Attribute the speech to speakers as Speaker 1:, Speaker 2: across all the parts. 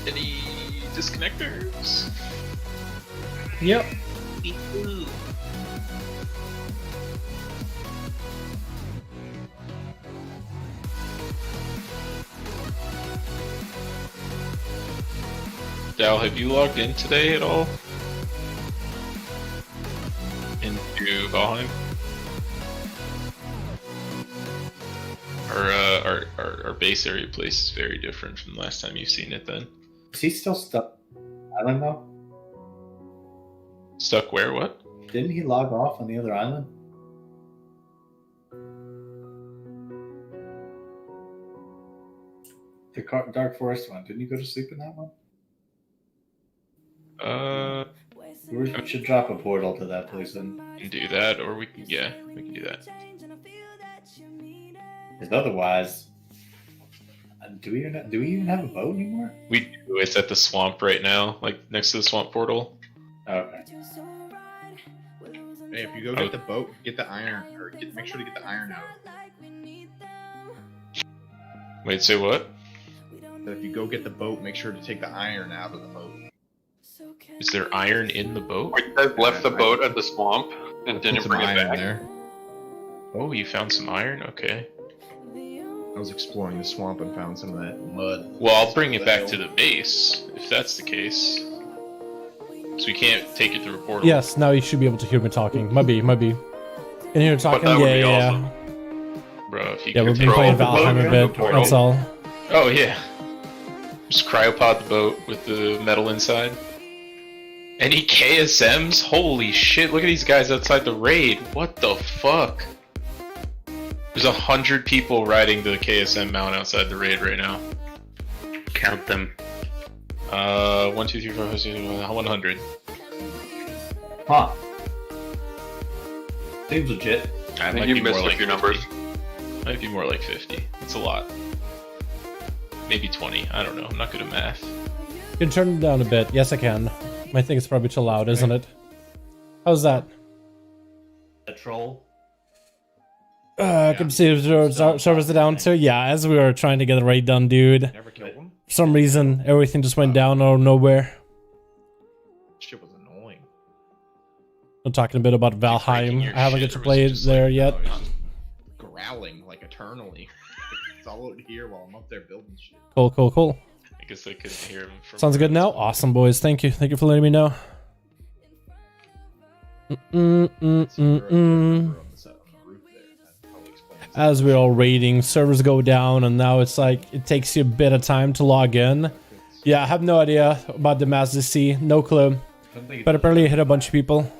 Speaker 1: Any disconnectors?
Speaker 2: Yep.
Speaker 1: Ooh. Dal, have you logged in today at all? Into Valheim? Our base area place is very different from the last time you've seen it then.
Speaker 2: Is he still stuck island though?
Speaker 1: Stuck where? What?
Speaker 2: Didn't he log off on the other island? The Dark Forest one. Didn't you go to sleep in that one? We should drop a portal to that place then.
Speaker 1: We can do that, or we can do that.
Speaker 2: Because otherwise, do we even have a boat anymore?
Speaker 1: We do. It's at the swamp right now, like next to the swamp portal.
Speaker 2: Okay.
Speaker 3: Hey, if you go get the boat, get the iron, or make sure to get the iron out.
Speaker 1: Wait, say what?
Speaker 3: So if you go get the boat, make sure to take the iron out of the boat.
Speaker 1: Is there iron in the boat?
Speaker 4: You guys left the boat at the swamp and didn't bring it back.
Speaker 3: There.
Speaker 1: Oh, you found some iron? Okay.
Speaker 3: I was exploring the swamp and found some of that mud.
Speaker 1: Well, I'll bring it back to the base, if that's the case. So we can't take it through a portal.
Speaker 5: Yes, now you should be able to hear me talking. Might be. Can you hear me talking?
Speaker 4: that would be
Speaker 5: Yeah.
Speaker 4: awesome.
Speaker 1: Bro, if you
Speaker 5: Yeah,
Speaker 1: could
Speaker 5: we've been
Speaker 1: throw
Speaker 5: playing
Speaker 1: the boat
Speaker 5: Valheim a
Speaker 1: through
Speaker 5: bit,
Speaker 1: the portal.
Speaker 5: that's all.
Speaker 1: Oh, yeah. Just cryopod the boat with the metal inside. Any KSMs? Holy shit, look at these guys outside the raid. What the fuck? There's 100 people riding the KSM mount outside the raid right now.
Speaker 4: Count them.
Speaker 1: 1, 2, 3, 4, 5, 6, 100.
Speaker 2: Huh. Seems legit.
Speaker 4: I
Speaker 1: Might
Speaker 4: think you
Speaker 1: be
Speaker 4: missed
Speaker 1: more
Speaker 4: a
Speaker 1: like
Speaker 4: few
Speaker 1: 50.
Speaker 4: numbers.
Speaker 1: Might be more like 50. It's a lot. Maybe 20. I don't know. I'm not good at math.
Speaker 5: You can turn it down a bit. Yes, I can. I think it's probably too loud, isn't it? How's that?
Speaker 2: A troll.
Speaker 5: I can see the servers are down too. Yeah, as we were trying to get the raid done, dude.
Speaker 3: Never killed him?
Speaker 5: For some reason, everything just went down out of nowhere.
Speaker 3: Shit was annoying.
Speaker 5: I'm talking a bit about
Speaker 1: breaking
Speaker 5: Valheim.
Speaker 1: your
Speaker 5: I haven't
Speaker 1: shit,
Speaker 5: get to
Speaker 1: or was
Speaker 5: play
Speaker 1: it
Speaker 5: it
Speaker 1: just
Speaker 5: there
Speaker 1: like,
Speaker 5: yet.
Speaker 3: Oh, he's just growling like eternally. It's all out here while I'm up there building shit.
Speaker 5: Cool.
Speaker 1: I guess I couldn't hear him from
Speaker 5: Sounds good now? Awesome, boys. Thank you for letting me know. As we're all raiding, servers go down, and now it's like it takes you a bit of time to log in. Yeah, I have no idea about the Master C, no clue. But apparently it hit a bunch of people.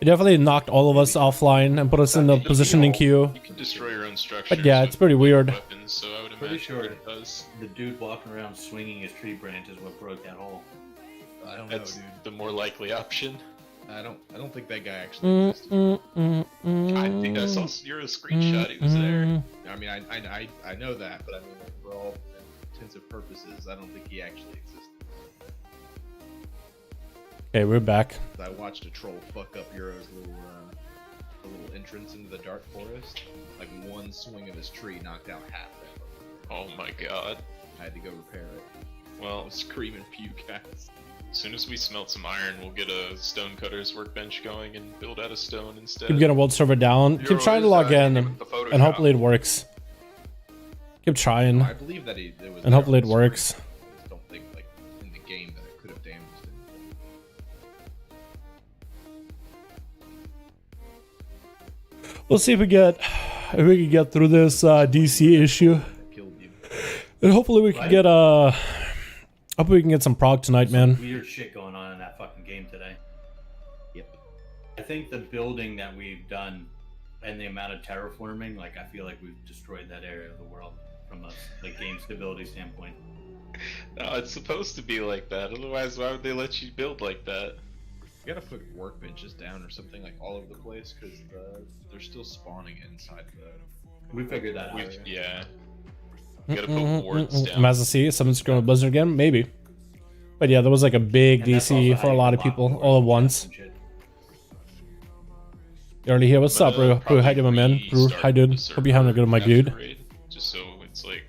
Speaker 5: It definitely knocked all of us offline and put us in the positioning queue.
Speaker 1: You can destroy your own structure.
Speaker 5: But yeah, it's pretty weird.
Speaker 1: Weapons, so I would
Speaker 2: Pretty
Speaker 1: imagine
Speaker 2: sure
Speaker 1: it does.
Speaker 2: the dude walking around swinging his tree branch is what broke that hole.
Speaker 3: I don't know,
Speaker 1: That's
Speaker 3: dude.
Speaker 1: the more likely option.
Speaker 3: I don't think that guy actually existed.
Speaker 1: I think I saw your screenshot. He was there.
Speaker 3: I mean, I know that, but I mean, like, for all intents and purposes, I don't think he actually existed.
Speaker 5: Okay, we're back.
Speaker 3: I watched a troll fuck up Euro's little entrance into the dark forest. Like one swing of his tree knocked out half that.
Speaker 1: Oh my god.
Speaker 3: I had to go repair it.
Speaker 1: Well,
Speaker 3: Screaming puke guys.
Speaker 1: as soon as we smelt some iron, we'll get a stone-cutter's workbench going and build out of stone instead.
Speaker 5: Keep getting a world server down. Keep trying to log in, and hopefully it works. Keep trying,
Speaker 3: I believe that it was.
Speaker 5: and hopefully it works.
Speaker 3: I just don't think, like, in the game that it could have damaged anything.
Speaker 5: We'll see if we can get through this DC issue,
Speaker 3: That killed you.
Speaker 5: and hopefully we can get hope we can get some prog tonight, man.
Speaker 2: Weird shit going on in that fucking game today.
Speaker 3: Yep.
Speaker 2: I think the building that we've done and the amount of terraforming, like, I feel like we've destroyed that area of the world from a like game stability standpoint.
Speaker 1: No, it's supposed to be like that. Otherwise, why would they let you build like that?
Speaker 3: You gotta put workbenches down or something like all over the place because they're still spawning inside the.
Speaker 2: We figured that out.
Speaker 1: Yeah. You gotta put wards down.
Speaker 5: Master C, someone's going to Blizzard again, maybe. But yeah, there was like a big
Speaker 2: And that's
Speaker 5: DC
Speaker 2: also
Speaker 5: for a lot of people
Speaker 2: more
Speaker 5: all at once.
Speaker 2: and shit.
Speaker 5: You already here? What's up, bro? Bro, how you doing, man? Bro, hi, dude. Hope you're having a good one, my dude.
Speaker 1: Just so it's like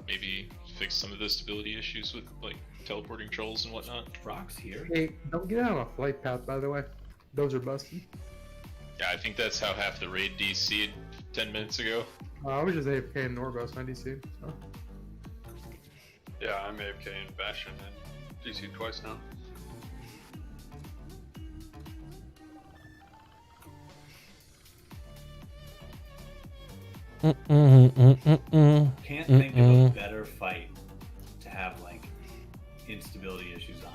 Speaker 1: maybe fix some of the stability issues with like teleporting trolls and whatnot.
Speaker 2: Rock's here.
Speaker 6: Hey, don't get out on a flight path, by the way. Those are busted.
Speaker 1: Yeah, I think that's how half the raid DC'd 10 minutes ago.
Speaker 6: I was just AFK in Norbos, not DC. So.
Speaker 4: Yeah, I'm AFK in Bastion and DC twice now.
Speaker 2: Can't think of a better fight to have like instability issues on.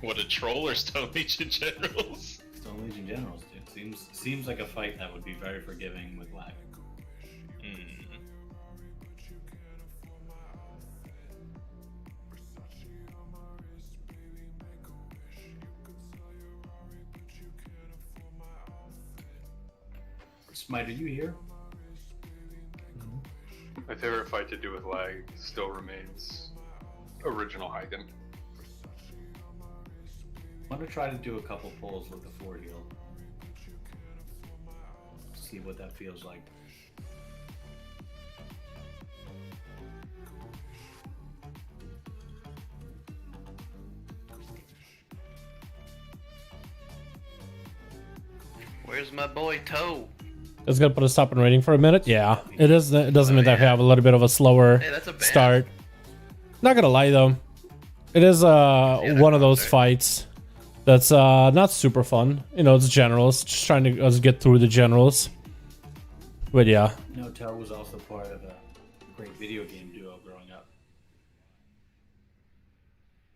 Speaker 1: What, a troll or Stone Legion generals?
Speaker 2: Stone Legion generals, dude. Seems like a fight that would be very forgiving with lag. Smite, are you here?
Speaker 4: My favorite fight to do with lag still remains original Hyken.
Speaker 2: I'm gonna try to do a couple pulls with the 4 heal. See what that feels like.
Speaker 7: Where's my boy Toe?
Speaker 5: It's gonna put a stop in rating for a minute. Yeah, it is. It doesn't mean that we have a little bit of a slower
Speaker 7: Hey, that's a ban.
Speaker 5: start. Not gonna lie though, it is one of those fights that's not super fun. You know, it's generals, just trying to us get through the generals. But yeah,
Speaker 2: No, Tell was also part of a great video game duo growing up.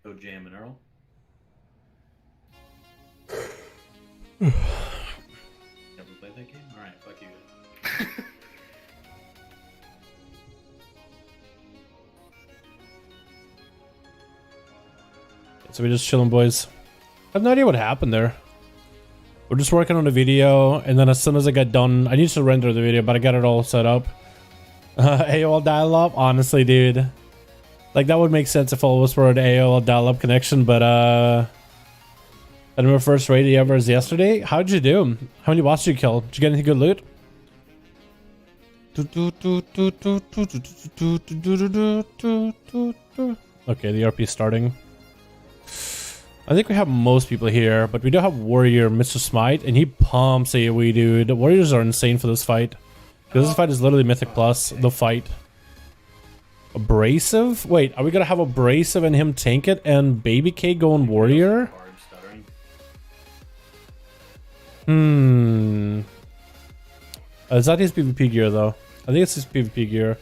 Speaker 2: Oh, Jam and Earl. Never played that game? Alright, fuck you guys.
Speaker 5: so we just chilling, boys. I have no idea what happened there. We're just working on the video, and then as soon as I get done, I need to render the video, but I got it all set up. AOL dial-up, honestly, dude. Like, that would make sense if all of us were an AOL dial-up connection, but I remember first raid ever was yesterday. How'd you do? How many bots did you kill? Did you get any good loot? Okay, the RP is starting. I think we have most people here, but we do have Warrior, Mr. Smite, and he pumps AoE, dude. The Warriors are insane for this fight. Because this fight is literally Mythic Plus, the fight. Abrasive? Wait, are we gonna have Abrasive and him tank it, and Baby K going Warrior? Is that his PvP gear, though? I think it's his PvP gear.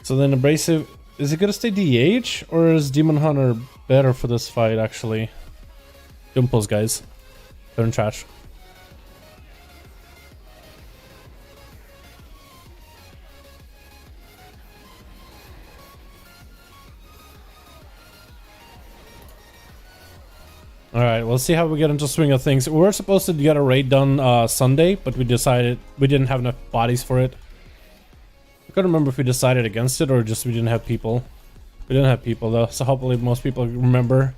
Speaker 5: So then Abrasive... Is it gonna stay DH, or is Demon Hunter better for this fight, actually? Dimples, guys. They're in trash. Alright, we'll see how we get into swing of things. We were supposed to get a raid done Sunday, but we decided we didn't have enough bodies for it. I can't remember if we decided against it or just we didn't have people. We didn't have people though, so hopefully most people remember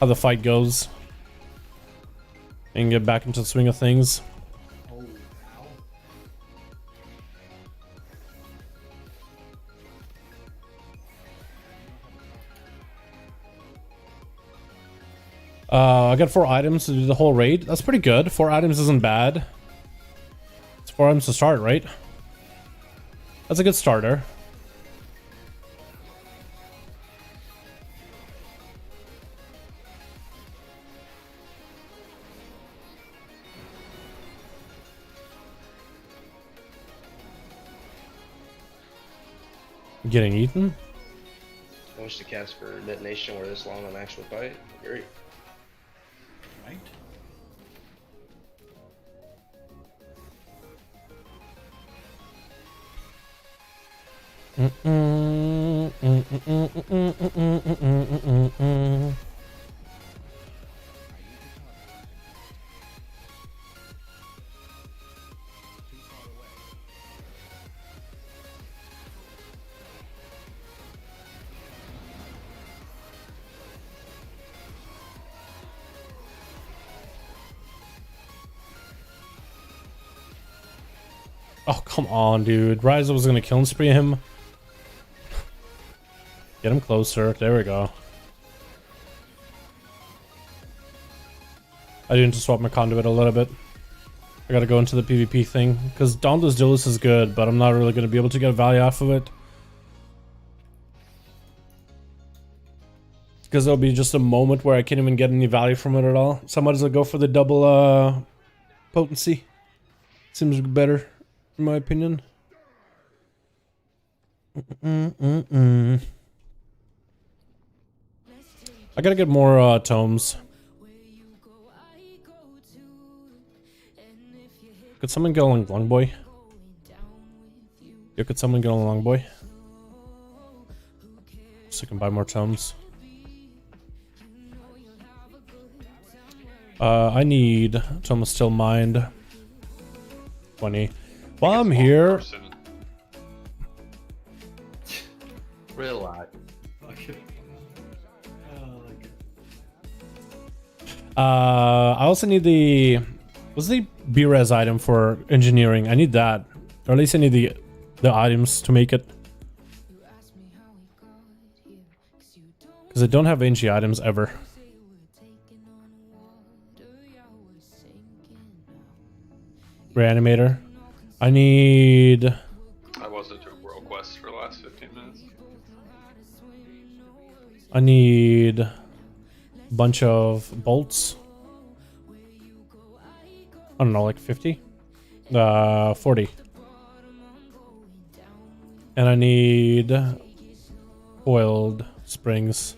Speaker 5: how the fight goes and get back into the swing of things. I got 4 items to do the whole raid. That's pretty good. 4 items isn't bad. It's 4 items to start, right? That's a good starter. Getting eaten?
Speaker 7: I wish the cast for detonation were this long on actual fight. Great.
Speaker 2: Right?
Speaker 5: Oh, come on, dude. Ryza was gonna kill and spree him. Get him closer. There we go. I need to swap my conduit a little bit. I gotta go into the PvP thing. Because Dauntless Duelist is good, but I'm not really gonna be able to get value off of it. Because there'll be just a moment where I can't even get any value from it at all. So I might as well go for the double potency. Seems better, in my opinion. I gotta get more tomes. Could someone get along Longboy? Yeah, could someone get along Longboy? So I can buy more tomes. I need Tome of Still Mind. 20. While I'm here,
Speaker 3: Relax.
Speaker 5: I also need the... What's the B-Res item for engineering? I need that. Or at least I need the items to make it. Because I don't have NG items ever. Reanimator. I need...
Speaker 4: I wasn't doing World Quest for the last 15 minutes.
Speaker 5: I need a bunch of bolts. I don't know, like 50? 40. And I need oiled springs.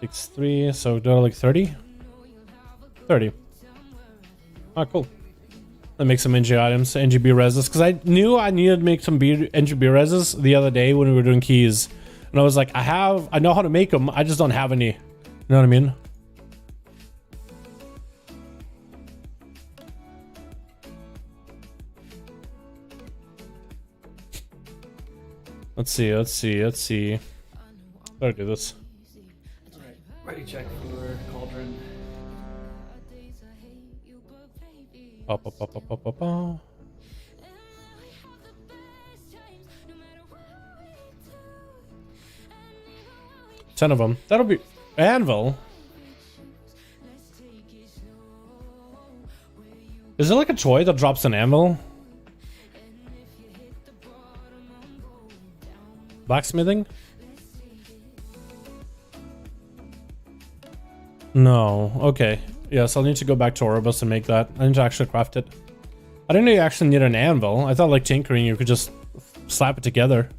Speaker 5: 6-3, so they're like 30? 30. Ah, cool. That makes some NG items, NGB reses, because I knew I needed to make some NGB reses the other day when we were doing keys. And I was like, I know how to make them, I just don't have any. You know what I mean? Let's see. Better do this.
Speaker 2: Alright, ready check for Cauldron.
Speaker 5: Ba. 10 of them. That'll be anvil. Is there like a toy that drops an anvil? Blacksmithing? No. Okay. Yes, I'll need to go back to Orbus and make that. I need to actually craft it. I didn't know you actually need an anvil. I thought like tinkering you could just slap it together.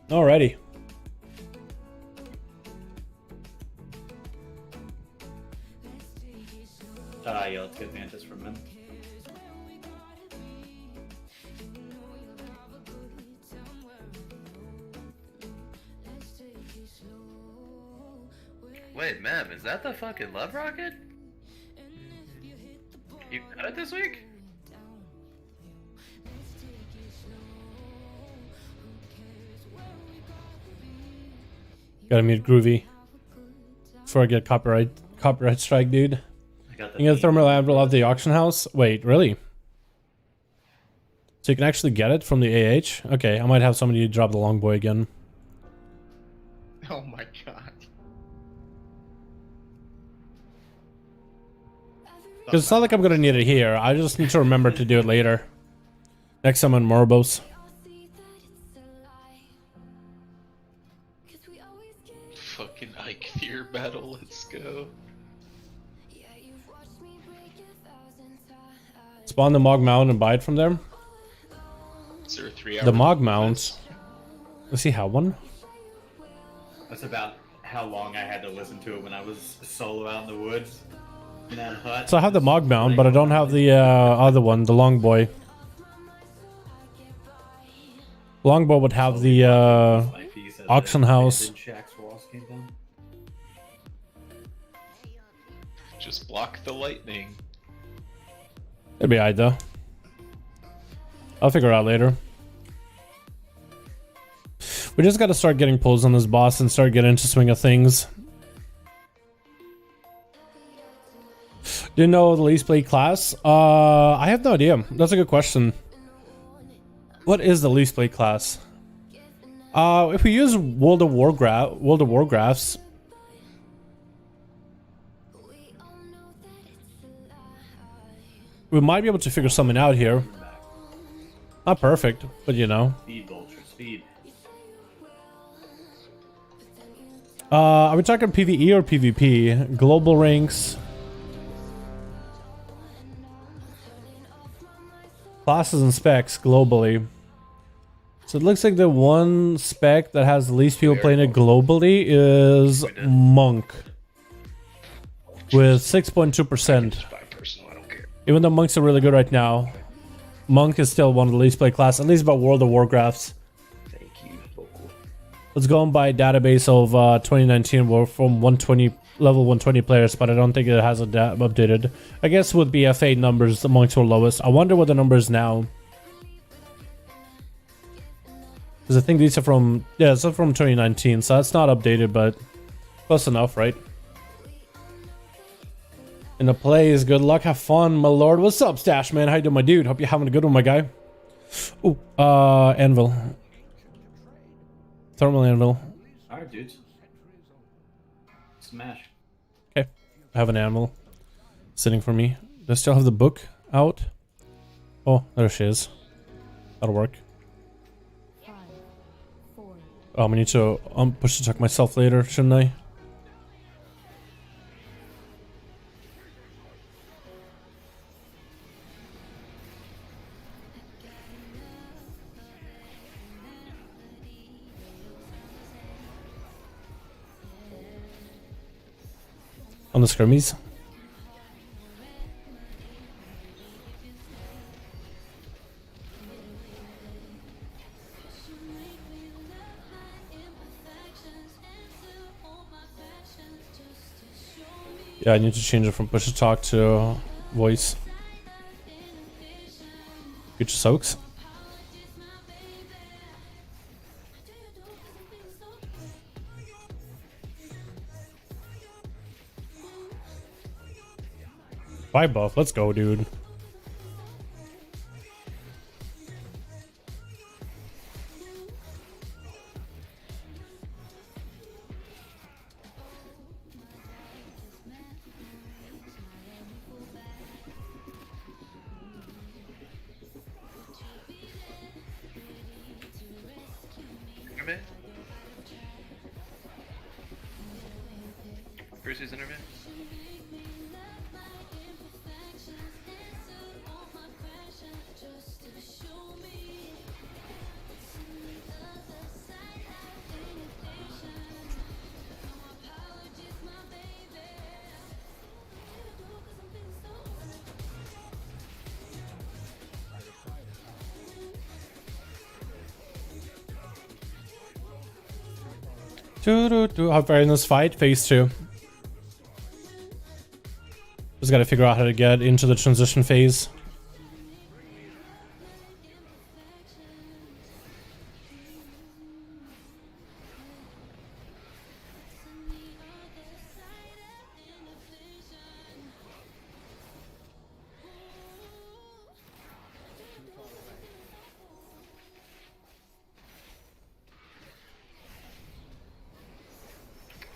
Speaker 5: Alrighty.
Speaker 2: Yeah, let's get Mantis from him.
Speaker 8: Wait, Mem, is that the fucking love rocket? You got it this week?
Speaker 5: Gotta mute Groovy before I get copyright strike, dude. You get the thermal anvil off the auction house? Wait, really? So you can actually get it from the AH? Okay, I might have somebody drop the longboy again.
Speaker 3: Oh my god.
Speaker 5: Because it's not like I'm gonna need it here. I just need to remember to do it later. Next time on Morbos.
Speaker 1: Fucking Ike Fear battle, let's go.
Speaker 5: Spawn the Mog Mount and buy it from there.
Speaker 1: Is there a 3 hour?
Speaker 5: The Mog Mount. Does he have one?
Speaker 2: That's about how long I had to listen to it when I was solo out in the woods in that hut.
Speaker 5: So I have the Mog Mount, but I don't have the other one, the Longboy. Longboy would have the auction house.
Speaker 1: Just block the lightning.
Speaker 5: It'd be alright though. I'll figure it out later. We just gotta start getting pulls on this boss and start getting into swing of things. Do you know the least played class? I have no idea. That's a good question. What is the least played class? If we use World of Warcrafts, we might be able to figure something out here. Not perfect, but you know.
Speaker 2: Speed, Vulture, speed.
Speaker 5: Are we talking PvE or PvP? Global ranks. Classes and specs globally. So it looks like the one spec that has the least people playing it globally is Monk. With 6.2%.
Speaker 7: By personal, I don't care.
Speaker 5: Even though Monks are really good right now, Monk is still one of the least played classes, at least about World of Warcrafts.
Speaker 7: Thank you, vocal.
Speaker 5: Let's go on by database of 2019. We're from 120 level 120 players, but I don't think it has updated. I guess with BFA numbers, the Monks were lowest. I wonder what the number is now. Because I think these are from, yeah, it's from 2019, so that's not updated, but close enough, right? In the plays, good luck, have fun, my lord. What's up, Stash, man? How you doing, my dude? Hope you're having a good one, my guy. Ooh, anvil. Thermal anvil.
Speaker 2: Alright, dudes. Smash.
Speaker 5: Okay, I have an anvil sitting for me. Do I still have the book out? Oh, there she is. That'll work. I need to push to talk myself later, shouldn't I? On the skirmies. Yeah, I need to change it from push to talk to voice. Future soaks. Bye buff, let's go, dude.
Speaker 8: Intermit? Brucey's intermit?
Speaker 5: How far in this fight? Phase 2. Just gotta figure out how to get into the transition phase.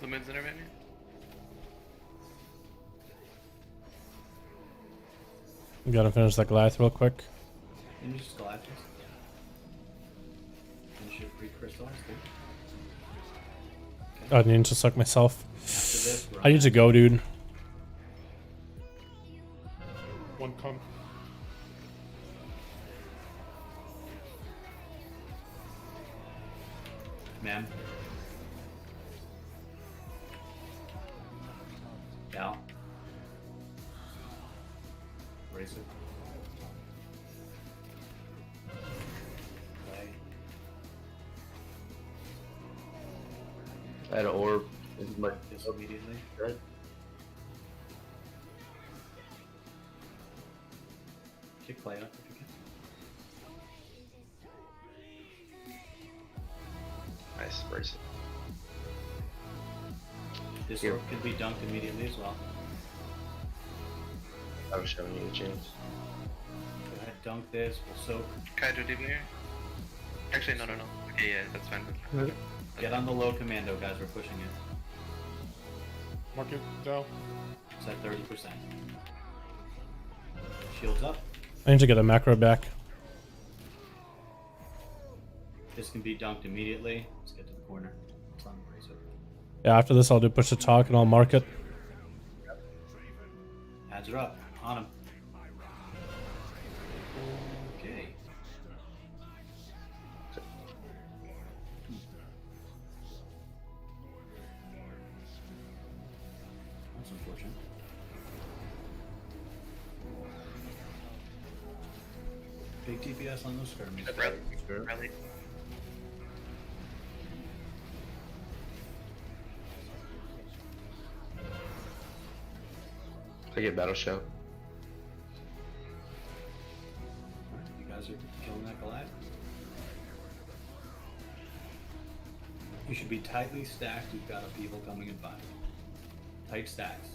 Speaker 8: Lumen's intermit me?
Speaker 5: Gotta finish that Goliath real quick.
Speaker 2: Can you just Galactus? Finish it pre-crystallized, dude.
Speaker 5: I need to suck myself.
Speaker 2: After this,
Speaker 5: I need to go, dude.
Speaker 6: One come.
Speaker 2: Ma'am. Gal. Racer. Play.
Speaker 7: I had an orb. This is my
Speaker 2: Disobediently.
Speaker 7: right?
Speaker 2: Kick play up if you can.
Speaker 7: Nice, brace it.
Speaker 2: This
Speaker 7: Here.
Speaker 2: orb can be dunked immediately as well.
Speaker 7: I was showing you a chance.
Speaker 2: Go ahead, dunk this. We'll soak.
Speaker 8: Kaido DB here? Actually, no. Okay, yeah, that's fine.
Speaker 2: Get on the low commando, guys. We're pushing it.
Speaker 5: Mark it down.
Speaker 2: It's at 30%. Shields up.
Speaker 5: I need to get a macro back.
Speaker 2: This can be dunked immediately. Let's get to the corner. It's on the razor.
Speaker 5: Yeah, after this I'll do push to talk and I'll mark it.
Speaker 2: Ads are up. On him. Okay. That's unfortunate. Big DPS on those skirmishes.
Speaker 8: Rally.
Speaker 7: I get battle shout.
Speaker 2: You guys are killing that Goliath. You should be tightly stacked. You've got a people coming in 5. Tight stacks.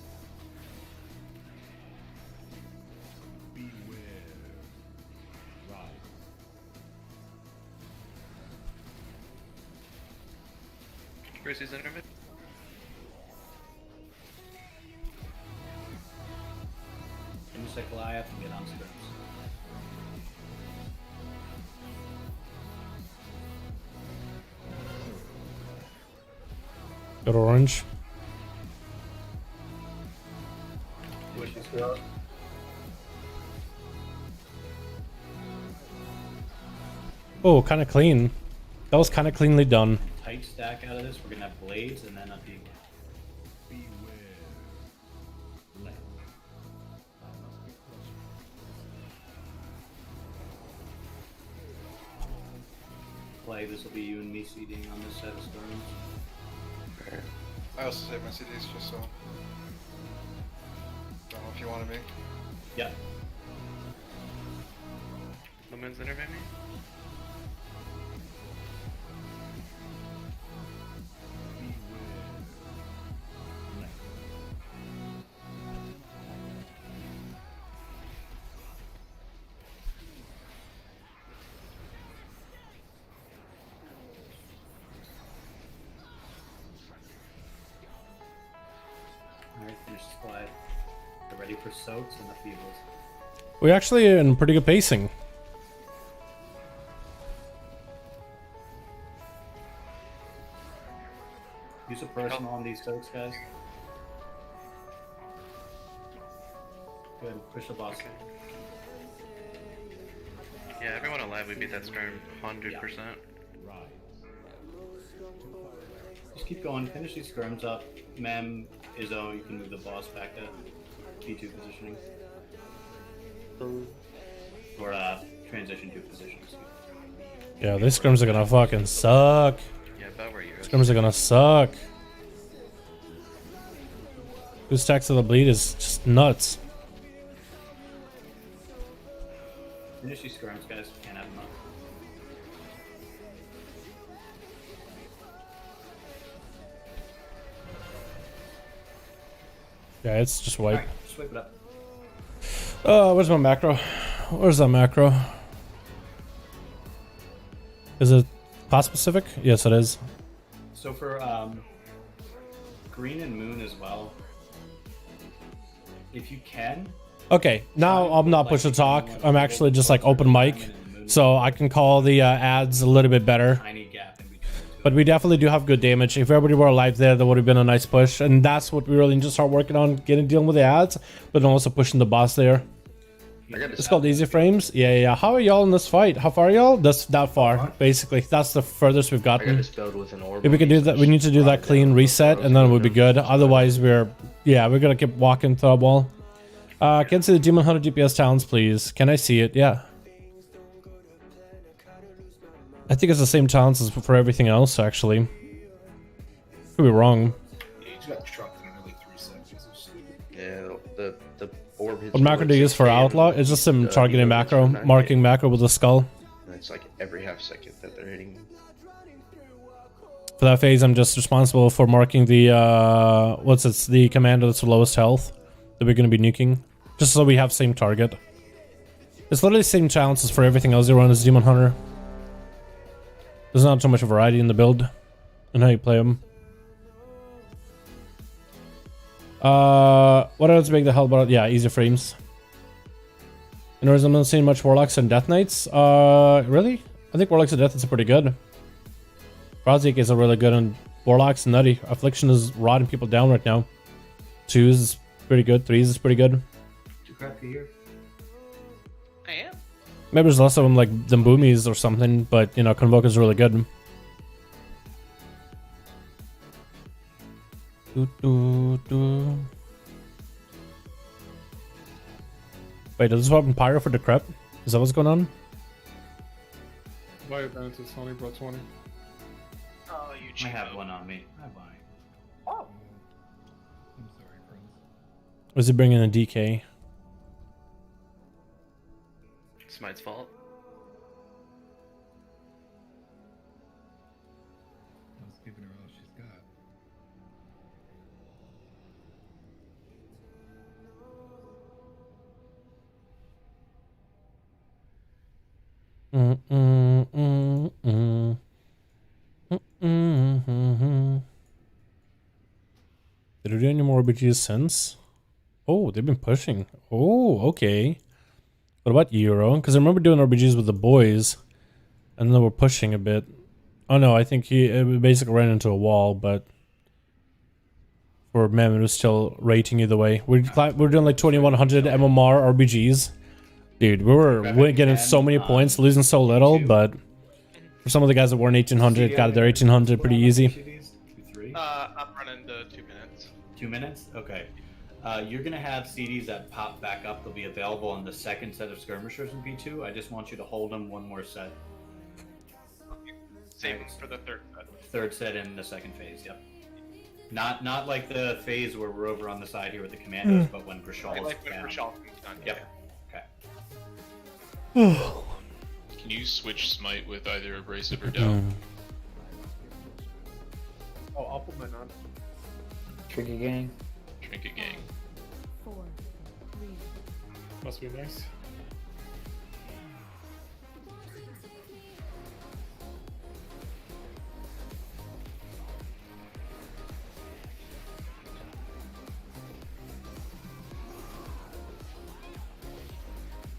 Speaker 8: Brucey's under mid.
Speaker 2: Finish that Goliath and get on skirts.
Speaker 5: Got orange. Oh, kind of clean. That was kind of cleanly done.
Speaker 2: Tight stack out of this. We're gonna have blades and then a big. Play. This will be you and me seeding on this set of storms.
Speaker 9: I also saved my CDs just so. Don't know if you wanted me.
Speaker 2: Yeah.
Speaker 8: Lumen's under me.
Speaker 2: Alright, finish the squad. Get ready for soaks and the feebles.
Speaker 5: We're actually in pretty good pacing.
Speaker 2: Use a personal on these soaks, guys. Good, push the boss.
Speaker 8: Yeah, everyone alive, we beat that storm 100%.
Speaker 2: Just keep going, finish these skirms up. Mem, Izzo, you can move the boss back to P2 positioning. Or transition to positions.
Speaker 5: Yeah, these scrims are gonna fucking suck.
Speaker 8: Yeah, about where you are.
Speaker 5: Scrims are gonna suck. 2 stacks of the bleed is just nuts.
Speaker 2: Finish these skirms, guys. Can't have them up.
Speaker 5: Yeah, it's just white.
Speaker 2: Alright, just whip it up.
Speaker 5: Where's my macro? Where's that macro? Is it class specific? Yes, it is.
Speaker 2: So for Green and Moon as well, if you can.
Speaker 5: Okay, now I'm not push to talk. I'm actually just like open mic, so I can call the ads a little bit better.
Speaker 2: Tiny gap in between.
Speaker 5: But we definitely do have good damage. If everybody were alive there, that would have been a nice push, and that's what we really need to start working on: dealing with the ads, but also pushing the boss there. It's called easy frames. Yeah. How are y'all in this fight? How far are y'all? That's that far, basically. That's the furthest we've
Speaker 7: I got
Speaker 5: gotten.
Speaker 7: dispelled with an orb.
Speaker 5: If we can do that, we need to do that clean reset, and then we'll be good. Otherwise, we're gonna keep walking through a wall. Can I see the Demon Hunter DPS talents, please? Can I see it? Yeah. I think it's the same talents as for everything else, actually. Could be wrong.
Speaker 7: Yeah, the orb hits.
Speaker 5: What macro do you use for Outlaw? It's just some targeting macro, marking macro with a skull.
Speaker 7: And it's like every half second that they're hitting.
Speaker 5: For that phase, I'm just responsible for marking the the commander that's the lowest health that we're going to be nuking, just so we have same target. It's literally the same challenges for everything else you run as Demon Hunter. There's not so much variety in the build and how you play them. What else make the hell about? Yeah, easy frames. And I'm not seeing much Warlocks and Death Knights. Really? I think Warlocks and Death Knights are pretty good. Razik is a really good on Warlocks and Nutty. Affliction is rotting people down right now. 2s is pretty good. 3s is pretty good.
Speaker 2: You crack here.
Speaker 8: I am.
Speaker 5: Maybe there's less of them like the Boomies or something, but you know, Convoke is really good. Wait, does this swap in Pyro for the Crep? Is that what's going on?
Speaker 6: My advantage is only brought 20.
Speaker 8: Oh, you
Speaker 2: I
Speaker 8: cheap.
Speaker 2: have one on me. I buy.
Speaker 6: I'm sorry, friends.
Speaker 5: Was he bringing a DK?
Speaker 8: Smite's fault.
Speaker 6: I was giving her all she's got.
Speaker 5: Did we do any more RBGs since? Oh, they've been pushing. Oh, okay. What about Euro? Because I remember doing RBGs with the boys, and then we're pushing a bit. Oh no, I think he basically ran into a wall, but for Mem, it was still rating either way. We're doing like 2100 MMR RBGs. Dude, we're getting so many points, losing so little, but for some of the guys that were in 1800, got their 1800 pretty easy.
Speaker 2: 2, 3.
Speaker 8: I'm running the 2 minutes.
Speaker 2: 2 minutes? Okay. You're going to have CDs that pop back up. They'll be available on the second set of skirmishers in P2. I just want you to hold them one more set.
Speaker 8: Same for the third set.
Speaker 2: Third set in the second phase, yep. Not like the phase where we're over on the side here with the commandos, but when Grishal is
Speaker 8: Like when
Speaker 2: down.
Speaker 8: Grishal comes down.
Speaker 2: Yep. Okay.
Speaker 1: Can you switch smite with either abrasive or down?
Speaker 6: Oh, I'll put mine on.
Speaker 10: Tricky gang.
Speaker 1: Trinket gang.
Speaker 11: 4, 3.
Speaker 6: Must be nice.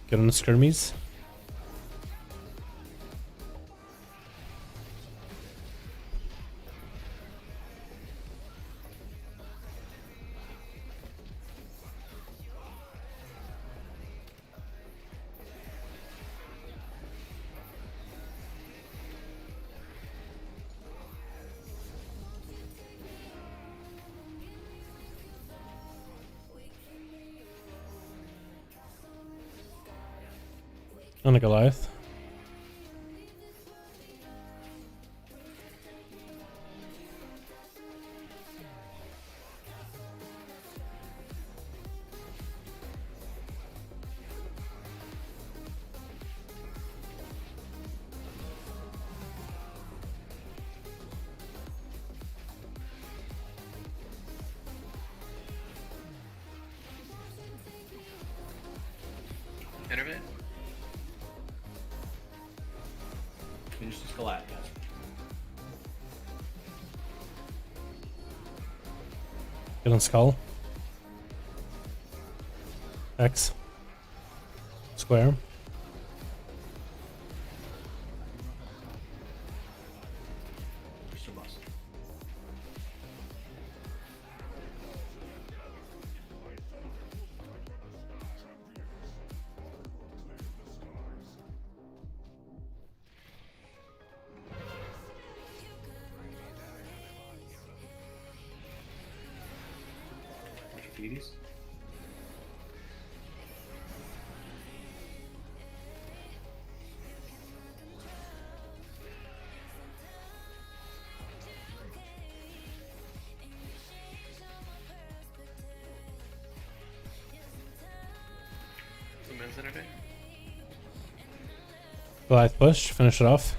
Speaker 5: Get on the skirmies. On a Goliath.
Speaker 8: Innervate?
Speaker 2: Finish the skull out, guys.
Speaker 5: Get on skull. X. Square.
Speaker 2: Mr. Boss. Orthopedics.
Speaker 8: Lumen's innervate?
Speaker 5: Goliath push. Finish it off.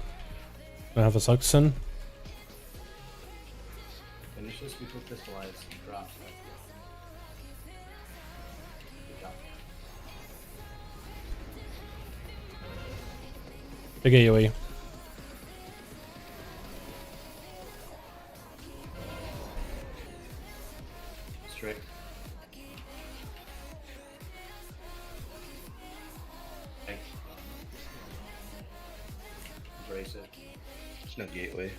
Speaker 5: Gonna have a Suxon.
Speaker 2: Finish this before crystallized and drops. Good job.
Speaker 5: Big AoE.
Speaker 2: strict. Okay. Embrace it.
Speaker 7: There's no gateway.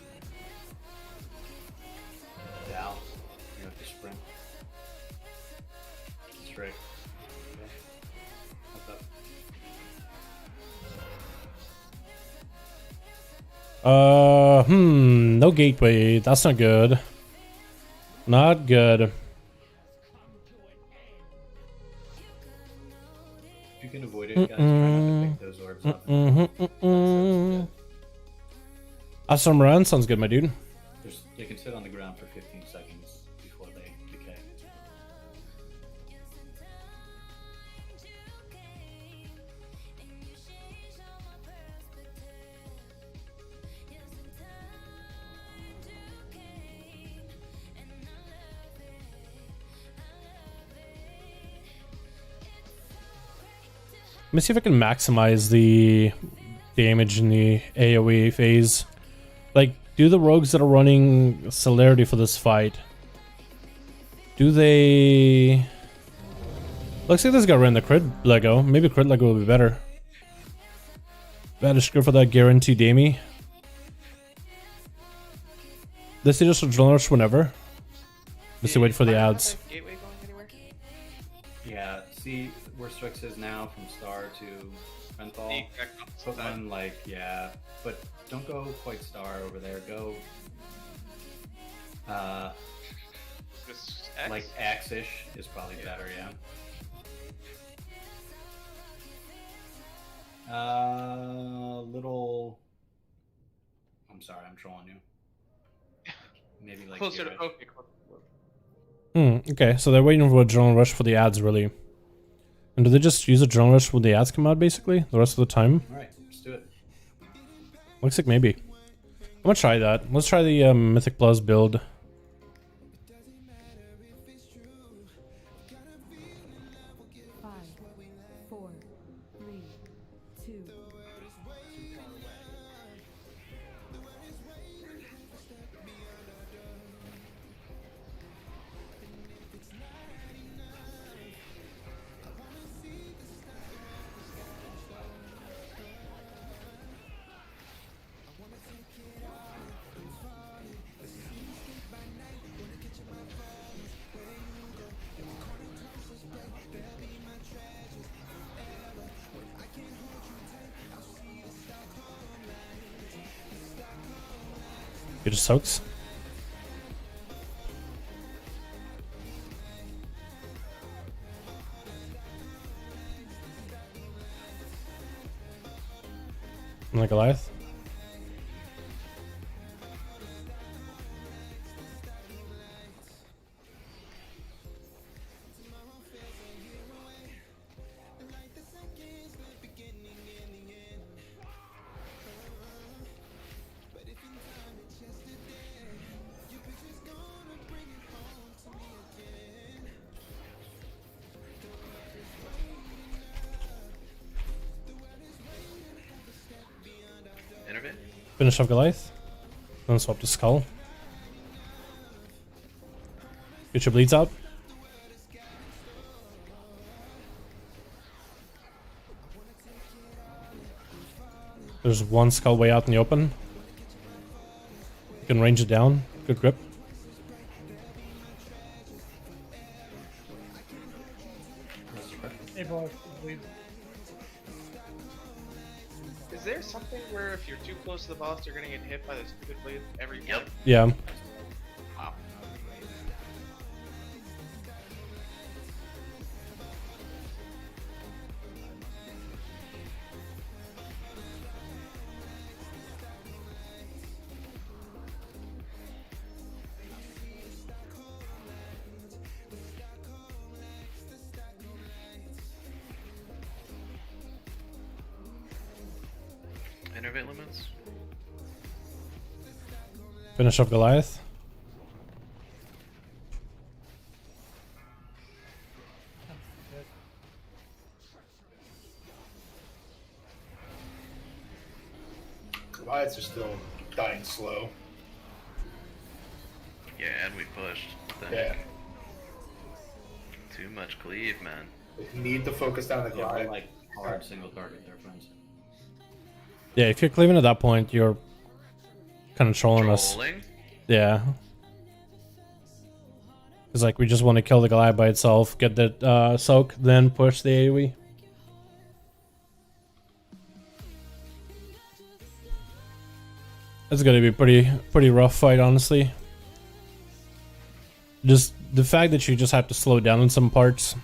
Speaker 2: Down. You have to sprint. Strict. Okay. Up, up.
Speaker 5: No gateway. That's not good. Not good.
Speaker 2: If you can avoid it, guys, try not to pick those orbs up.
Speaker 5: Awesome run. Sounds good, my dude.
Speaker 2: They can sit on the ground for 15 seconds before they decay.
Speaker 5: Let me see if I can maximize the damage in the AoE phase. Like, do the rogues that are running celerity for this fight, do they... Looks like this guy ran the crit Lego. Maybe crit Lego will be better. Better script for that guaranteed Damie. Does he just drill rush whenever? Does he wait for the ads?
Speaker 8: Gateway going anywhere?
Speaker 2: Yeah, see where Strix is now from Star to Menthol? Put one, like, yeah, but don't go quite Star over there. Go,
Speaker 8: Just X?
Speaker 2: like X-ish is probably better, yeah. Little. I'm sorry, I'm trolling you. Maybe like
Speaker 8: Closer to
Speaker 2: here.
Speaker 8: okay. Closer.
Speaker 5: Okay, so they're waiting for a drone rush for the ads, really. And do they just use a drone rush when the ads come out, basically, the rest of the time?
Speaker 2: All right, let's do it.
Speaker 5: Looks like maybe. I'm gonna try that. Let's try the Mythic Plus build.
Speaker 11: Five, 4, 3, 2.
Speaker 5: It just soaks. Like Goliath.
Speaker 8: Innervate?
Speaker 5: Finish off Goliath. Then swap to Skull. Get your bleeds out. There's one Skull way out in the open. You can range it down. Good grip.
Speaker 6: Hey, boss, please.
Speaker 8: Is there something where if you're too close to the boss, you're gonna get hit by the stupid blade every time?
Speaker 5: Yeah.
Speaker 8: Wow. Innervate limits?
Speaker 5: Finish off Goliath.
Speaker 9: Goliaths are still dying slow.
Speaker 8: Yeah, and we pushed. What the
Speaker 9: Yeah.
Speaker 8: heck?
Speaker 12: Too much cleave, man.
Speaker 9: You need to focus down the
Speaker 2: Yeah,
Speaker 9: glide.
Speaker 2: like hard single target there, friends.
Speaker 5: Yeah, if you're cleaving at that point, you're kind of trolling us. Yeah. It's like we just want to kill the Goliath by itself, get the soak, then push the AoE. It's gonna be pretty rough fight, honestly. Just the fact that you just have to slow down in some parts.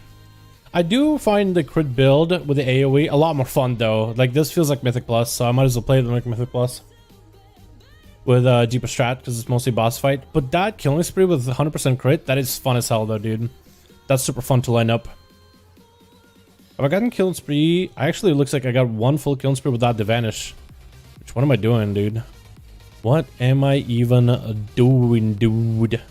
Speaker 5: I do find the crit build with the AoE a lot more fun though. Like this feels like Mythic Plus, so I might as well play it like Mythic Plus. With deeper strat because it's mostly boss fight. But that killing spree with 100% crit, that is fun as hell though, dude. That's super fun to line up. Have I gotten killing spree? Actually, it looks like I got one full killing spree without the vanish. Which what am I doing, dude? What am I even doing, dude?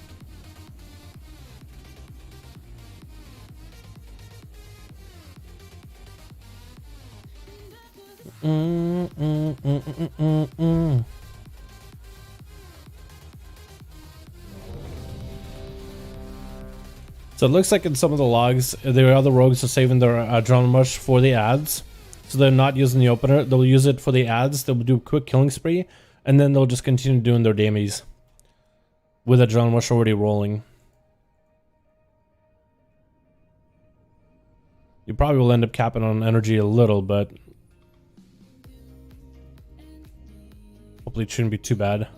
Speaker 5: So it looks like in some of the logs, the other rogues are saving their adrenaline rush for the ads. So they're not using the opener, they'll use it for the ads, they'll do a quick killing spree, and then they'll just continue doing their damages. With adrenaline rush already rolling. You probably will end up capping on energy a little, but hopefully it shouldn't be too bad.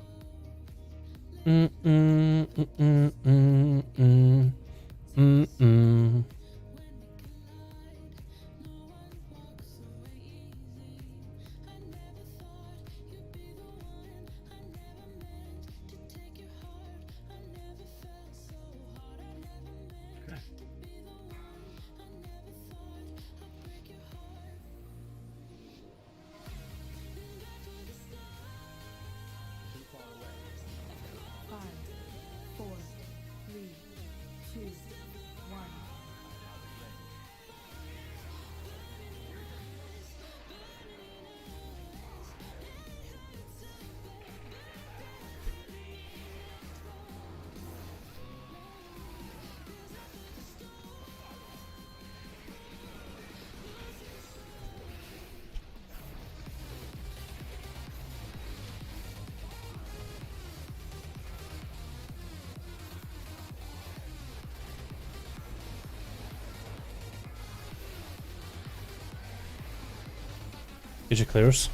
Speaker 5: Get your clears.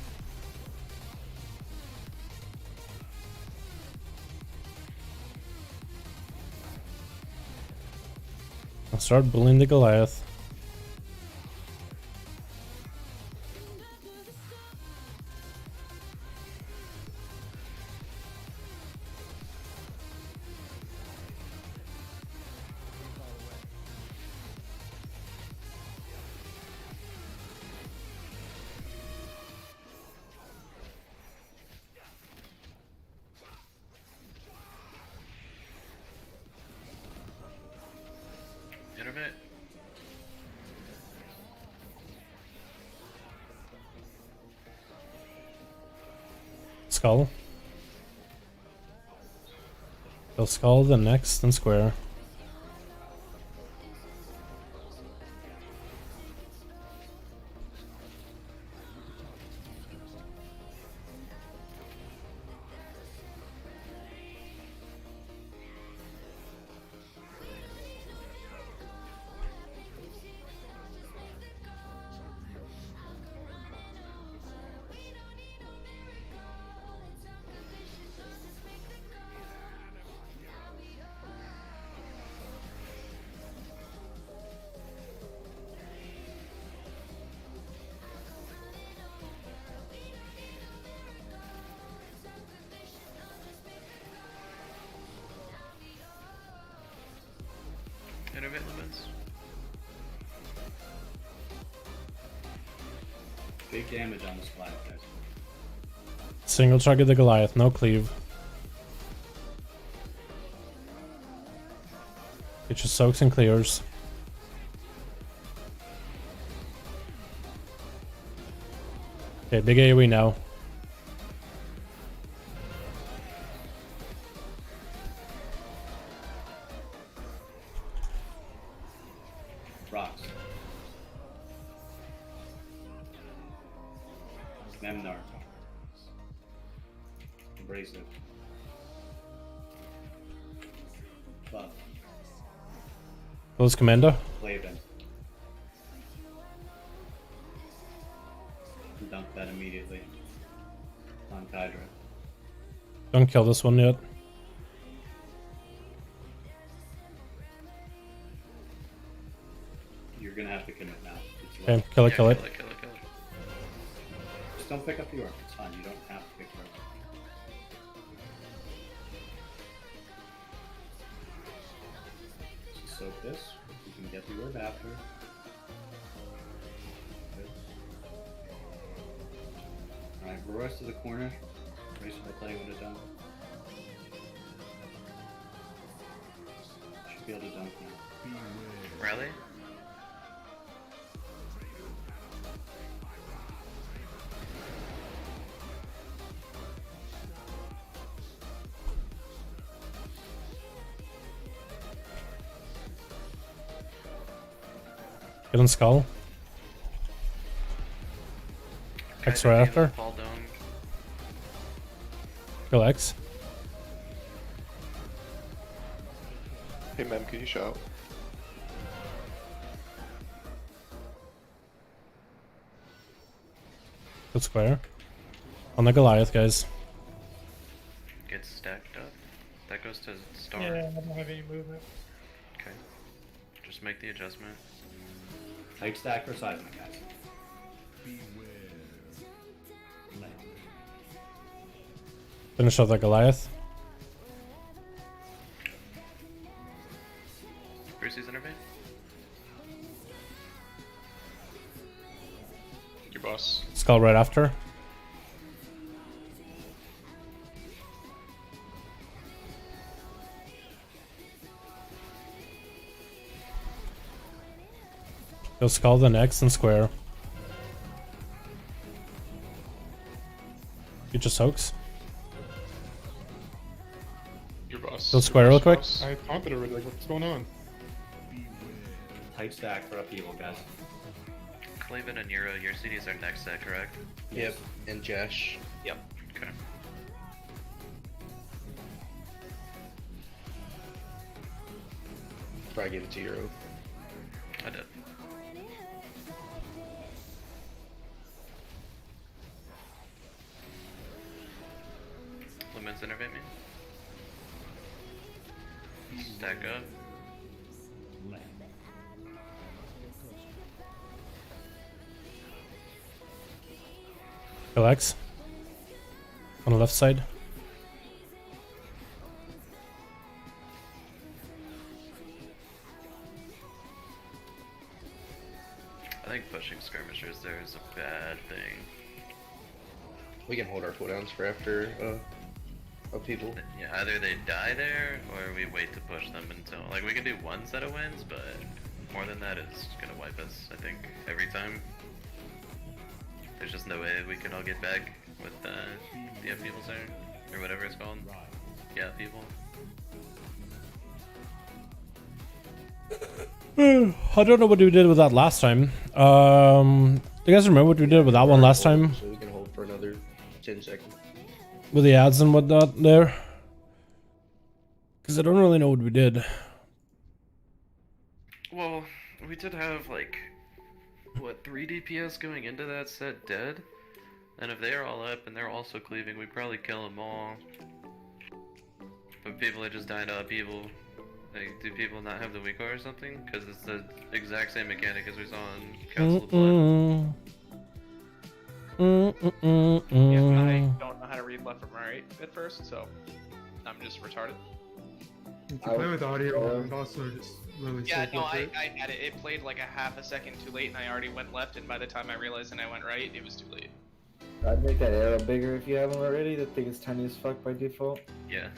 Speaker 5: I'll start bullying the Goliath.
Speaker 12: Intermit.
Speaker 5: Skull. They'll skull the next and square.
Speaker 12: Intermit limits.
Speaker 2: Big damage on this flag, guys.
Speaker 5: Single target the Goliath, no cleave. Get your soaks and clears. Okay, big AoE now.
Speaker 2: Rocks. Memnar. Abrasive. Buff.
Speaker 5: Close commando.
Speaker 2: Clavin. Dunk that immediately. On Hydra.
Speaker 5: Don't kill this one yet.
Speaker 2: You're gonna have to commit now. It's
Speaker 5: Okay,
Speaker 2: low.
Speaker 5: kill it, kill it.
Speaker 2: Just don't pick up the orc. It's fine. You don't have to pick her up. Just soak this. You can get the orb after. Alright, Royce to the corner. Race to the play when it's done. Should be able to dunk now.
Speaker 12: Rally?
Speaker 5: Get on skull. X right after.
Speaker 12: Fall down.
Speaker 5: Kill X.
Speaker 13: Hey, Mem, can you shout?
Speaker 5: Good square. On the Goliath, guys.
Speaker 12: Gets stacked up. That goes to star.
Speaker 6: Yeah, I don't have any movement.
Speaker 12: Okay. Just make the adjustment.
Speaker 2: Take stack for seismic, guys.
Speaker 5: Finish off the Goliath.
Speaker 12: Brucey's intervene.
Speaker 1: Your boss.
Speaker 5: Skull right after. Go skull, then X and square. You just hoax.
Speaker 1: Your boss.
Speaker 5: Go square real quick.
Speaker 13: I taunted already, like, what's going on?
Speaker 2: Tight stack for upheaval, guys.
Speaker 12: Clavin and Nero, your CDs are next set, correct?
Speaker 7: Yep, and Josh.
Speaker 8: Yep.
Speaker 12: Okay.
Speaker 7: Probably give it to Euro.
Speaker 12: I did. Lemons innervate me. Stack up.
Speaker 5: Kill X. On the left side.
Speaker 12: I think pushing skirmishers there is a bad thing.
Speaker 7: We can hold our cooldowns for after upheaval.
Speaker 12: Yeah, either they die there or we wait to push them until like we can do one set of wins, but more than that is gonna wipe us, I think, every time. There's just no way we can all get back with the upheaval zone or whatever it's called. Yeah, upheaval.
Speaker 5: I don't know what we did with that last time. Do you guys remember what we did with that one last time?
Speaker 7: So we can hold for another 10 seconds.
Speaker 5: With the ads and whatnot there? Because I don't really know what we did.
Speaker 12: Well, we did have like, what, 3 DPS going into that set dead? And if they're all up and they're also cleaving, we'd probably kill them all. But people are just dying to upheaval. Like, do people not have the weak or something? Because it's the exact same mechanic as we saw in Council of Blood.
Speaker 8: Yeah, I don't know how to read left from right at first, so I'm just retarded.
Speaker 6: If you play with audio and also just really
Speaker 8: Yeah,
Speaker 6: sick
Speaker 8: no,
Speaker 6: with
Speaker 8: I
Speaker 6: it.
Speaker 8: had it. It played like a half a second too late, and I already went left. And by the time I realized and I went right, it was too late.
Speaker 10: I'd make that arrow bigger if you haven't already. That thing is tiny as fuck by default.
Speaker 12: Yeah.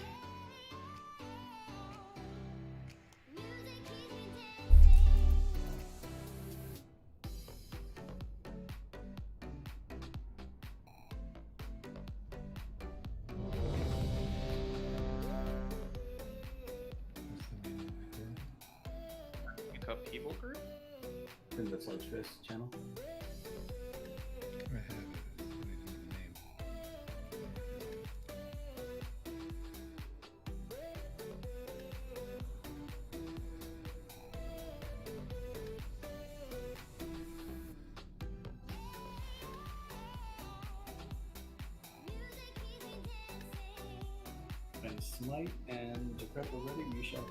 Speaker 8: Upheaval group?
Speaker 2: in the Sludge Fist channel? And Smite and Decrep are ready, you shall.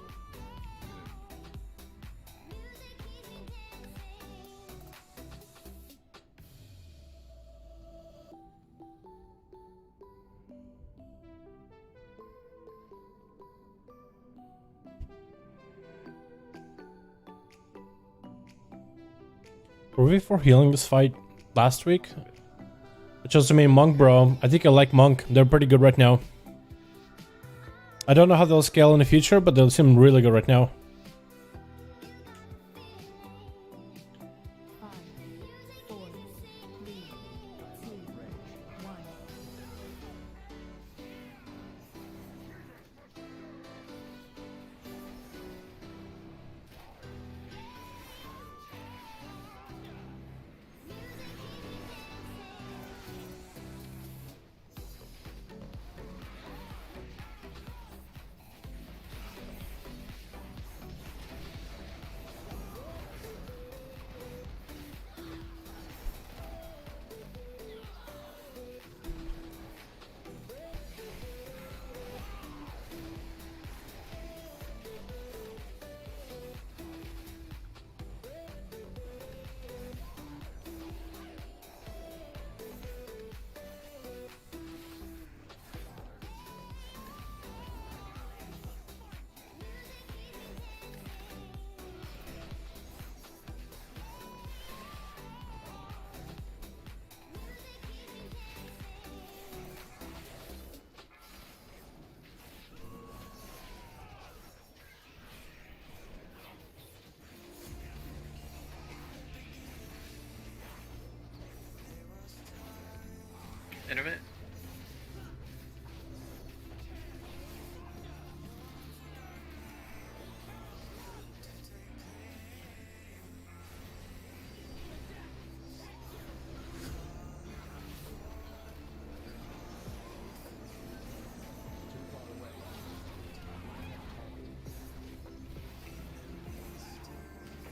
Speaker 5: Were we for healing this fight last week? It chose to me Monk, bro. I think I like Monk. They're pretty good right now. I don't know how they'll scale in the future, but they'll seem really good right now.
Speaker 11: 5, 4, 3, 2, 1.
Speaker 12: Intermit.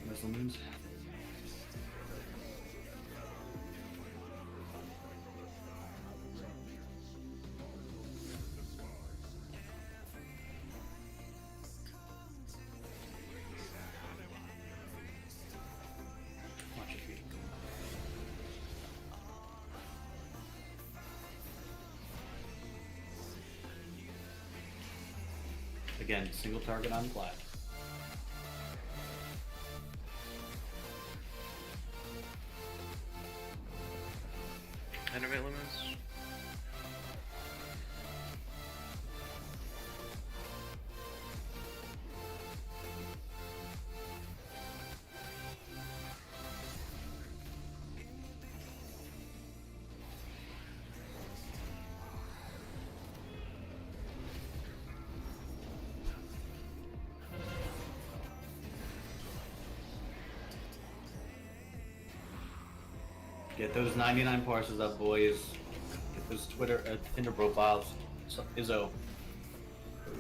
Speaker 2: Muslims. Watch your feet. Again, single target on flat.
Speaker 12: Intermit limits.
Speaker 2: Get those 99 parses up, boys. Get those Twitter, Tinder profiles. So, Izzo.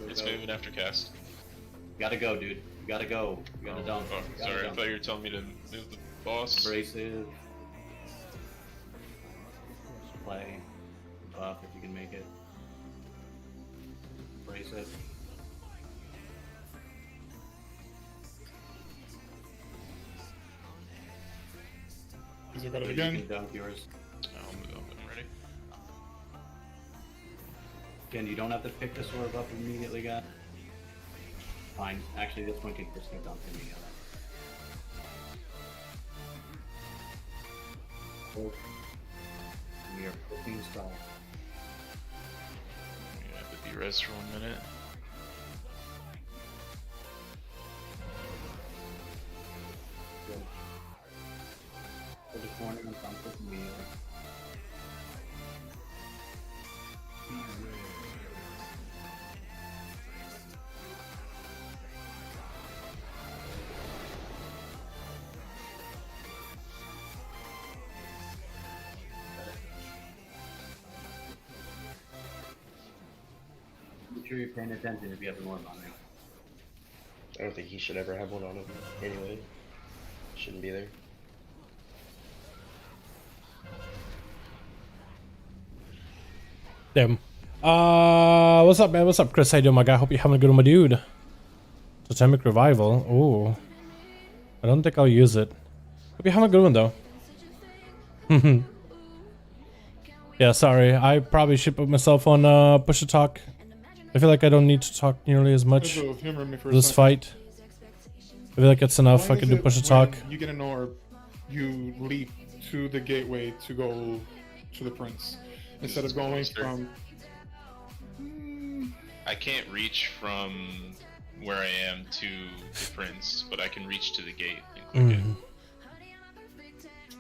Speaker 1: It's moving after cast.
Speaker 2: You gotta go, dude. You gotta go. You gotta dump.
Speaker 1: Oh,
Speaker 2: You gotta
Speaker 1: sorry, I
Speaker 2: dump.
Speaker 1: thought you were telling me to move the boss.
Speaker 2: Abrasive. Play. Buff if you can make it. Abrasive.
Speaker 13: Is it ready
Speaker 2: You
Speaker 13: again?
Speaker 2: can dunk yours.
Speaker 1: I'll move up. I'm ready.
Speaker 2: Again, you don't have to pick this orb up immediately, guy. Fine. Actually, this one can just get dumped immediately. Oh. We are cooking stall.
Speaker 1: I'm gonna have to de-res for 1 minute.
Speaker 2: Good. Put the corner and dump it immediately. make sure you're paying attention if you have an orb on there.
Speaker 7: I don't think he should ever have one on him. Anyway, shouldn't be there.
Speaker 5: Damn. What's up, man? What's up, Chris? How you doing, my guy? Hope you're having a good one, my dude. Totemic Revival. Ooh. I don't think I'll use it. Hope you're having a good one, though. Yeah, sorry. I probably should put myself on push to talk. I feel like I don't need to talk nearly as much for this fight. I feel like it's enough. I can do push to talk.
Speaker 14: You get an orb, you leap to the gateway to go to the prince. Instead of going from...
Speaker 1: I can't reach from where I am to the prince, but I can reach to the gate and click it.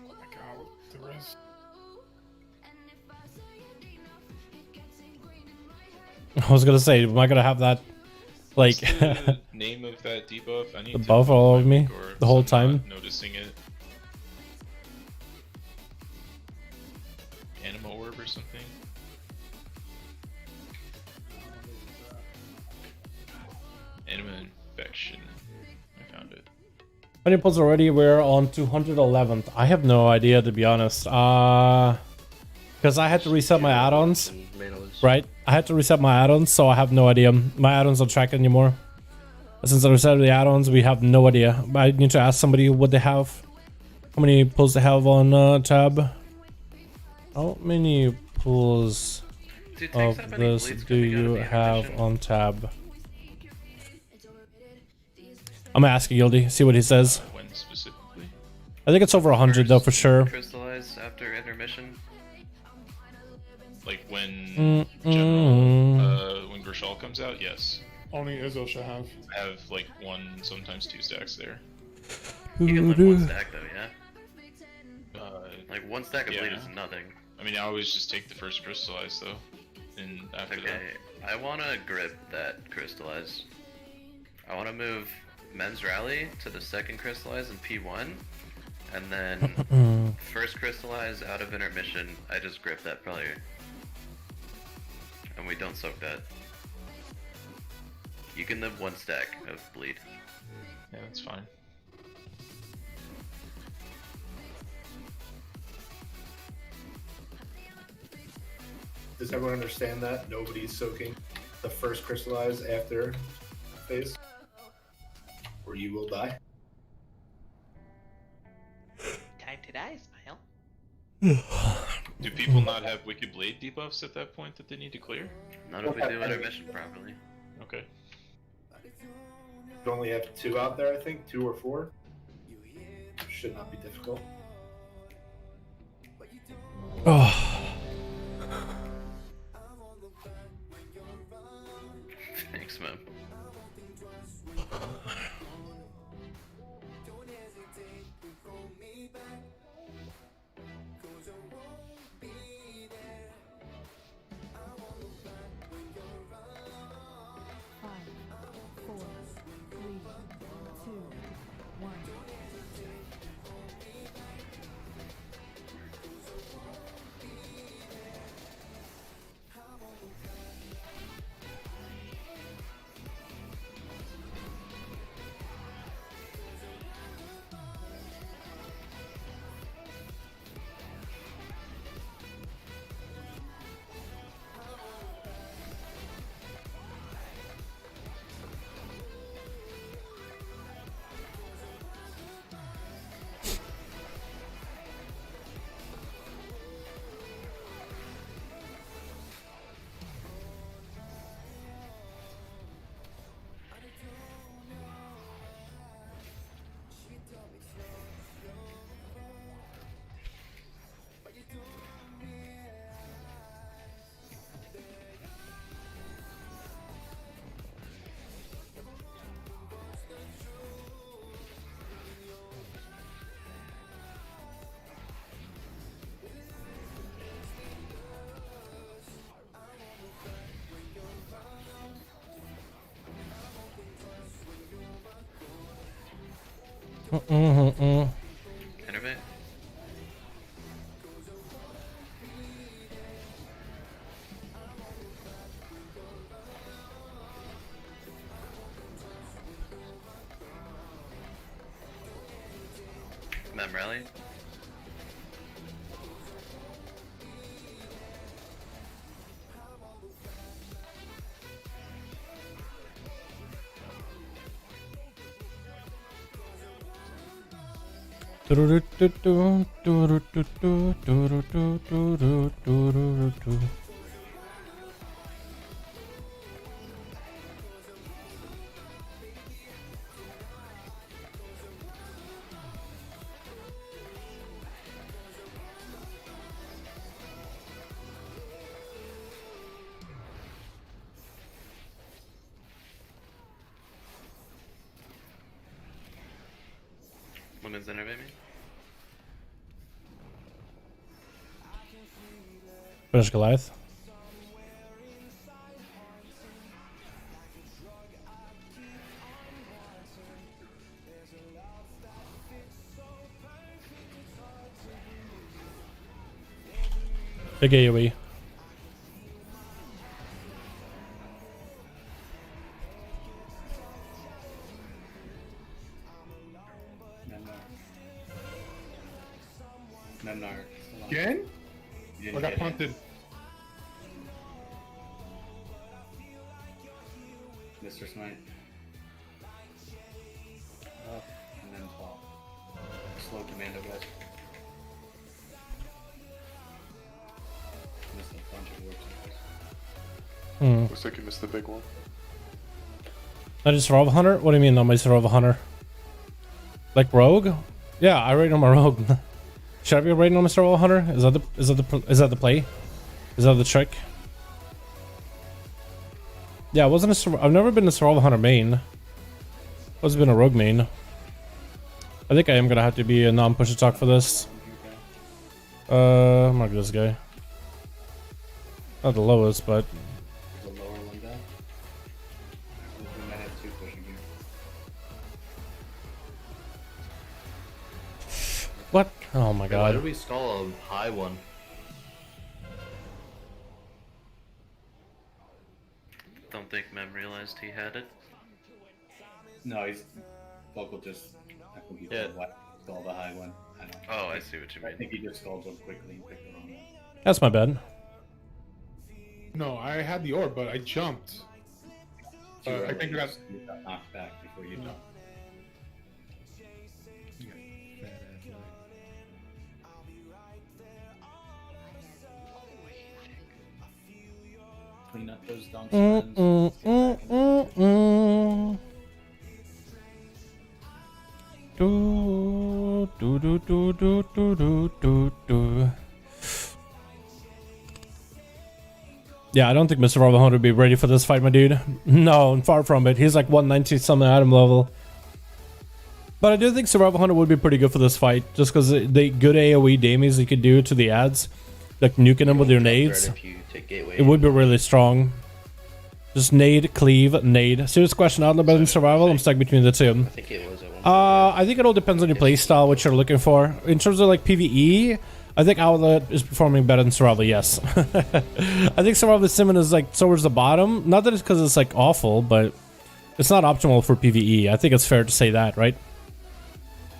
Speaker 14: Like out the rest.
Speaker 5: I was gonna say, am I gonna have that, like,
Speaker 1: What's the name of that debuff? I need
Speaker 5: the
Speaker 1: to
Speaker 5: buff all over me
Speaker 1: or
Speaker 5: the whole
Speaker 1: I'm
Speaker 5: time?
Speaker 1: not noticing it. Anima orb or something. Anima infection. I found it.
Speaker 5: Many pulls already. We're on 211th. I have no idea, to be honest. Because I had to reset my add-ons. Right? I had to reset my add-ons, so I have no idea. My add-ons don't track anymore. Since I reset the add-ons, we have no idea. I need to ask somebody what they have. How many pulls they have on tab. How many pulls of this do you have on tab? I'm gonna ask Gildy, see what he says.
Speaker 1: When specifically?
Speaker 5: I think it's over 100 though, for sure.
Speaker 12: Crystallize after intermission.
Speaker 1: Like when General, when Gershal comes out, yes.
Speaker 14: Only Izzo should have.
Speaker 1: I have like 1, sometimes 2 stacks there.
Speaker 12: You can live 1 stack though, yeah? Like 1 stack of bleed is nothing.
Speaker 1: I mean, I always just take the first crystallize though. And after that.
Speaker 12: I wanna grip that crystallize. I wanna move Men's Rally to the second crystallize in P1. And then first crystallize out of intermission, I just grip that probably. And we don't soak that. You can live 1 stack of bleed.
Speaker 1: Yeah, that's fine.
Speaker 9: Does everyone understand that? Nobody's soaking the first crystallize after phase? Or you will die.
Speaker 8: Time to die, Smile.
Speaker 1: Do people not have Wicked Blade debuffs at that point that they need to clear?
Speaker 12: Not if we do intermission properly.
Speaker 1: Okay.
Speaker 9: You only have 2 out there, I think, 2 or 4. Should not be difficult.
Speaker 5: Oh.
Speaker 12: Thanks, man. Innervate. Mem rally. Women's dinner, baby.
Speaker 5: Finish Goliath. Big AoE.
Speaker 2: Nemnar.
Speaker 14: Again?
Speaker 2: You
Speaker 14: I
Speaker 2: didn't
Speaker 14: got
Speaker 2: get
Speaker 14: punted.
Speaker 2: Mr. Smite. And then 12. Slow commando, guys. Missed a bunch of works.
Speaker 4: Looks like you missed the big one.
Speaker 5: Not a survival hunter? What do you mean not my survival hunter? Like rogue? Yeah, I rate on my rogue. Should I be rating on my survival hunter? Is that the play? Is that the trick? Yeah, I wasn't I've never been a survival hunter main. Always been a rogue main. I think I am gonna have to be a non-push attack for this. Mark this guy. Not the lowest, but
Speaker 2: The lower one down. We might have two pushing you.
Speaker 5: what? Oh my
Speaker 7: Why
Speaker 5: god.
Speaker 7: did we stall a high one?
Speaker 12: Don't think Mem realized he had it.
Speaker 2: No, he's vocal just. I think he
Speaker 7: Yeah.
Speaker 2: stalled the high one. I don't know.
Speaker 12: Oh, I see what you
Speaker 2: I
Speaker 12: mean.
Speaker 2: think he just stalled one quickly and picked the wrong one.
Speaker 5: That's my bad.
Speaker 14: No, I had the orb, but I jumped. I think I got.
Speaker 2: You got knocked back before you jumped. Clean up those dunks.
Speaker 5: Do, do, do, do, do, do, do, do, do. Yeah, I don't think Mr. Robot Hunter would be ready for this fight, my dude. No, far from it. He's like 190 something item level. But I do think Survival Hunter would be pretty good for this fight, just because the good AoE damage you could do to the ads, like nuking them with your nades, it would be really strong. Just nade, cleave, nade. Serious question, Outlaw better than Survival? I'm stuck between the two.
Speaker 7: I think it was at one point.
Speaker 5: I think it all depends on your playstyle, what you're looking for. In terms of like PvE, I think Outlet is performing better than Survival, yes. I think Survival Simon is like towards the bottom. Not that it's because it's like awful, but it's not optimal for PvE. I think it's fair to say that, right?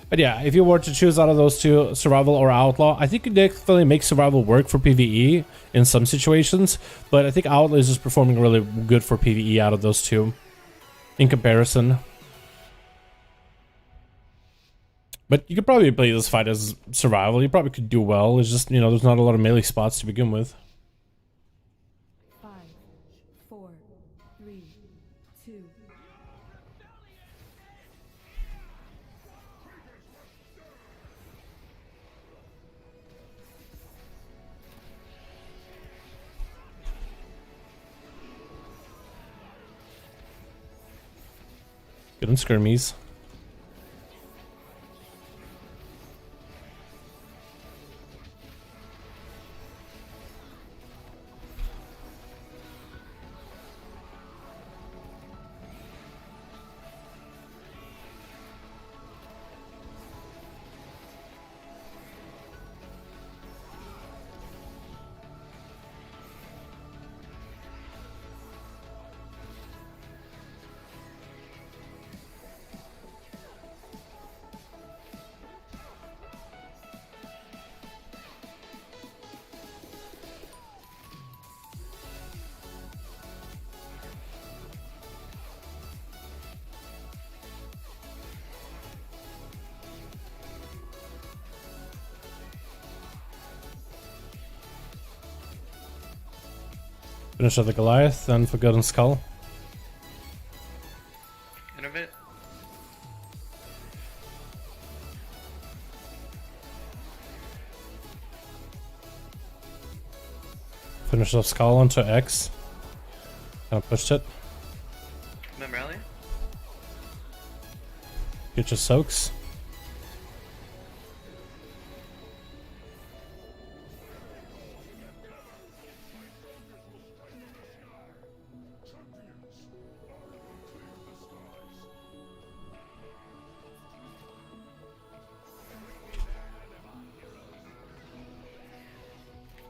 Speaker 5: But yeah, if you were to choose out of those two, Survival or Outlaw, I think you definitely make Survival work for PvE in some situations, but I think Outlaw is just performing really good for PvE out of those two in comparison. But you could probably play this fight as Survival. You probably could do well. It's just, you know, there's not a lot of melee spots to begin with.
Speaker 11: 5, 4, 3, 2.
Speaker 5: Good on skirmies. Finish up the Goliath, then Forgotten Skull.
Speaker 12: Innovate.
Speaker 5: Finish up Skull onto X. Kind of pushed it.
Speaker 12: Mem rally.
Speaker 5: Get your soaks.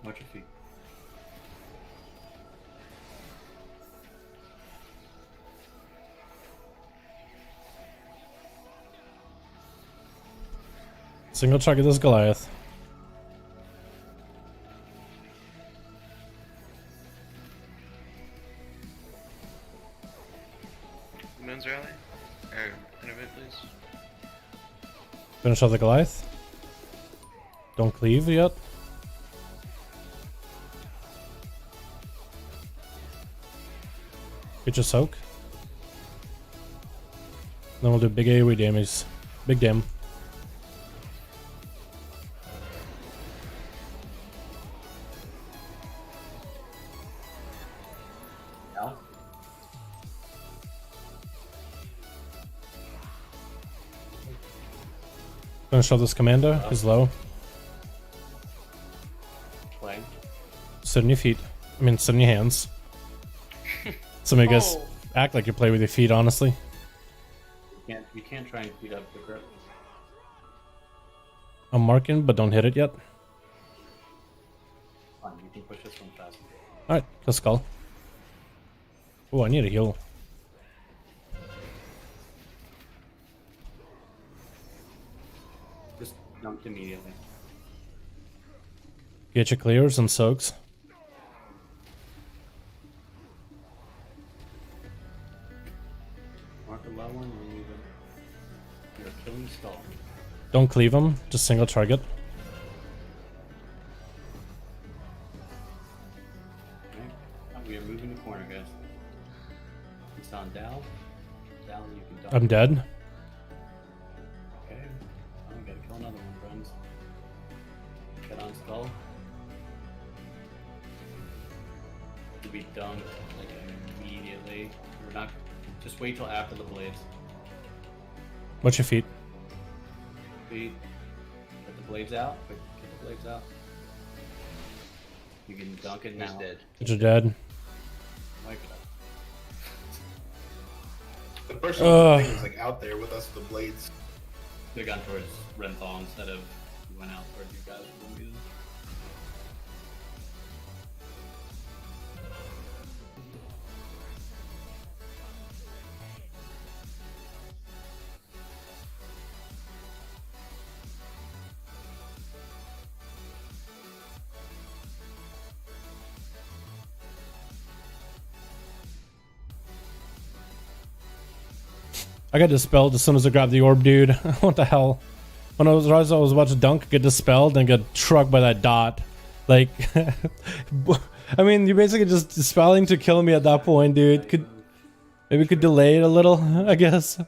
Speaker 2: Watch your feet.
Speaker 5: Single target this Goliath.
Speaker 12: Moon's rally. Or innovate, please.
Speaker 5: Finish off the Goliath. Don't cleave yet. Get your soak. Then we'll do big AoE damage. Big dam.
Speaker 2: Now.
Speaker 5: Finish off this commander. He's low.
Speaker 2: Playing.
Speaker 5: Sit on your feet. I mean, sit on your hands. Some of you guys act like you play with your feet, honestly.
Speaker 2: You can't try and beat up the grip.
Speaker 5: I'm marking, but don't hit it yet.
Speaker 2: Fine, you can push this one fast.
Speaker 5: Alright, kill Skull. Oh, I need a heal.
Speaker 2: Just dunked immediately.
Speaker 5: Get your clears and soaks.
Speaker 2: Mark a low one and leave it. You're killing Skull.
Speaker 5: Don't cleave him, just single target.
Speaker 2: Okay. We are moving the corner, guys. It's on Dal. Dal, you can dunk.
Speaker 5: I'm dead.
Speaker 2: Okay. Oh, we gotta kill another one, friends. Get on Skull. To be dunked like immediately. We're not. Just wait till after the blades.
Speaker 5: Watch your feet.
Speaker 2: Feet. Get the blades out. Quick, get the blades out. You can dunk it now.
Speaker 7: Dead.
Speaker 5: But you're dead.
Speaker 2: Wipe it up.
Speaker 9: The person with the thing was like out there with us with the blades.
Speaker 2: They gone towards Renthal instead of you went out towards you guys for some reason.
Speaker 5: I got dispelled as soon as I grabbed the orb, dude. What the hell? When I was about to dunk, get dispelled and get trucked by that dot. Like, I mean, you're basically just dispelling to kill me at that point, dude. Maybe could delay it a little, I guess.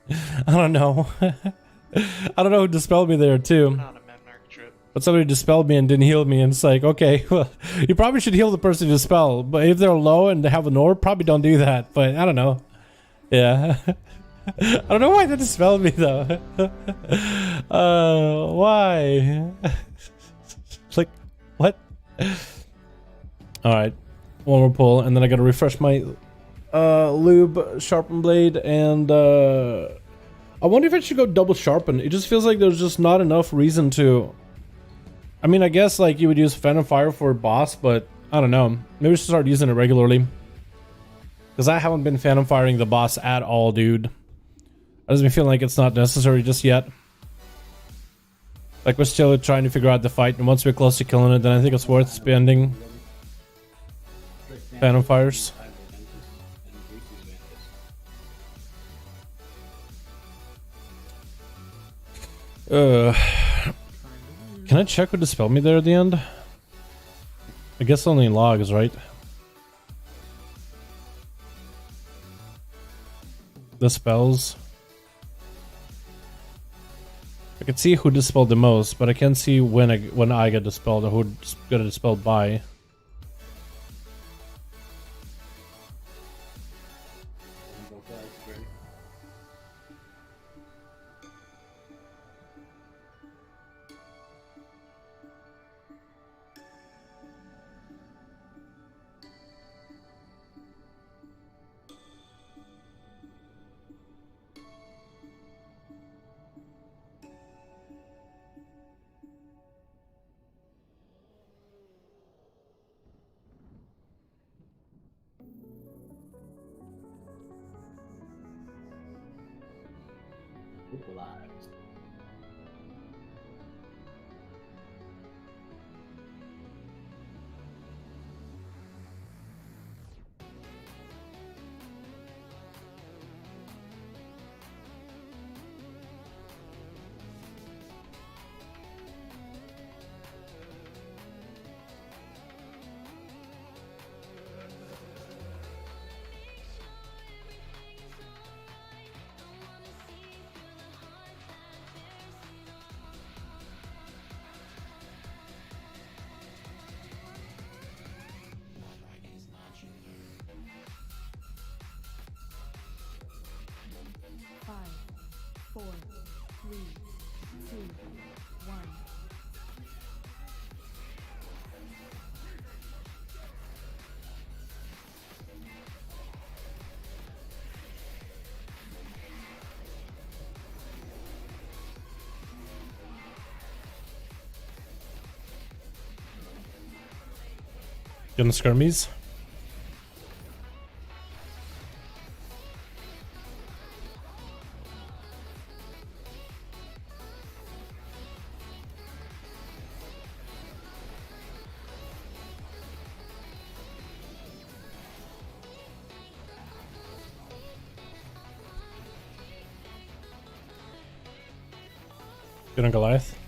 Speaker 5: I don't know. I don't know who dispelled me there too. But somebody dispelled me and didn't heal me, and it's like, okay, well, you probably should heal the person you dispel. But if they're low and they have an orb, probably don't do that. But I don't know. Yeah. I don't know why they dispelled me though. Why? Like, what? Alright. One more pull, and then I gotta refresh my lube sharpen blade, and I wonder if I should go double sharpen. It just feels like there's just not enough reason to. I mean, I guess like you would use Phantom Fire for boss, but I don't know. Maybe we should start using it regularly. Because I haven't been Phantom Firing the boss at all, dude. I just been feeling like it's not necessary just yet. Like, we're still trying to figure out the fight, and once we're close to killing it, then I think it's worth spending Phantom Fires. Can I check what dispelled me there at the end? I guess only in logs, right? the spells. I can see who dispelled the most, but I can't see when I get dispelled or who got dispelled by. Getting skirmies. Getting Goliath.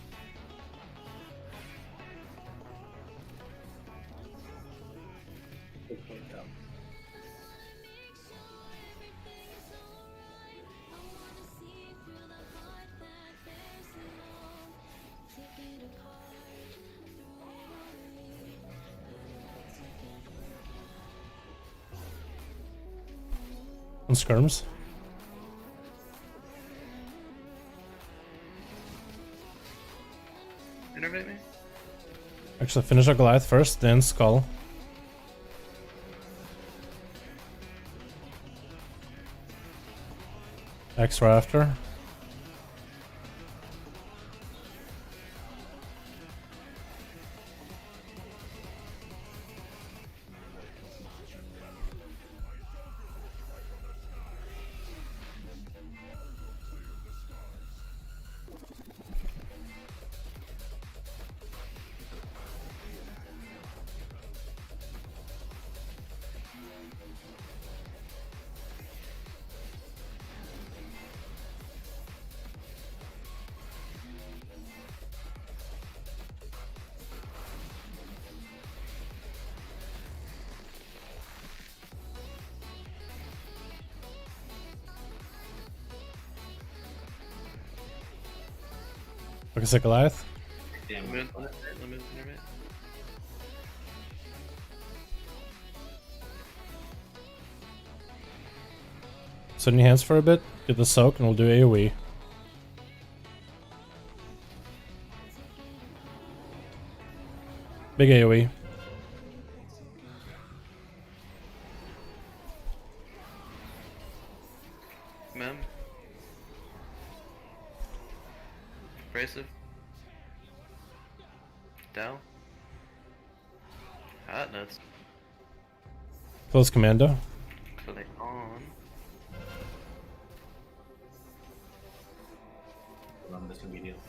Speaker 5: On skirms.
Speaker 12: Innervate me?
Speaker 5: Actually, finish our Goliath first, then Skull. Extra after. Focus at Goliath.
Speaker 12: Damn, let me innervate.
Speaker 5: Sit in your hands for a bit, get the soak, and we'll do AoE. Big AoE.
Speaker 12: Mem. Abrasive. Dal. Hot nuts.
Speaker 5: Close commando.
Speaker 12: Click on.
Speaker 2: Run this immediately.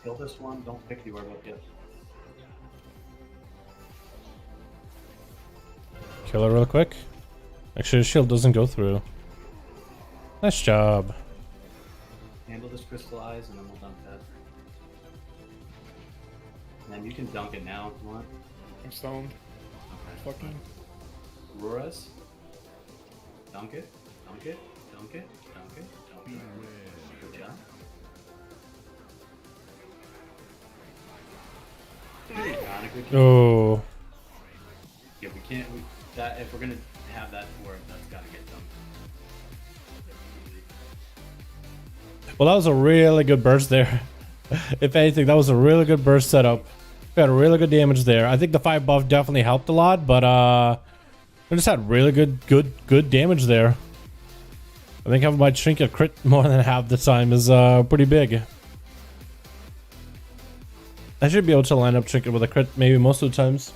Speaker 2: Kill this one, don't pick the orbital yet.
Speaker 5: Kill her real quick. Actually, the shield doesn't go through. Nice job.
Speaker 2: Handle this crystallize and then we'll dump that. And you can dunk it now if you want.
Speaker 14: I'm stoned.
Speaker 2: Okay.
Speaker 14: Fucking.
Speaker 2: Auroras. Dunk it. Dunk it. Dunk it. Dunk it. Dunk it. Good job. Got a good job.
Speaker 5: Oh.
Speaker 2: Yeah, we can't. That if we're gonna have that work, that's gotta get done.
Speaker 5: Well, that was a really good burst there. If anything, that was a really good burst setup. We had really good damage there. I think the 5 buff definitely helped a lot, but we just had really good damage there. I think having my trinket crit more than half the time is pretty big. I should be able to line up trinket with a crit maybe most of the times.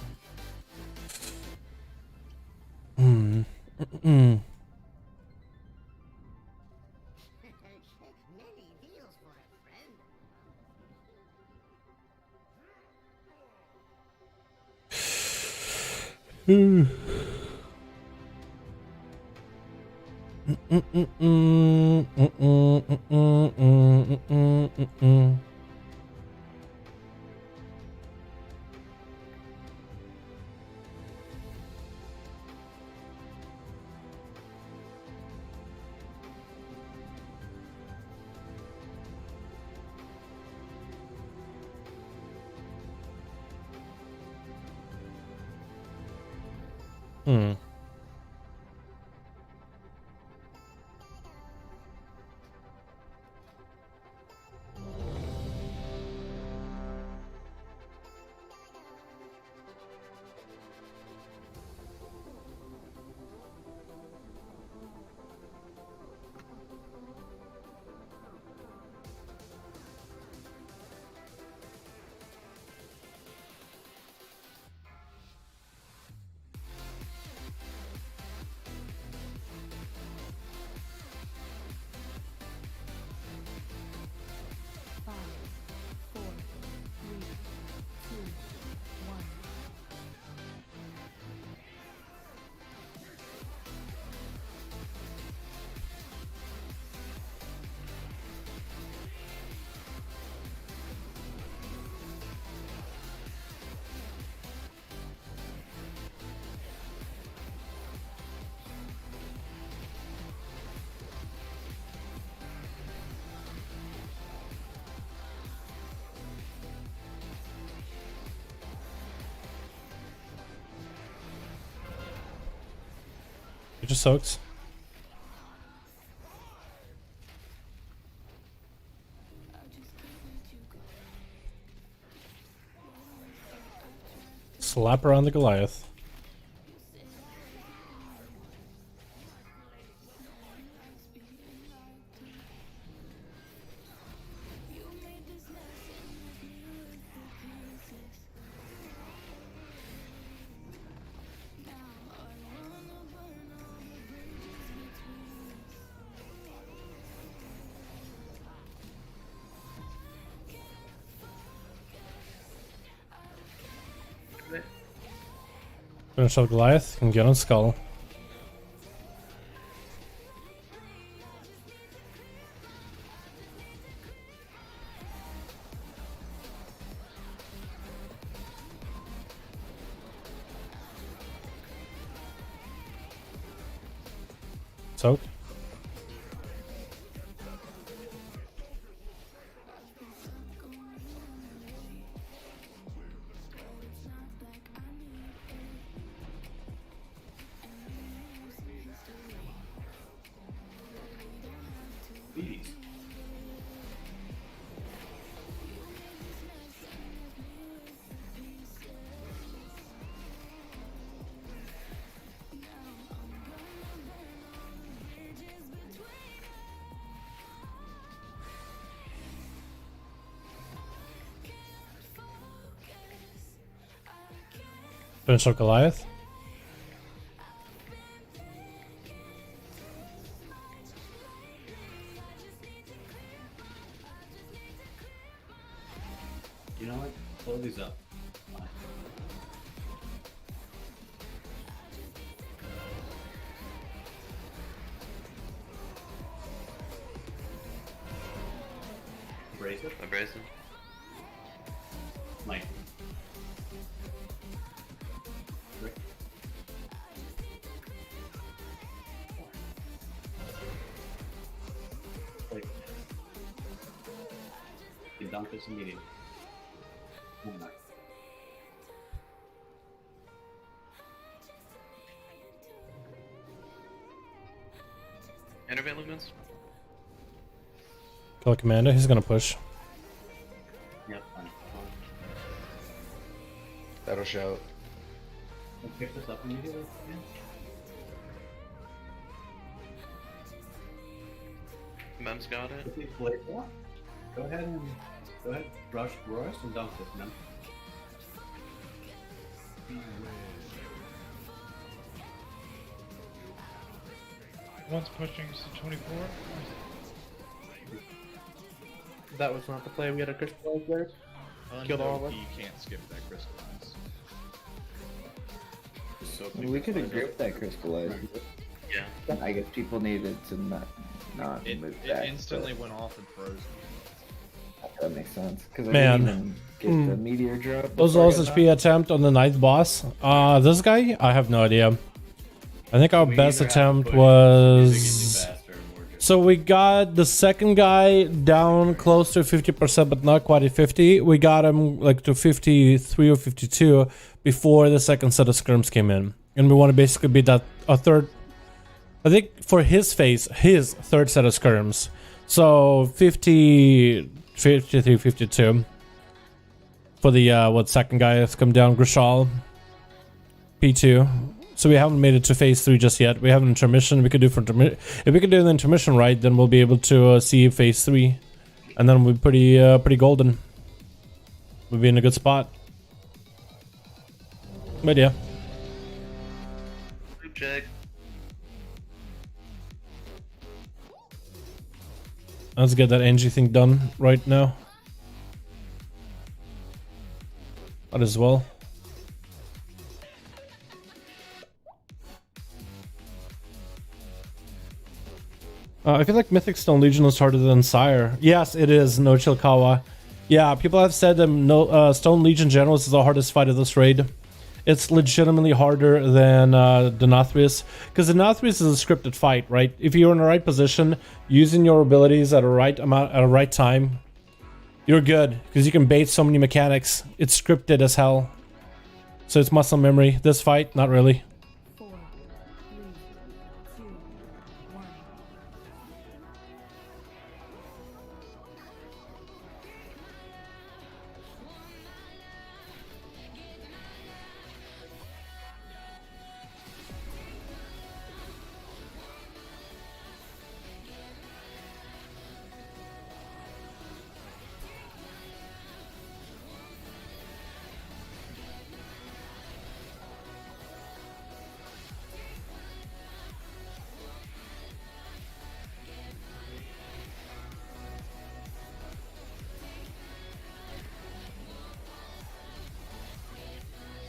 Speaker 5: It just soaks. Slap around the Goliath. Finish up Goliath and get on Skull. Soak. Finish up Goliath.
Speaker 2: You know what? Blow these up.
Speaker 12: Abrasive.
Speaker 2: Mike, dunk this immediately. Oh my.
Speaker 12: Innervate lumens.
Speaker 5: Kill Commander, he's gonna push.
Speaker 2: Yep, fine.
Speaker 7: That'll shout.
Speaker 2: Let's pick this up immediately.
Speaker 12: Mem's got it.
Speaker 2: Go ahead, rush and dunk this, Mem.
Speaker 15: One's pushing to 24.
Speaker 13: That was not the play. We had a crystallize there. Killed all of us.
Speaker 3: You can't skip that crystallize.
Speaker 10: We could have gripped that crystallize.
Speaker 12: Yeah.
Speaker 10: I guess people needed to not
Speaker 3: It
Speaker 10: move back.
Speaker 3: instantly went off and froze.
Speaker 10: That makes sense. Because I
Speaker 5: Man.
Speaker 10: didn't even get the meteor drop.
Speaker 5: Those
Speaker 10: before I
Speaker 5: lost
Speaker 10: got
Speaker 5: HP attempt on the ninth boss. This guy? I have no idea. I think our best attempt was... So we got the second guy down close to 50%, but not quite at 50. We got him like to 53 or 52 before the second set of skirms came in. And we want to basically beat that a third... I think for his phase, his third set of skirms. So 50, 53, 52. For the second guy that's come down, Grishal. P2. So we haven't made it to phase 3 just yet. We have an intermission. We could do if we could do the intermission right, then we'll be able to see phase 3, and then we'll be pretty golden. We'll be in a good spot. But yeah.
Speaker 12: Check.
Speaker 5: Let's get that NG thing done right now. That as well. I feel like Mythic Stone Legion is harder than Sire. Yes, it is, no Chilkawa. Yeah, people have said that Stone Legion Generals is the hardest fight of this raid. It's legitimately harder than the NATHRIA, because the NATHRIA is a scripted fight, right? If you're in the right position, using your abilities at a right amount at a right time, you're good, because you can bait so many mechanics. It's scripted as hell. So it's muscle memory. This fight, not really.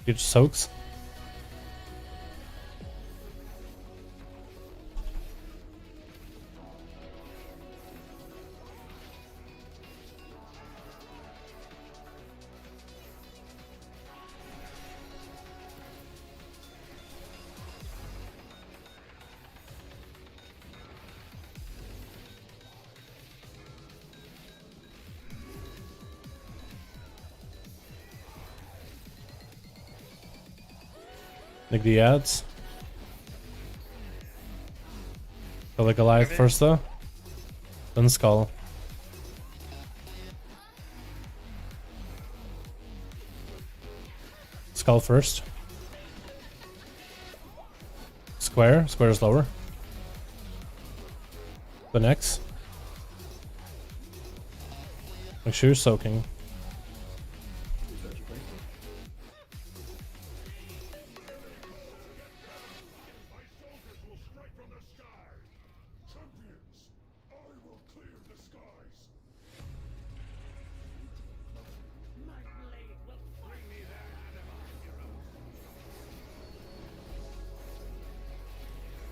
Speaker 5: Huge soaks. Like the ads. Kill the Goliath first though. Then Skull. Skull first. Square. Square's lower. The next. Make sure you're soaking.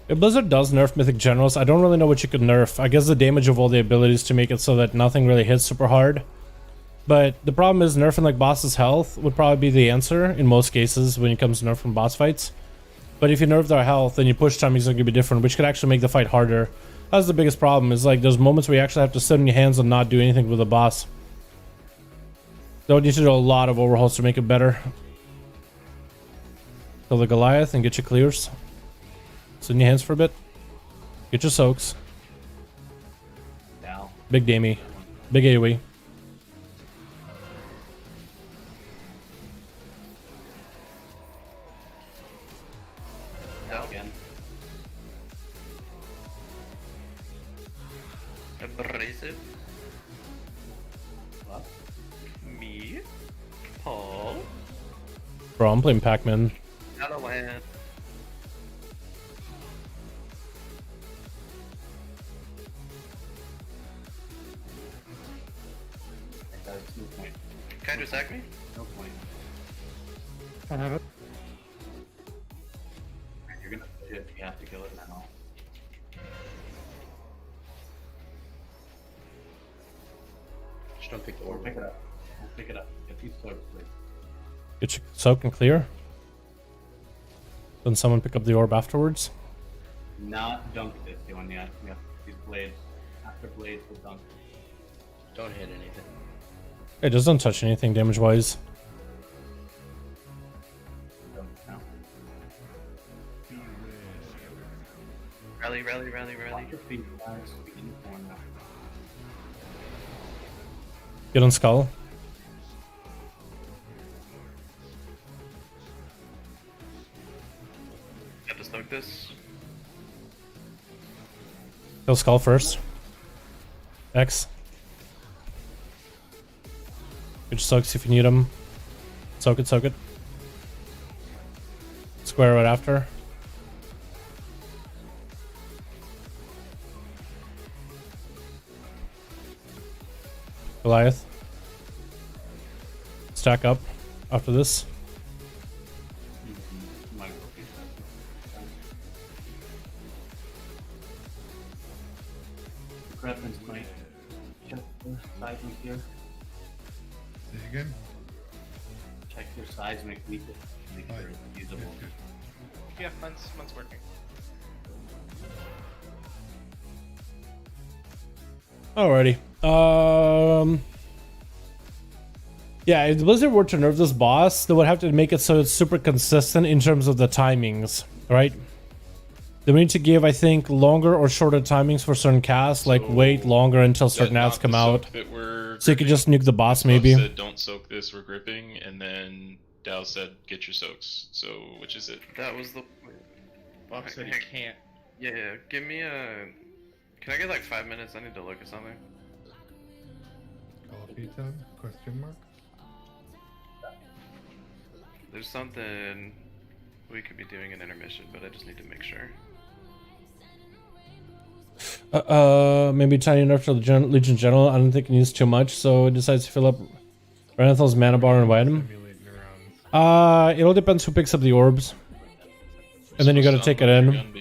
Speaker 5: If Blizzard does nerf Mythic Generals, I don't really know what you could nerf. I guess the damage of all the abilities to make it so that nothing really hits super hard. But the problem is nerfing like boss's health would probably be the answer in most cases when it comes to nerfing boss fights. But if you nerf their health, then your push timing is going to be different, which could actually make the fight harder. That's the biggest problem, is like there's moments where you actually have to sit on your hands and not do anything with the boss. Don't need to do a lot of overhauls to make it better. Kill the Goliath and get your clears. Sit in your hands for a bit. Get your soaks.
Speaker 2: Down.
Speaker 5: Big damie. Big AoE.
Speaker 2: Down again.
Speaker 12: Abrasive.
Speaker 2: What?
Speaker 12: Me. Paul.
Speaker 5: Bro, I'm playing Pac-Man.
Speaker 12: Dalaran.
Speaker 2: That's no point.
Speaker 12: Can you attack me?
Speaker 2: No point.
Speaker 6: I have it.
Speaker 2: You're gonna push it. You have to kill it now.
Speaker 7: Just don't pick the
Speaker 2: Or
Speaker 7: orb.
Speaker 2: pick it up. We'll pick it up. Get these soaks, please.
Speaker 5: Get your soak and clear. Then someone pick up the orb afterwards.
Speaker 2: Not dunk this one yet. We have these blades. After blades, we'll dunk.
Speaker 7: Don't hit anything.
Speaker 5: It just don't touch anything damage-wise.
Speaker 2: Dunk now.
Speaker 12: Rally, rally, rally, rally.
Speaker 2: Watch your feet, guys. In the corner.
Speaker 5: Get on Skull.
Speaker 12: Have to stoke this.
Speaker 5: Kill Skull first. X. Get your soaks if you need them. Soak it, soak it. Square right after. Goliath. Stack up after this.
Speaker 2: Reference might check the seismic here.
Speaker 15: Say again?
Speaker 2: Check your seismic make sure it's usable.
Speaker 8: Yeah, mine's working.
Speaker 5: Alrighty. Yeah, if Blizzard were to nerf this boss, they would have to make it so it's super consistent in terms of the timings, right? They would need to give, I think, longer or shorter timings for certain casts, like wait longer until certain ads come out. So you could just nuke the boss, maybe.
Speaker 1: Said, don't soak this, we're gripping, and then Dow said, get your soaks. So, which is it?
Speaker 12: That was the...
Speaker 3: Bob said he can't.
Speaker 12: Yeah, give me a... Can I get like 5 minutes? I need to look at something.
Speaker 15: Coffee time? Question mark?
Speaker 12: There's something we could be doing an intermission, but I just need to make sure.
Speaker 5: Maybe tiny enough for the Legion General. I don't think it needs too much, so it decides to fill up Renathal's mana bar and invite him. It all depends who picks up the orbs. And then you gotta take it in.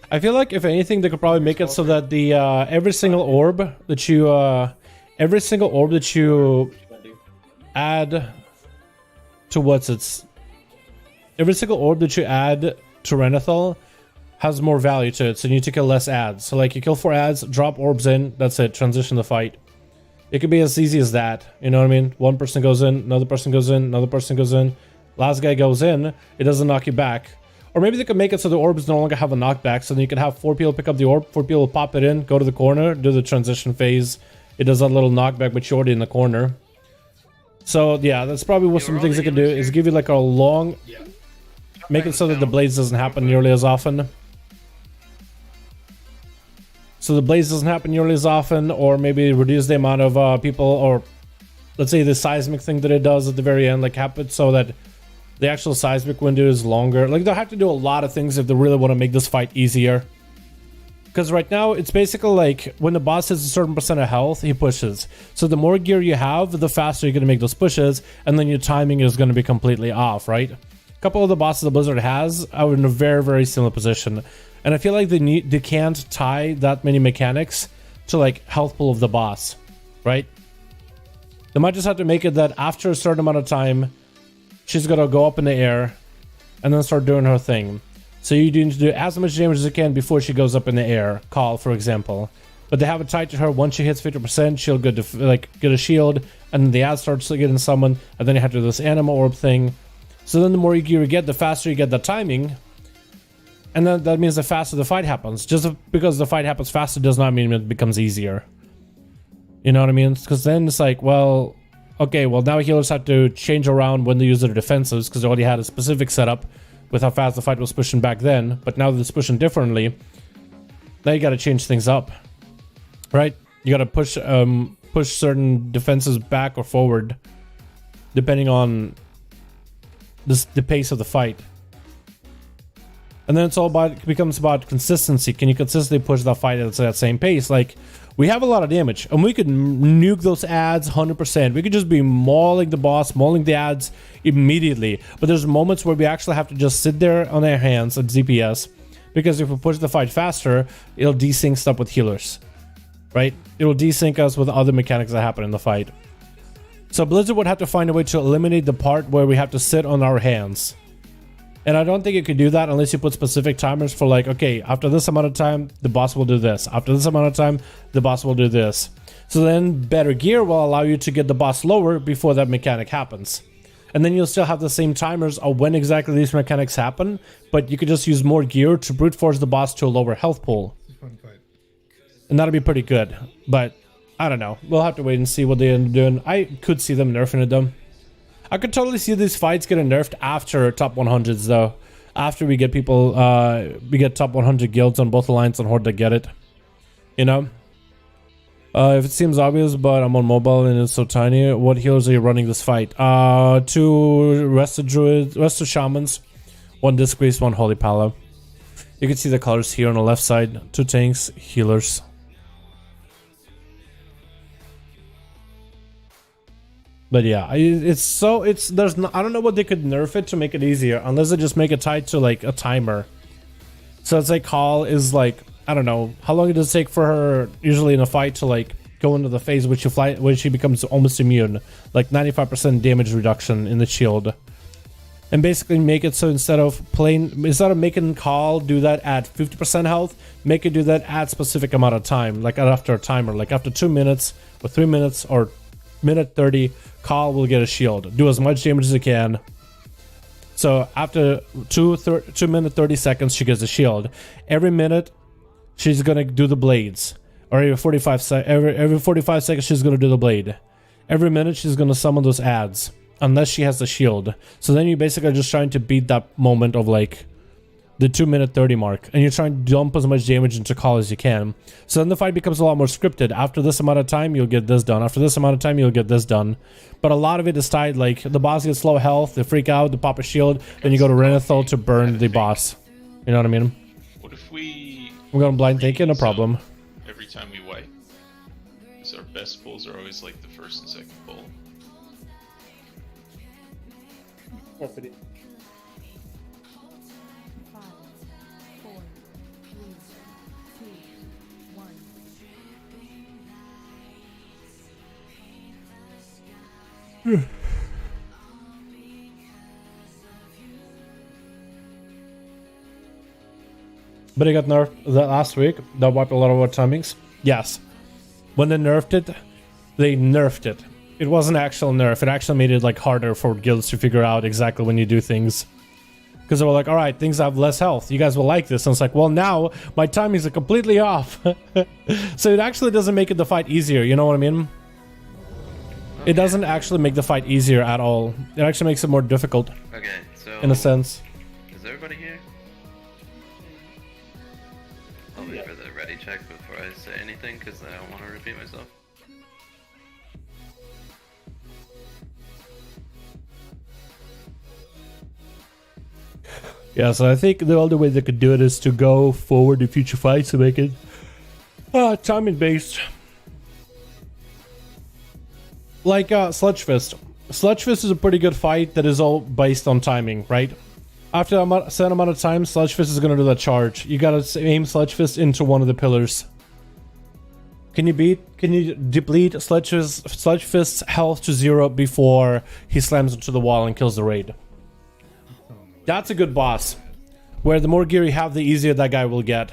Speaker 5: I feel like if anything, they could probably make it so that the every single orb that you add to every single orb that you add to Renathal has more value to it, so you need to kill less ads. So like you kill 4 ads, drop orbs in, that's it, transition the fight. It could be as easy as that, you know what I mean? One person goes in, another person goes in, another person goes in, last guy goes in, it doesn't knock you back. Or maybe they could make it so the orbs no longer have a knockback, so then you could have 4 people pick up the orb, 4 people pop it in, go to the corner, do the transition phase. It does that little knockback, but you're already in the corner. So yeah, that's probably what some things they could do, is give you like a long... Make it so that the blades doesn't happen nearly as often. So the blades doesn't happen nearly as often, or maybe reduce the amount of people, or let's say the seismic thing that it does at the very end, like happen so that the actual seismic window is longer. Like they'll have to do a lot of things if they really want to make this fight easier. Because right now, it's basically like when the boss hits a certain percent of health, he pushes. So the more gear you have, the faster you're going to make those pushes, and then your timing is going to be completely off, right? A couple of the bosses the Blizzard has are in a very, very similar position. And I feel like they can't tie that many mechanics to like health pool of the boss, right? They might just have to make it that after a certain amount of time, she's going to go up in the air and then start doing her thing. So you need to do as much damage as you can before she goes up in the air. Call, for example. but they have it tied to her. Once she hits 50%, she'll get a shield, and then the ad starts getting summoned, and then you have to do this anima orb thing. So then the more gear you get, the faster you get the timing, and then that means the faster the fight happens. Just because the fight happens faster does not mean it becomes easier. You know what I mean? Because then it's like, well, okay, well now healers have to change around when they use their defensives, because they already had a specific setup with how fast the fight was pushing back then, but now that it's pushing differently, now you gotta change things up, right? You gotta push certain defenses back or forward, depending on the pace of the fight. And then it becomes about consistency. Can you consistently push that fight at that same pace? Like, we have a lot of damage, and we could nuke those ads 100%. We could just be mauling the boss, mauling the ads immediately. But there's moments where we actually have to just sit there on our hands at DPS, because if we push the fight faster, it'll desync stuff with healers, right? It'll desync us with other mechanics that happen in the fight. So Blizzard would have to find a way to eliminate the part where we have to sit on our hands. And I don't think you can do that unless you put specific timers for, like, okay, after this amount of time, the boss will do this. After this amount of time, the boss will do this. So then better gear will allow you to get the boss lower before that mechanic happens. And then you'll still have the same timers of when exactly these mechanics happen, but you could just use more gear to brute force the boss to a lower health pool.
Speaker 15: Fun fight.
Speaker 5: And that'll be pretty good. But I don't know. We'll have to wait and see what they end up doing. I could see them nerfing it though. I could totally see these fights getting nerfed after top 100s though. After we get people, we get top 100 guilds on both Alliance and Horde that get it. You know? If it seems obvious, but I'm on mobile and it's so tiny, what healers are you running this fight? 2 Rested Druids, Rested Shamans, 1 Disgrace, 1 Holy Pala. You can see the colors here on the left side. 2 tanks, healers. But yeah, I don't know what they could nerf it to make it easier, unless they just make it tied to like a timer. So it's like Call is like, I don't know, how long does it take for her usually in a fight to like go into the phase where she becomes almost immune, like 95% damage reduction in the shield. And basically make it so instead of making Call do that at 50% health, make it do that at specific amount of time, like after a timer, like after 2 minutes or 3 minutes or minute 30, Call will get a shield. Do as much damage as it can. So after 2 minute 30 seconds, she gets a shield. Every minute, she's gonna do the blades. Or every 45 seconds, she's gonna do the blade. Every minute, she's gonna summon those ads, unless she has the shield. So then you're basically just trying to beat that moment of like the 2 minute 30 mark, and you're trying to dump as much damage into Call as you can. So then the fight becomes a lot more scripted. After this amount of time, you'll get this done. After this amount of time, you'll get this done. But a lot of it is tied, like the boss gets low health, they freak out, they pop a shield, then you go to Renethal to burn the boss. You know what I mean?
Speaker 1: What if we're
Speaker 5: going blind thinking? No problem.
Speaker 1: Every time we wipe, because our best pulls are always like the first and second pull.
Speaker 11: Five, 4, 3, 2, 1.
Speaker 5: But it got nerfed that last week. That wiped a lot of our timings. Yes. When they nerfed it, they nerfed it. It wasn't actual nerf. It actually made it like harder for guilds to figure out exactly when you do things. Because they were like, alright, things have less health. You guys will like this. And it's like, well, now my timings are completely off. So it actually doesn't make it the fight easier. You know what I mean? Okay. It doesn't actually make the fight easier at all. It actually makes it more difficult.
Speaker 12: Okay, so...
Speaker 5: in a sense.
Speaker 12: Is everybody here? I'll wait for the ready check before I say anything, because I don't want to repeat myself.
Speaker 5: Yeah, so I think the only way they could do it is to go forward in future fights to make it timing based. Like Sludge Fist. Sludge Fist is a pretty good fight that is all based on timing, right? After a set amount of time, Sludge Fist is going to do that charge. You gotta aim Sludge Fist into one of the pillars. Can you deplete Sludge Fist's health to 0 before he slams into the wall and kills the raid? That's a good boss, where the more gear you have, the easier that guy will get.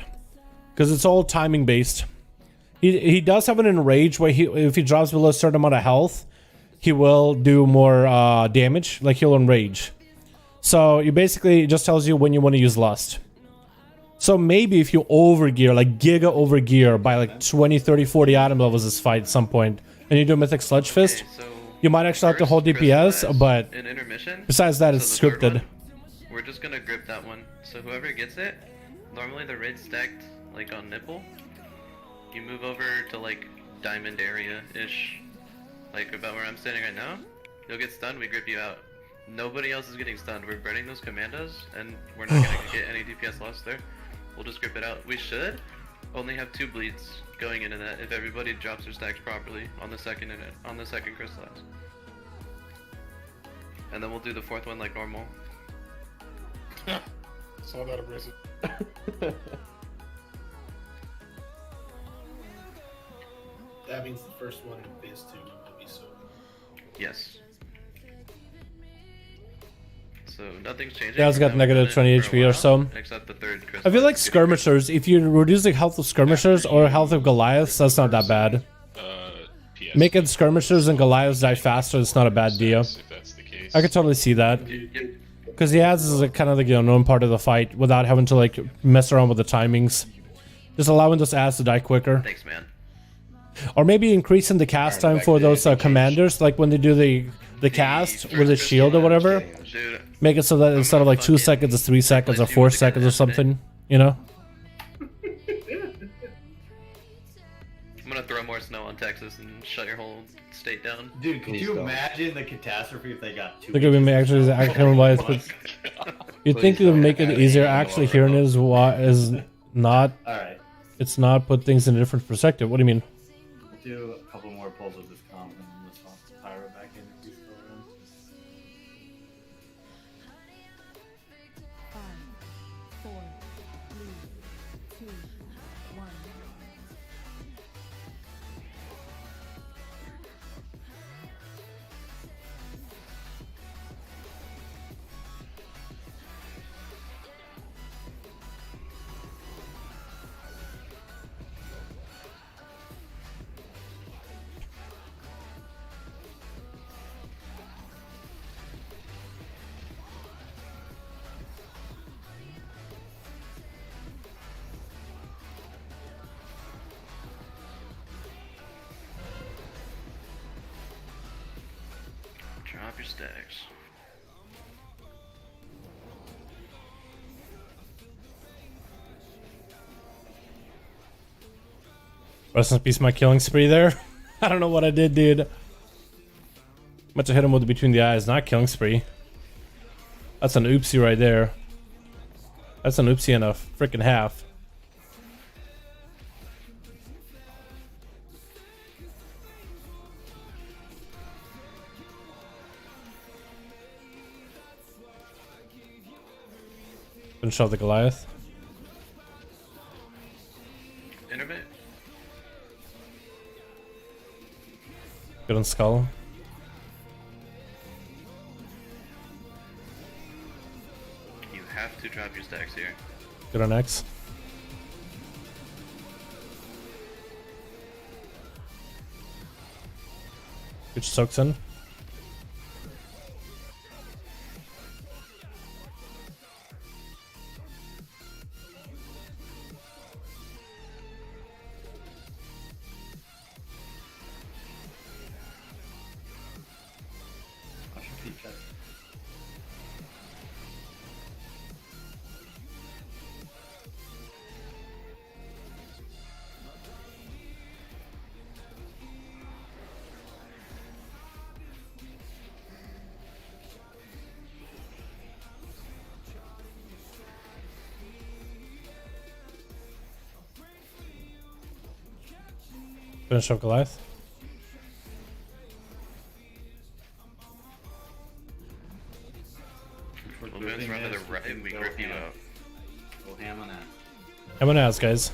Speaker 5: Because it's all timing based. He does have an enrage where if he drops below a certain amount of health, he will do more damage. Like he'll enrage. So it basically just tells you when you want to use lust. So maybe if you overgear, like giga overgear by like 20, 30, 40 item levels this fight at some point, and you do Mythic Sludge Fist, you might actually have to hold DPS, but
Speaker 12: in intermission,
Speaker 5: besides that, it's
Speaker 12: so the third
Speaker 5: scripted.
Speaker 12: one, we're just gonna grip that one. So whoever gets it, normally the raid's stacked like on nipple. You move over to like diamond area-ish, like about where I'm standing right now. You'll get stunned, we grip you out. Nobody else is getting stunned. We're burning those commandos, and we're not gonna get any DPS loss there. We'll just grip it out. We should only have 2 bleeds going into that if everybody drops their stacks properly on the second crystallize. And then we'll do the 4th one like normal.
Speaker 14: Saw that abrasive.
Speaker 9: That means the first one in phase 2 will be soaked.
Speaker 12: Yes. So nothing's changing.
Speaker 5: Yeah, it's got negative 20 HP or so.
Speaker 12: Except the 3rd crystal.
Speaker 5: I feel like skirmishers, if you reduce the health of skirmishers or health of Goliaths, that's not that bad. Making skirmishers and Goliaths die faster is not a bad deal. I could totally see that. Because the ads is like kind of like the unknown part of the fight without having to like mess around with the timings. Just allowing those ads to die quicker.
Speaker 12: Thanks, man.
Speaker 5: Or maybe increasing the cast time for those commanders, like when they do the cast with a shield or whatever. Make it so that instead of like 2 seconds, it's 3 seconds or 4 seconds or something, you know?
Speaker 12: I'm gonna throw more snow on Texas and shut your whole state down.
Speaker 2: Dude, could you imagine the catastrophe if they got 2
Speaker 5: Look at me actually but you think it would make it easier actually hearing it is not.
Speaker 2: Alright.
Speaker 5: It's not put things in a different perspective. What do you mean?
Speaker 2: Do a couple more pulls of this comp and then let's toss Pyro back in if he's still around.
Speaker 11: 5, 4, 3, 2, 1.
Speaker 12: Drop your stacks.
Speaker 5: Rest in peace, my killing spree there. I don't know what I did, dude. Meant to hit him with between the eyes, not killing spree. That's an oopsie right there. That's an oopsie and a freaking half. Finish off the Goliath.
Speaker 12: Innervate.
Speaker 5: Good on Skull.
Speaker 12: You have to drop your stacks here.
Speaker 5: Good on X. Which soaks in. Finish off Goliath.
Speaker 12: We'll move around to the right and we grip you out.
Speaker 2: Go ham on that.
Speaker 5: I'm gonna ask, guys.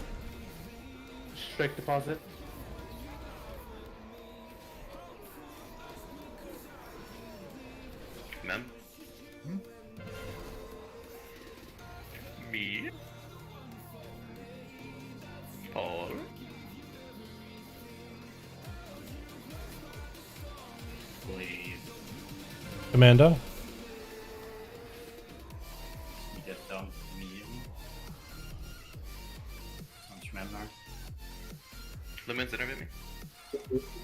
Speaker 13: Strike deposit.
Speaker 12: Mem? Me? Paul?
Speaker 5: Commando.
Speaker 2: You get dumped immediately. On Shmemnar.
Speaker 12: Lumens interview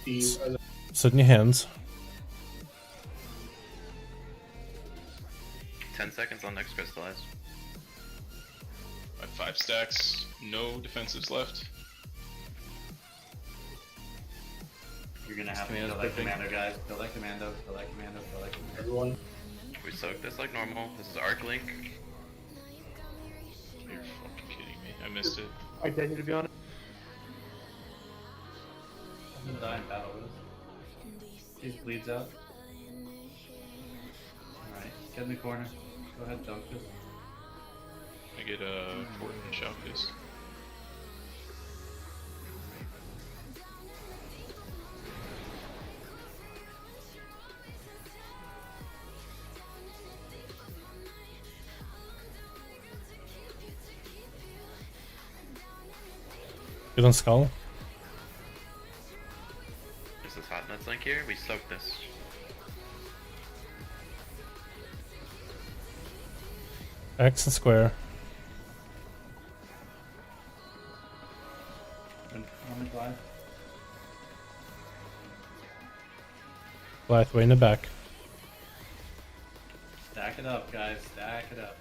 Speaker 12: me.
Speaker 5: Sit in your hands.
Speaker 12: 10 seconds on next crystallize.
Speaker 1: At 5 stacks, no defensives left.
Speaker 2: You're gonna have to kill that commando, guys. Kill that commando, kill that commando, kill that commando.
Speaker 9: Everyone.
Speaker 12: We soak this like normal. This is Arc Link.
Speaker 1: You're fucking kidding me. I missed it.
Speaker 13: I dare you to be honest.
Speaker 2: I'm gonna die in battle with this. He bleeds out. Alright, get in the corner. Go ahead, dunk this.
Speaker 1: I get a fort and shout this.
Speaker 5: Get on skull.
Speaker 12: There's this hot nuts link here. We soak this.
Speaker 5: X and square.
Speaker 2: On the glide.
Speaker 5: Goliath way in the back.
Speaker 2: Stack it up, guys. Stack it up.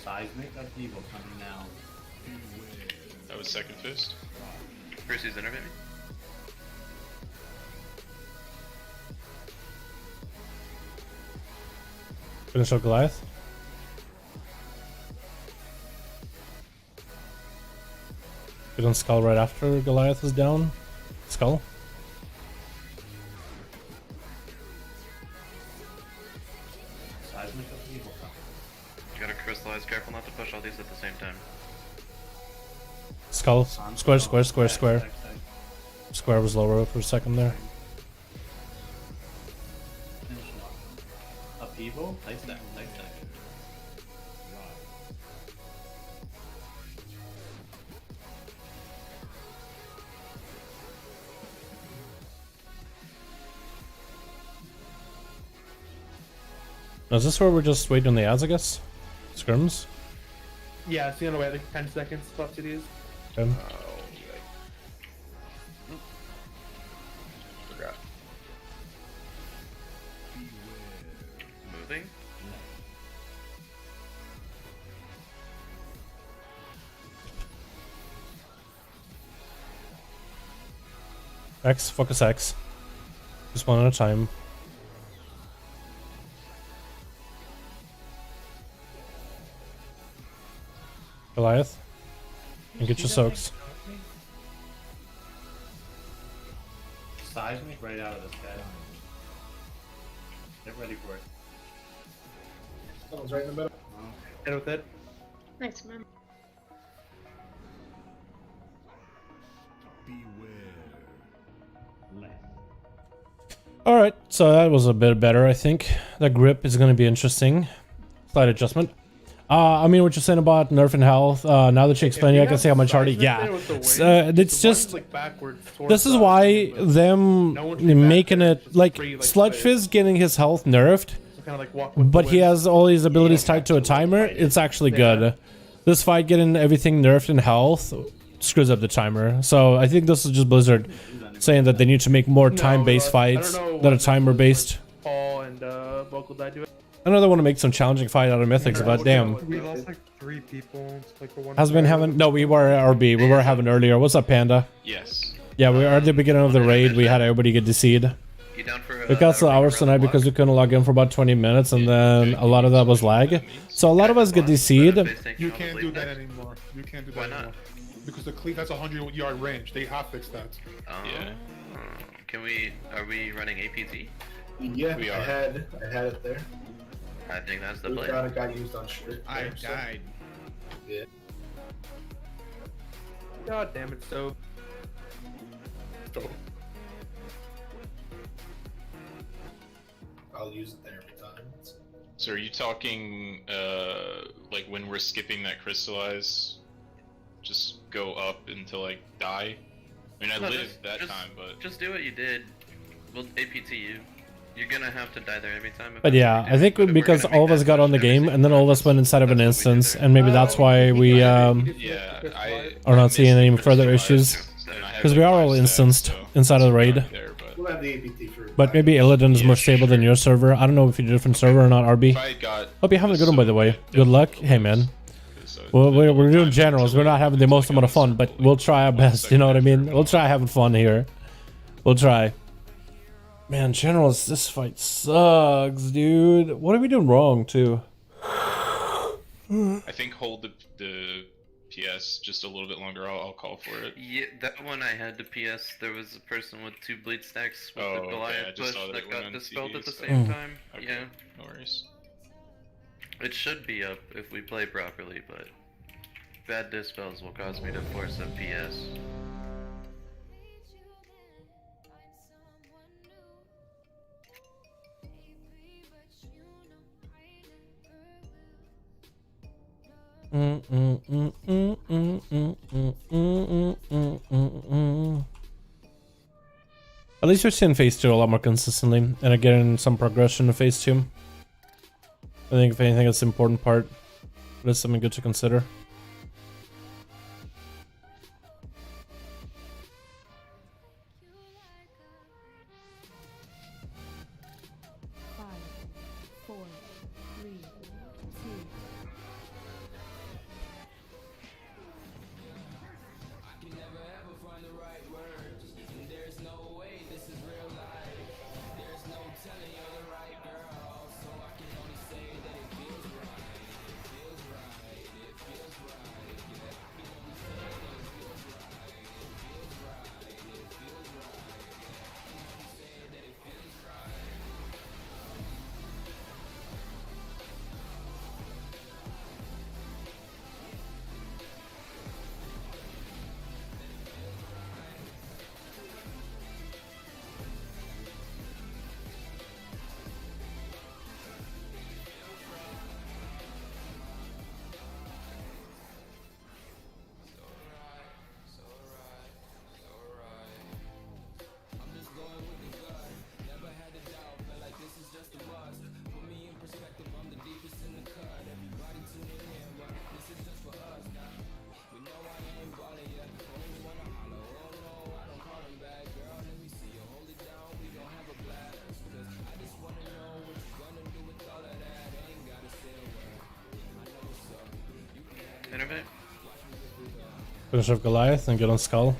Speaker 2: Seismic upheaval coming now.
Speaker 1: That was second fist.
Speaker 12: Brucey's interview me.
Speaker 5: Finish up Goliath. Get on skull right after Goliath is down. Skull.
Speaker 2: Seismic upheaval coming.
Speaker 12: You gotta crystallize. Careful not to push all these at the same time.
Speaker 5: Skull. Square, square, square, square. Square was lower for a second there.
Speaker 2: Finish it off. Upheaval? Nice stack, nice stack.
Speaker 5: Now, is this where we're just waiting on the ads, I guess? Scrims?
Speaker 13: Yeah, it's gonna wait like 10 seconds left to these.
Speaker 5: Okay.
Speaker 3: Forgot.
Speaker 12: Moving.
Speaker 5: X, focus X. Just one at a time. Goliath. And get your soaks.
Speaker 2: Seismic right out of this guy. Get ready for it.
Speaker 9: Someone's right in the middle.
Speaker 13: Hit with it.
Speaker 11: Nice, man.
Speaker 5: Alright, so that was a bit better, I think. The grip is going to be interesting. Slight adjustment. I mean, what you're saying about nerf and health, now that you explain it, I can see how much harder. Yeah. It's just... This is why them making it... Like, Sludge Fizz getting his health nerfed, but he has all his abilities tied to a timer, it's actually good. This fight getting everything nerfed in health screws up the timer. So I think this is just Blizzard saying that they need to make more time-based fights that are timer-based.
Speaker 13: Paul and Vocal died to it.
Speaker 5: I know they want to make some challenging fight out of Mythics, but damn.
Speaker 6: We lost like 3 people. It's like the one.
Speaker 5: Has been having... No, we were RB. We were having earlier. What's up, Panda?
Speaker 1: Yes.
Speaker 5: Yeah, we were at the beginning of the raid. We had everybody get DC'd. We got some hours tonight because we couldn't log in for about 20 minutes, and then a lot of that was lag. So a lot of us get DC'd.
Speaker 14: You can't do that anymore. You can't do that anymore. Because the cleave has a 100-yard range. They have fixed that.
Speaker 1: Yeah.
Speaker 12: Can we... Are we running APT?
Speaker 9: Yeah,
Speaker 1: We are.
Speaker 9: I had it there.
Speaker 12: I think that's the
Speaker 9: We
Speaker 12: play.
Speaker 9: got used on shirt.
Speaker 14: I died.
Speaker 9: Yeah.
Speaker 13: God damn it, so.
Speaker 9: I'll use it there every time.
Speaker 1: So are you talking, like when we're skipping that crystallize, just go up until like die? mean, I
Speaker 12: No,
Speaker 1: lived that time, but
Speaker 12: just do what you did. We'll APT you. You're gonna have to die there every time.
Speaker 5: But yeah, I think because all of us got on the game and then all of us went inside of an instance, and maybe that's why we are not seeing any further issues. Because we are all instanced inside of the raid.
Speaker 9: We'll have the APT for.
Speaker 5: But maybe Illidan is more stable than your server. I don't know if you're a different server or not, RB. Hope you're having a good one, by the way. Good luck. Hey, man. Well, we're doing generals. We're not having the most amount of fun, but we'll try our best. You know what I mean? We'll try having fun here. We'll try. Man, generals, this fight sucks, dude. What are we doing wrong, too?
Speaker 1: I think hold the PS just a little bit longer. I'll call for it.
Speaker 12: Yeah, that one I had to PS. There was a person with 2 bleed stacks with the Goliath push that got dispelled at the same time.
Speaker 1: Okay,
Speaker 12: Yeah.
Speaker 1: no worries.
Speaker 12: It should be up if we play properly, but bad dispels will cause me to force a PS.
Speaker 5: At least we're seeing phase 2 a lot more consistently, and are getting some progression in phase 2. I think if anything, it's the important part. But it's something good to consider.
Speaker 12: Innovate.
Speaker 5: Finish off Goliath and get on Skull.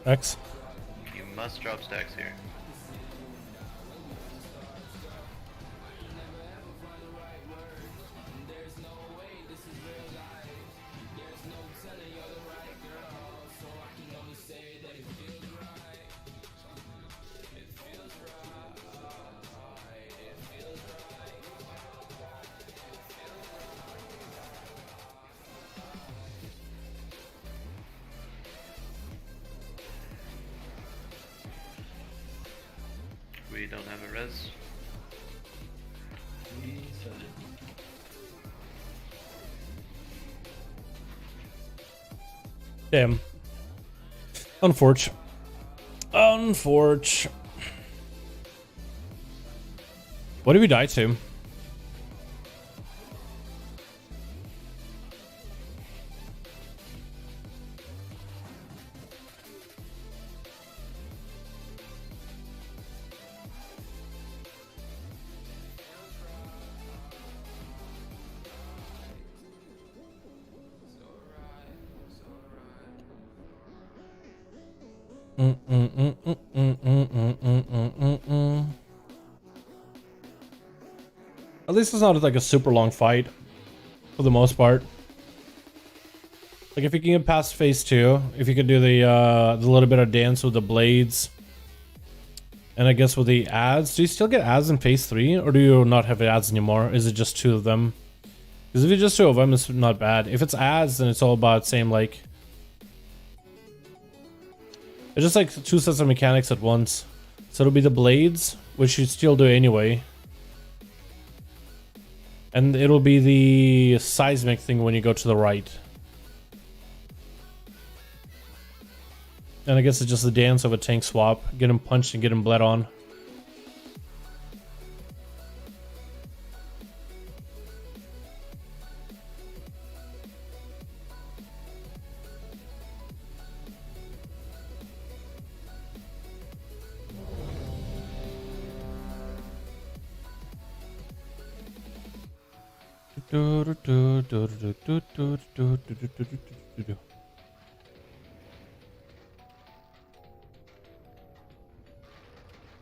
Speaker 5: X.
Speaker 12: You must drop stacks here. We don't have a res.
Speaker 5: Damn. Unfortunate. Unfortunate. What did we die to? At least it's not like a super long fight, for the most part. Like if you can get past phase 2, if you could do the little bit of dance with the blades, and I guess with the ads, do you still get ads in phase 3, or do you not have ads anymore? Is it just 2 of them? Because if it's just 2 of them, it's not bad. If it's ads, then it's all about same like. It's just like 2 sets of mechanics at once. So it'll be the blades, which you still do anyway. And it'll be the seismic thing when you go to the right. And I guess it's just the dance of a tank swap. Get him punched and get him bled on.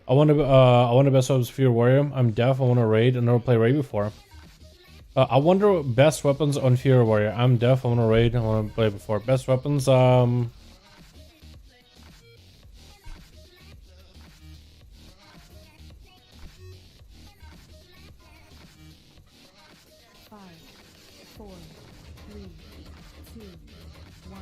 Speaker 5: I want to best weapons for your warrior. I'm deaf. I want to raid. I never played raid before. I wonder best weapons on Fury Warrior. I'm deaf. I want to raid. I want to play before. Best weapons.
Speaker 11: 5, 4, 3, 2, 1.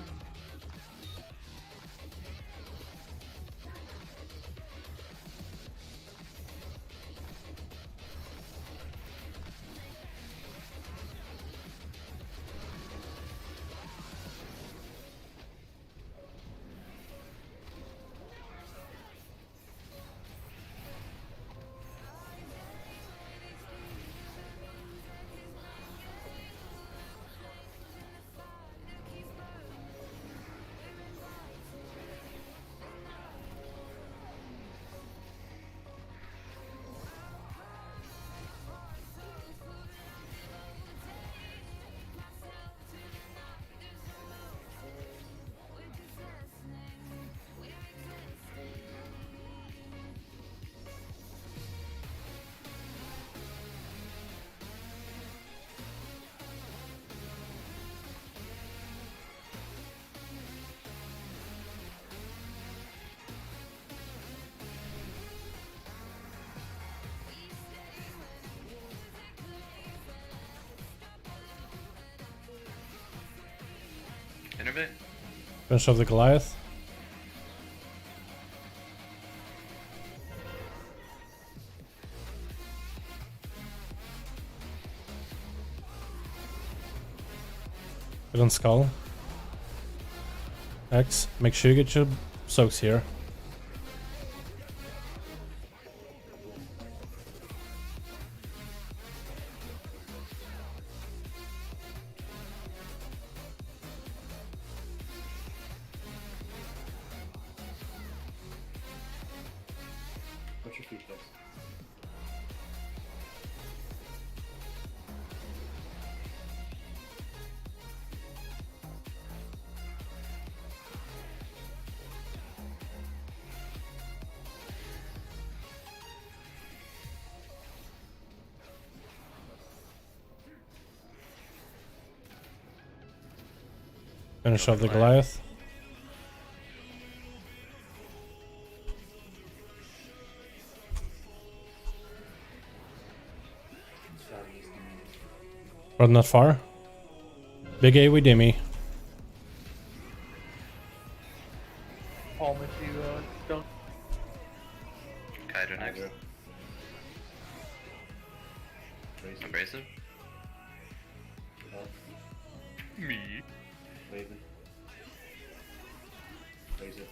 Speaker 12: Innervate?
Speaker 5: Finish off the Goliath. Get on Skull. X. Make sure you get your soaks here.
Speaker 2: What's your feet, guys?
Speaker 5: Finish off the Goliath. Run not far. Big A with Dimmy.
Speaker 13: Paul, if you don't.
Speaker 12: Kaido next. Abrasive?
Speaker 4: Me.
Speaker 2: Raven. Raise it.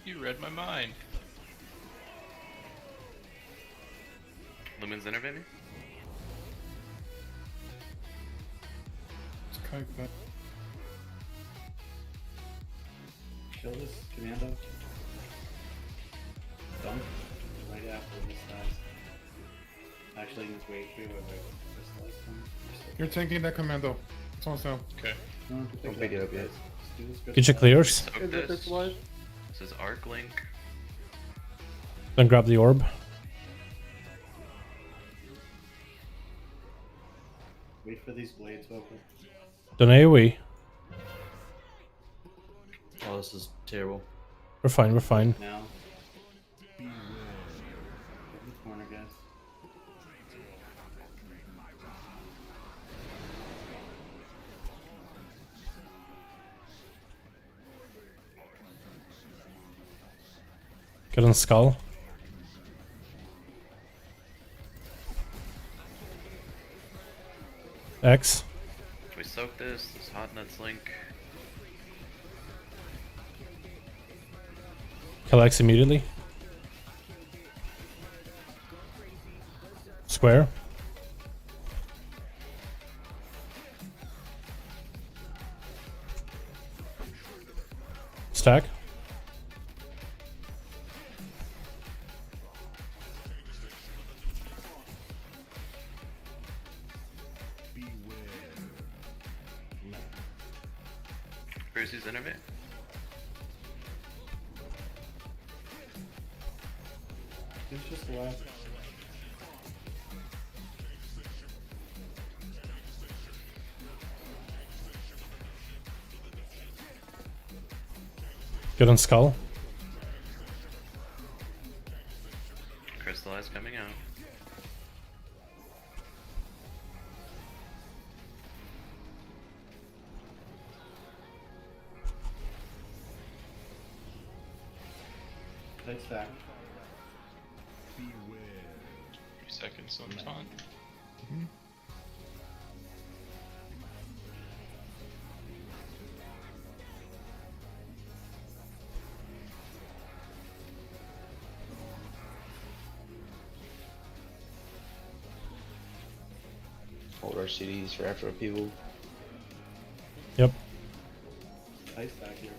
Speaker 1: You read my mind.
Speaker 12: Lumen's inner, baby?
Speaker 14: It's kind of
Speaker 2: Kill this commando. Dunk. Right after this dies. Actually, you just wait. This dies come.
Speaker 14: You're tanking that commando. That's all I'm saying.
Speaker 1: Okay.
Speaker 7: Don't pick it up yet.
Speaker 5: Get your clears.
Speaker 12: Soak
Speaker 13: Is it
Speaker 12: this.
Speaker 13: this one?
Speaker 12: This is Arc Link.
Speaker 5: Then grab the orb.
Speaker 2: Wait for these blades to open.
Speaker 5: Don't AoE.
Speaker 16: Oh, this is terrible.
Speaker 5: We're fine, we're fine.
Speaker 2: Now. Get in the corner, guys.
Speaker 5: Get on Skull. X.
Speaker 12: If we soak this hot nuts link.
Speaker 5: Kill X immediately. Square. Stack.
Speaker 12: Brucey's innervate.
Speaker 2: He's just left.
Speaker 5: Good on Skull.
Speaker 12: Crystallize coming out.
Speaker 2: Take stack.
Speaker 1: 3 seconds, so I'm fine.
Speaker 7: Hold our CDs for after people.
Speaker 5: Yep.
Speaker 2: Take stack here.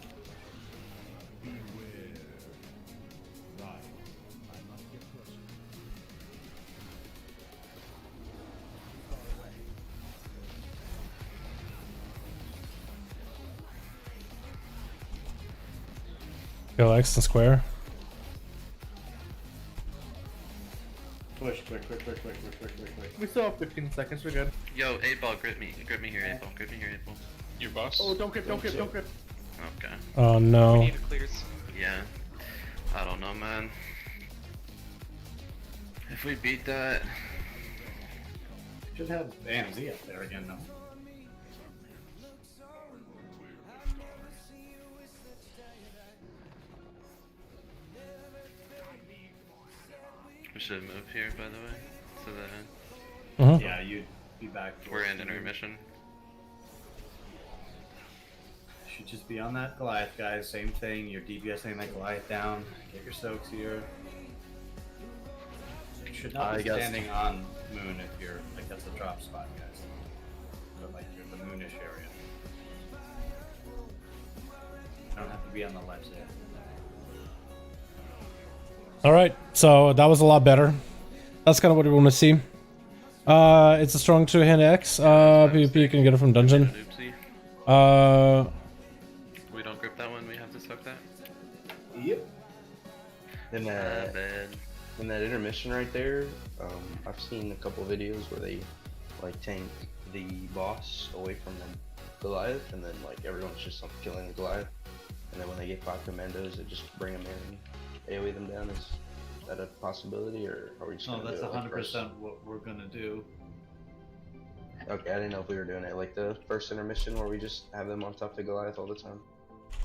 Speaker 5: Kill X and square.
Speaker 2: Push, quick.
Speaker 13: We still have 15 seconds, we're good.
Speaker 12: Yo, 8-ball, grip me here, 8-ball, grip me here, 8-ball.
Speaker 1: Your boss?
Speaker 13: Oh, don't grip.
Speaker 12: Okay.
Speaker 5: Oh no.
Speaker 8: We need a clears.
Speaker 12: Yeah. I don't know, man. If we beat that...
Speaker 2: Should have AMZ up there again, though.
Speaker 12: We should move here, by the way. So that
Speaker 2: Yeah, you'd be back.
Speaker 12: we're in intermission.
Speaker 2: Should just be on that Goliath, guys. Same thing. You're DPSing that Goliath down. Get your soaks here. You should not be standing on Moon if you're like that's a drop spot, guys. But like you're the Moonish area. You don't have to be on the ledge there.
Speaker 5: Alright, so that was a lot better. That's kind of what we want to see. It's a strong 2-hand X. PvP, you can get it from dungeon.
Speaker 12: We don't grip that one, we have to soak that.
Speaker 2: Yep.
Speaker 7: In that intermission right there, I've seen a couple videos where they like tank the boss away from the Goliath, and then like everyone's just like, killing the Goliath, and then when they get 5 commandos, they just bring them in. AoE them down. Is that a possibility, or are we just
Speaker 2: No,
Speaker 7: gonna
Speaker 2: that's
Speaker 7: do it like
Speaker 2: 100% what we're gonna do.
Speaker 7: Okay, I didn't know if we were doing it like the first intermission where we just have them on top of Goliath all the time.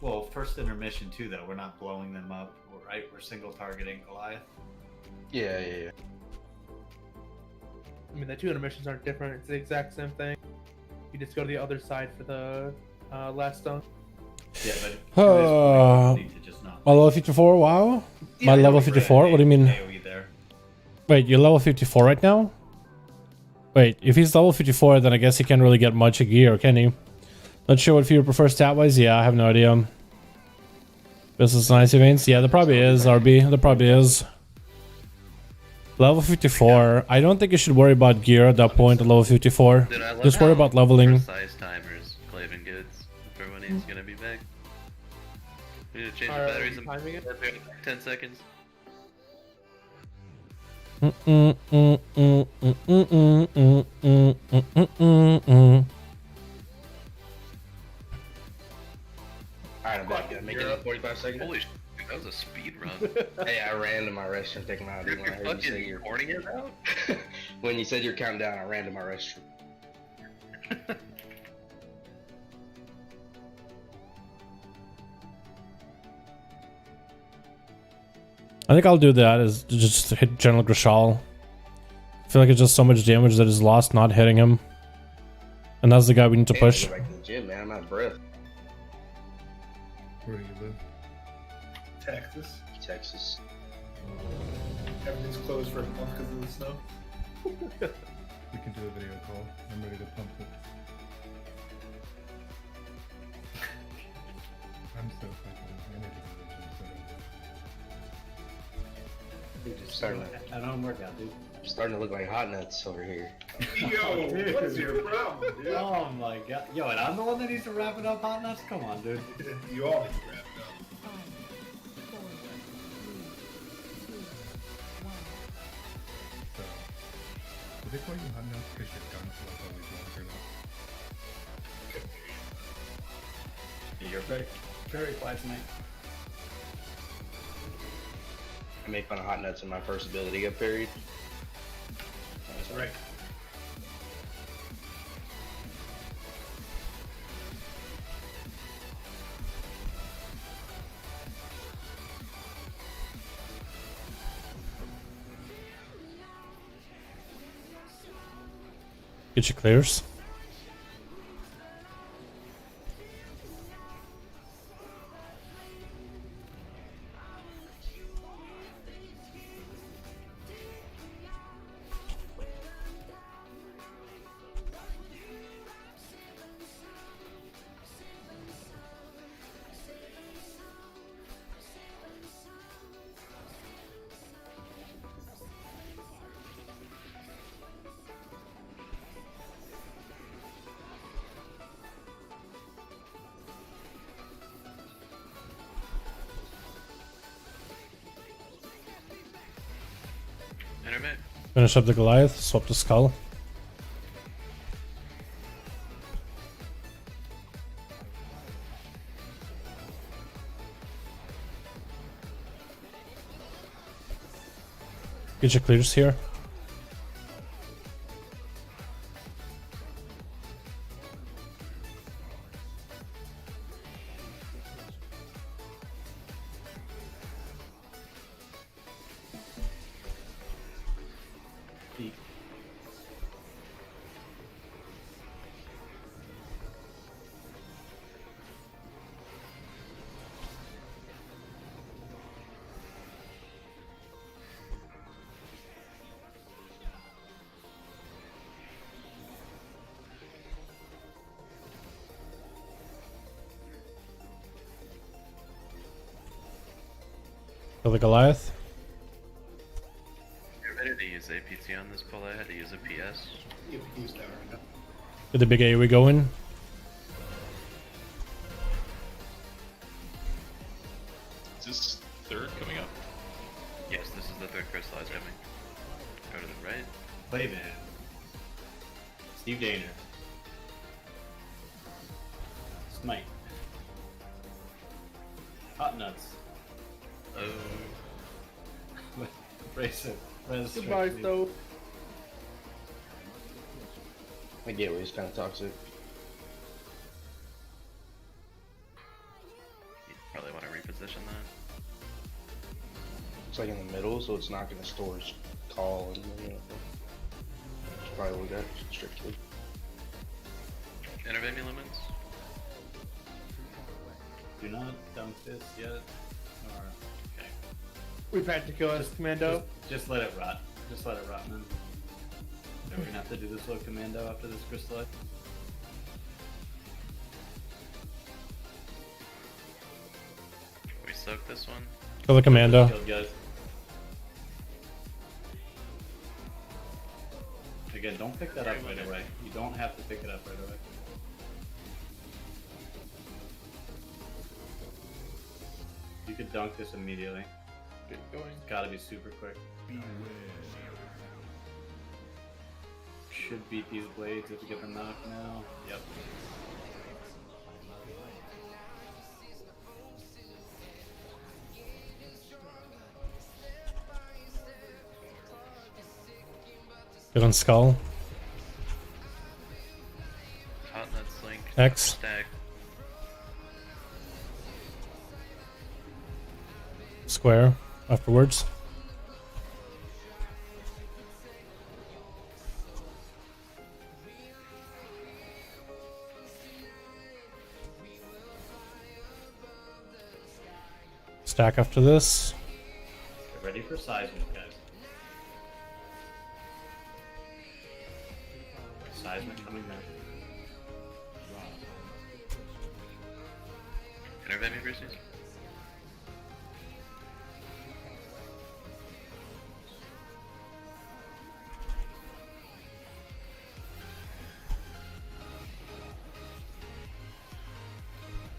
Speaker 2: Well, first intermission too, though. We're not blowing them up, right? We're single targeting Goliath.
Speaker 7: Yeah.
Speaker 13: I mean, the 2 intermissions aren't different. It's the exact same thing. You just go to the other side for the last stone.
Speaker 2: Yeah, but you need to just not.
Speaker 5: My level 54, wow. My level 54, what do you mean? Wait, you're level 54 right now? Wait, if he's level 54, then I guess he can't really get much gear, can he? Not sure what Fever prefers stat-wise? Yeah, I have no idea. Business nice events? Yeah, there probably is, RB. There probably is. Level 54. I don't think you should worry about gear at that point at level 54. Just worry about leveling.
Speaker 12: Precise timers, Clavin goods, for when he's gonna be back. We need to change the batteries in 10 seconds.
Speaker 7: Alright, I'm back. Make it 45 seconds.
Speaker 12: Holy shit, that was a speed run.
Speaker 7: Hey, I ran to my restroom, taking my ID when I heard you say you're
Speaker 12: recording it out.
Speaker 7: When you said you're counting down, I ran to my restroom.
Speaker 5: I think I'll do that, is just hit General Grishal. I feel like it's just so much damage that is lost not hitting him. And that's the guy we need to
Speaker 7: Damn, I
Speaker 5: push.
Speaker 7: go back to the gym, man. I'm out of breath.
Speaker 15: Where do you live?
Speaker 9: Texas.
Speaker 7: Texas.
Speaker 9: Everything's closed for a month because of the snow.
Speaker 15: We can do a video call. I'm ready to pump it. I'm so fucking. I need to go to the gym.
Speaker 2: Dude, just
Speaker 7: Starting
Speaker 2: at home workout, dude.
Speaker 7: Starting to look like hot nuts over here.
Speaker 9: Yo, what's your problem, dude?
Speaker 2: Oh my god. Yo, and I'm the one that needs to wrap it up, hot nuts? Come on, dude.
Speaker 9: You all need to wrap it up.
Speaker 11: 5, 4, 3, 2, 1.
Speaker 15: So, do they call you hot nuts because your guns look always longer now?
Speaker 2: You're very, very quiet tonight.
Speaker 7: I made fun of hot nuts in my first ability up period.
Speaker 9: That's right.
Speaker 5: Get your clears.
Speaker 12: Intermit.
Speaker 5: Finish up the Goliath, swap the skull. Get your clears here. Kill the Goliath.
Speaker 12: Get ready to use APT on this pull. I had to use a PS.
Speaker 9: You can use that right now.
Speaker 5: Get the big AoE going.
Speaker 1: Is this third coming up?
Speaker 12: Yes, this is the third crystallized coming. Go to the right.
Speaker 2: Playman. Steve Daner. Smite. Hot nuts.
Speaker 12: Oh.
Speaker 2: Abrasive.
Speaker 13: Goodbye, Stove.
Speaker 7: My gateway is kind of toxic.
Speaker 12: You probably want to reposition that.
Speaker 7: It's like in the middle, so it's not going to store its call and it's probably look at strictly.
Speaker 12: Intervene me limits.
Speaker 2: Do not dump this yet. Or okay.
Speaker 13: We've had to kill us, Commando.
Speaker 2: Just let it rot. Just let it rot, man. Then we're gonna have to do this little commando after this crystallize.
Speaker 12: We soak this one.
Speaker 5: Kill the commando.
Speaker 2: Killed, guys. Again, don't pick that up right away. You don't have to pick it up right away. You could dunk this immediately.
Speaker 13: Get going.
Speaker 2: It's gotta be super quick. Should beat these blades if you get them knocked now. Yep.
Speaker 5: Get on skull.
Speaker 12: Hot nuts link.
Speaker 5: X.
Speaker 12: Stack.
Speaker 5: Square afterwards. Stack after this.
Speaker 2: Get ready for seismic, guys. Seismic coming back.
Speaker 12: Intervent me, Brucey.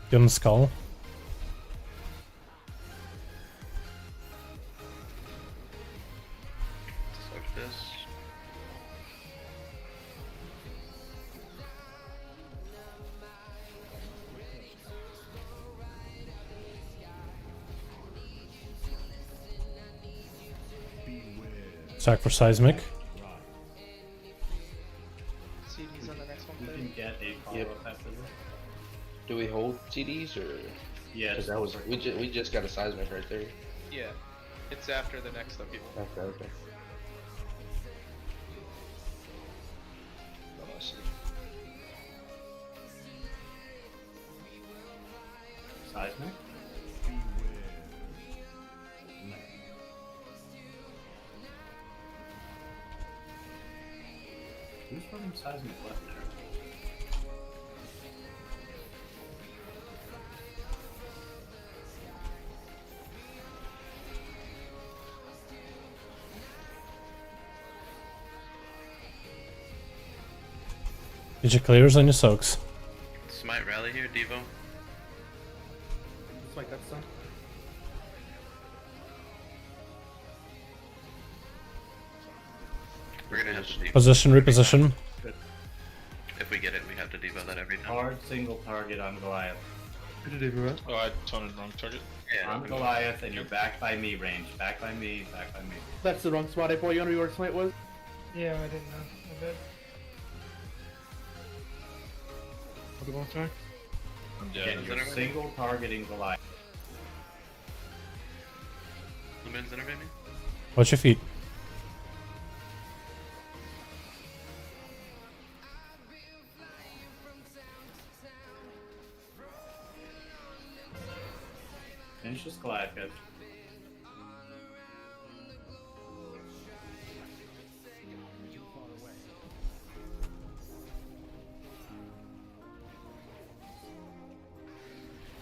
Speaker 5: Get him skull.
Speaker 12: Soak this.
Speaker 5: Stack for seismic.
Speaker 8: CD's on the next one.
Speaker 2: You can get a follow-up after this.
Speaker 7: Do we hold CDs or?
Speaker 2: Yeah,
Speaker 7: Because that was we just got a seismic right there.
Speaker 8: Yeah, it's after the next upheaval.
Speaker 7: Okay. Oh, I see.
Speaker 2: Seismic. Who's running seismic left there?
Speaker 5: Get your clears and your soaks.
Speaker 12: Smite rally here, Devo.
Speaker 13: It's like that's done.
Speaker 12: We're gonna have to Devo.
Speaker 5: Position, reposition.
Speaker 12: If we get it, we have to Devo that every time.
Speaker 2: Hard single target on Goliath.
Speaker 1: Oh, I toned wrong target.
Speaker 12: Yeah,
Speaker 2: On Goliath, and you're back by me range. Back by me, back by me.
Speaker 13: That's the wrong spot. I thought you know where your smite was.
Speaker 14: Yeah, I didn't know. I bet. What do you want to try?
Speaker 1: I'm
Speaker 2: Again,
Speaker 1: dead.
Speaker 2: you're single targeting Goliath.
Speaker 12: Lumens intervent me.
Speaker 5: Watch your feet.
Speaker 2: Finish this Goliath, guys.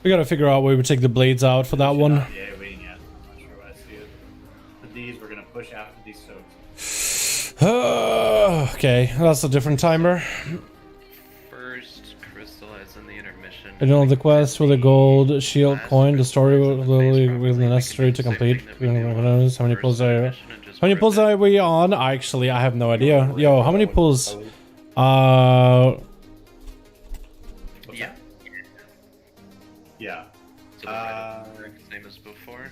Speaker 5: We gotta figure out where we take the blades out for that one.
Speaker 2: Yeah, waiting yet. I'm not sure where I see it. For these, we're gonna push after these soaks.
Speaker 5: Okay, that's a different timer.
Speaker 12: First, crystallize in the intermission.
Speaker 5: I don't know the quest with a gold shield coin. The story will be necessary to complete. How many pulls are? How many pulls are we on? Actually, I have no idea. Yo, how many pulls?
Speaker 12: Yeah.
Speaker 2: Yeah.
Speaker 12: So the same as before.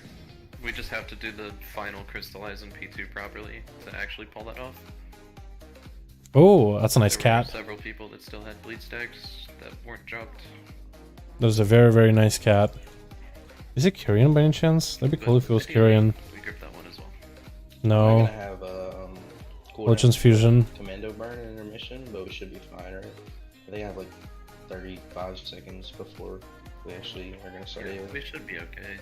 Speaker 12: We just have to do the final crystallize in P2 properly to actually pull that off.
Speaker 5: Oh, that's a nice
Speaker 12: There were
Speaker 5: cat.
Speaker 12: several people that still had bleed stacks that weren't dropped.
Speaker 5: There's a very, very nice cat. Is it Kyrian by any chance? That'd be cool if it was Kyrian.
Speaker 12: We gripped that one as well.
Speaker 7: We're
Speaker 5: No.
Speaker 7: gonna have cooldown
Speaker 5: Legends
Speaker 7: for
Speaker 5: Fusion.
Speaker 7: Commando burn and intermission, but we should be fine, right? I think I have like 35 seconds before we actually are gonna start it.
Speaker 12: We should be okay.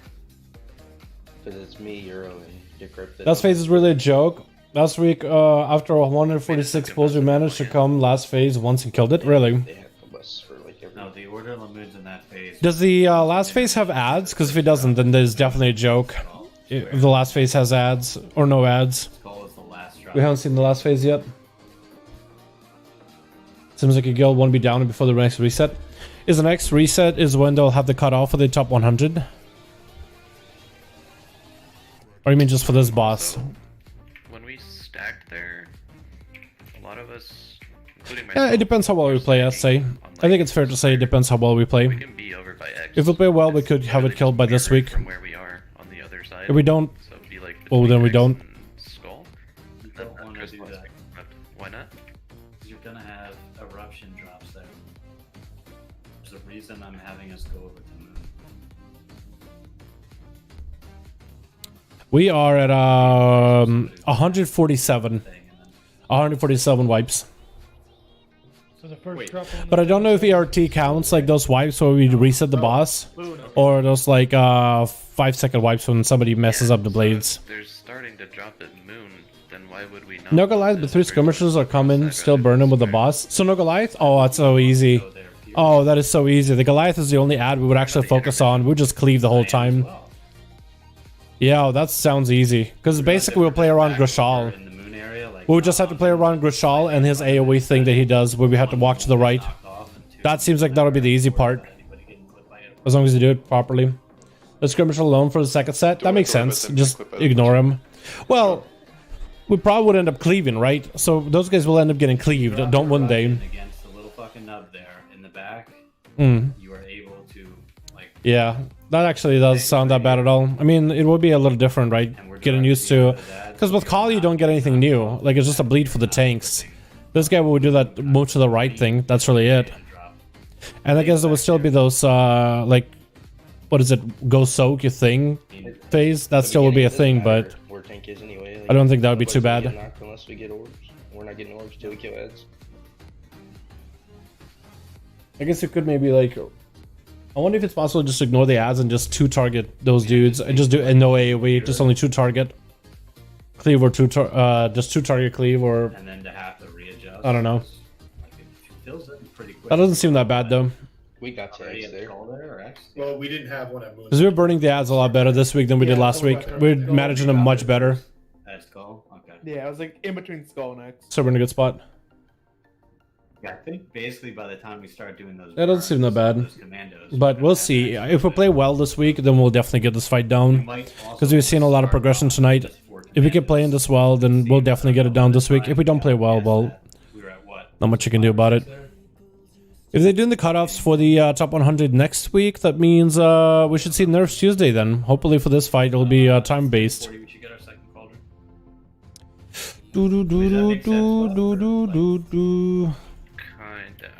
Speaker 7: Because it's me, Euro, and Decrypted.
Speaker 5: Last phase is really a joke. Last week, after 146 pulls, we managed to come last phase once and killed it. Really?
Speaker 7: They have combust for like every.
Speaker 2: No, the order Lamoon's in that phase.
Speaker 5: Does the last phase have ads? Because if it doesn't, then there's definitely a joke. If the last phase has ads or no ads.
Speaker 2: Skull is the last drop.
Speaker 5: We haven't seen the last phase yet. Seems like a guild won't be down before the next reset. Is the next reset is when they'll have the cutoff for the top 100? Or you mean just for this boss?
Speaker 12: When we stacked there, a lot of us, including
Speaker 5: Yeah,
Speaker 12: myself,
Speaker 5: it depends how well we play, I'd say. I think it's fair to say it depends how well we play.
Speaker 12: we can be over by X.
Speaker 5: If we play well, we could have it killed by this week.
Speaker 12: From where we are on the other side.
Speaker 5: If we don't,
Speaker 12: So it'd be like
Speaker 5: well, then we
Speaker 12: between
Speaker 5: don't.
Speaker 12: X and Skull.
Speaker 2: You don't want to do that.
Speaker 12: Why not?
Speaker 2: You're gonna have eruption drops there. There's a reason I'm having us go over to the moon.
Speaker 5: We are at 147. 147 wipes.
Speaker 13: So the first drop on
Speaker 5: But I don't know if ERT counts like those wipes where we reset the boss, or those like 5-second wipes when somebody messes up the blades.
Speaker 12: They're starting to drop at Moon, then why would we not?
Speaker 5: No Goliath, but 3 skirmishers are coming, still burn them with the boss. So no Goliath? Oh, that's so easy. Oh, that is so easy. The Goliath is the only ad we would actually focus on. We would just cleave the whole time. Yeah, that sounds easy. Because basically we'll play around Grishal. We would just have to play around Grishal and his AoE thing that he does where we have to walk to the right. That seems like that'll be the easy part. As long as you do it properly. The skirmisher alone for the second set? That makes sense. Just ignore him. Well, we probably would end up cleaving, right? So those guys will end up getting cleaved, don't one day.
Speaker 2: Against the little fucking nub there in the back,
Speaker 5: Mm.
Speaker 2: you are able to, like...
Speaker 5: Yeah, that actually does sound that bad at all. I mean, it would be a little different, right? Getting used to... Because with Call, you don't get anything new. Like, it's just a bleed for the tanks. This guy would do that move to the right thing. That's really it. And I guess there would still be those, like... What is it? Go soak your thing phase? That still would be a thing, but...
Speaker 7: Where tank is anyway.
Speaker 5: I don't think that would be too bad.
Speaker 7: Unless we get orbs. We're not getting orbs till we kill ads.
Speaker 5: I guess it could maybe, like... I wonder if it's possible to just ignore the ads and just 2-target those dudes. And just do no AoE, just only 2-target. Cleave or just 2-target cleave or...
Speaker 2: And then to have to readjust.
Speaker 5: I don't know.
Speaker 2: Like, it fills in pretty quick.
Speaker 5: That doesn't seem that bad, though.
Speaker 7: We got tanks there.
Speaker 9: Well, we didn't have one at Moon.
Speaker 5: Because we were burning the ads a lot better this week than we did last week. We're managing them much better.
Speaker 2: At Skull? Okay.
Speaker 13: Yeah, I was like in between Skull and X.
Speaker 5: So we're in a good spot.
Speaker 2: Yeah, I think basically by the time we start doing those...
Speaker 5: That doesn't seem that bad. But we'll see. If we play well this week, then we'll definitely get this fight down. Because we've seen a lot of progression tonight. If we keep playing this well, then we'll definitely get it down this week. If we don't play well, well, not much you can do about it. If they're doing the cutoffs for the top 100 next week, that means we should see Nerfs Tuesday then. Hopefully for this fight, it'll be time-based.
Speaker 12: Kinda.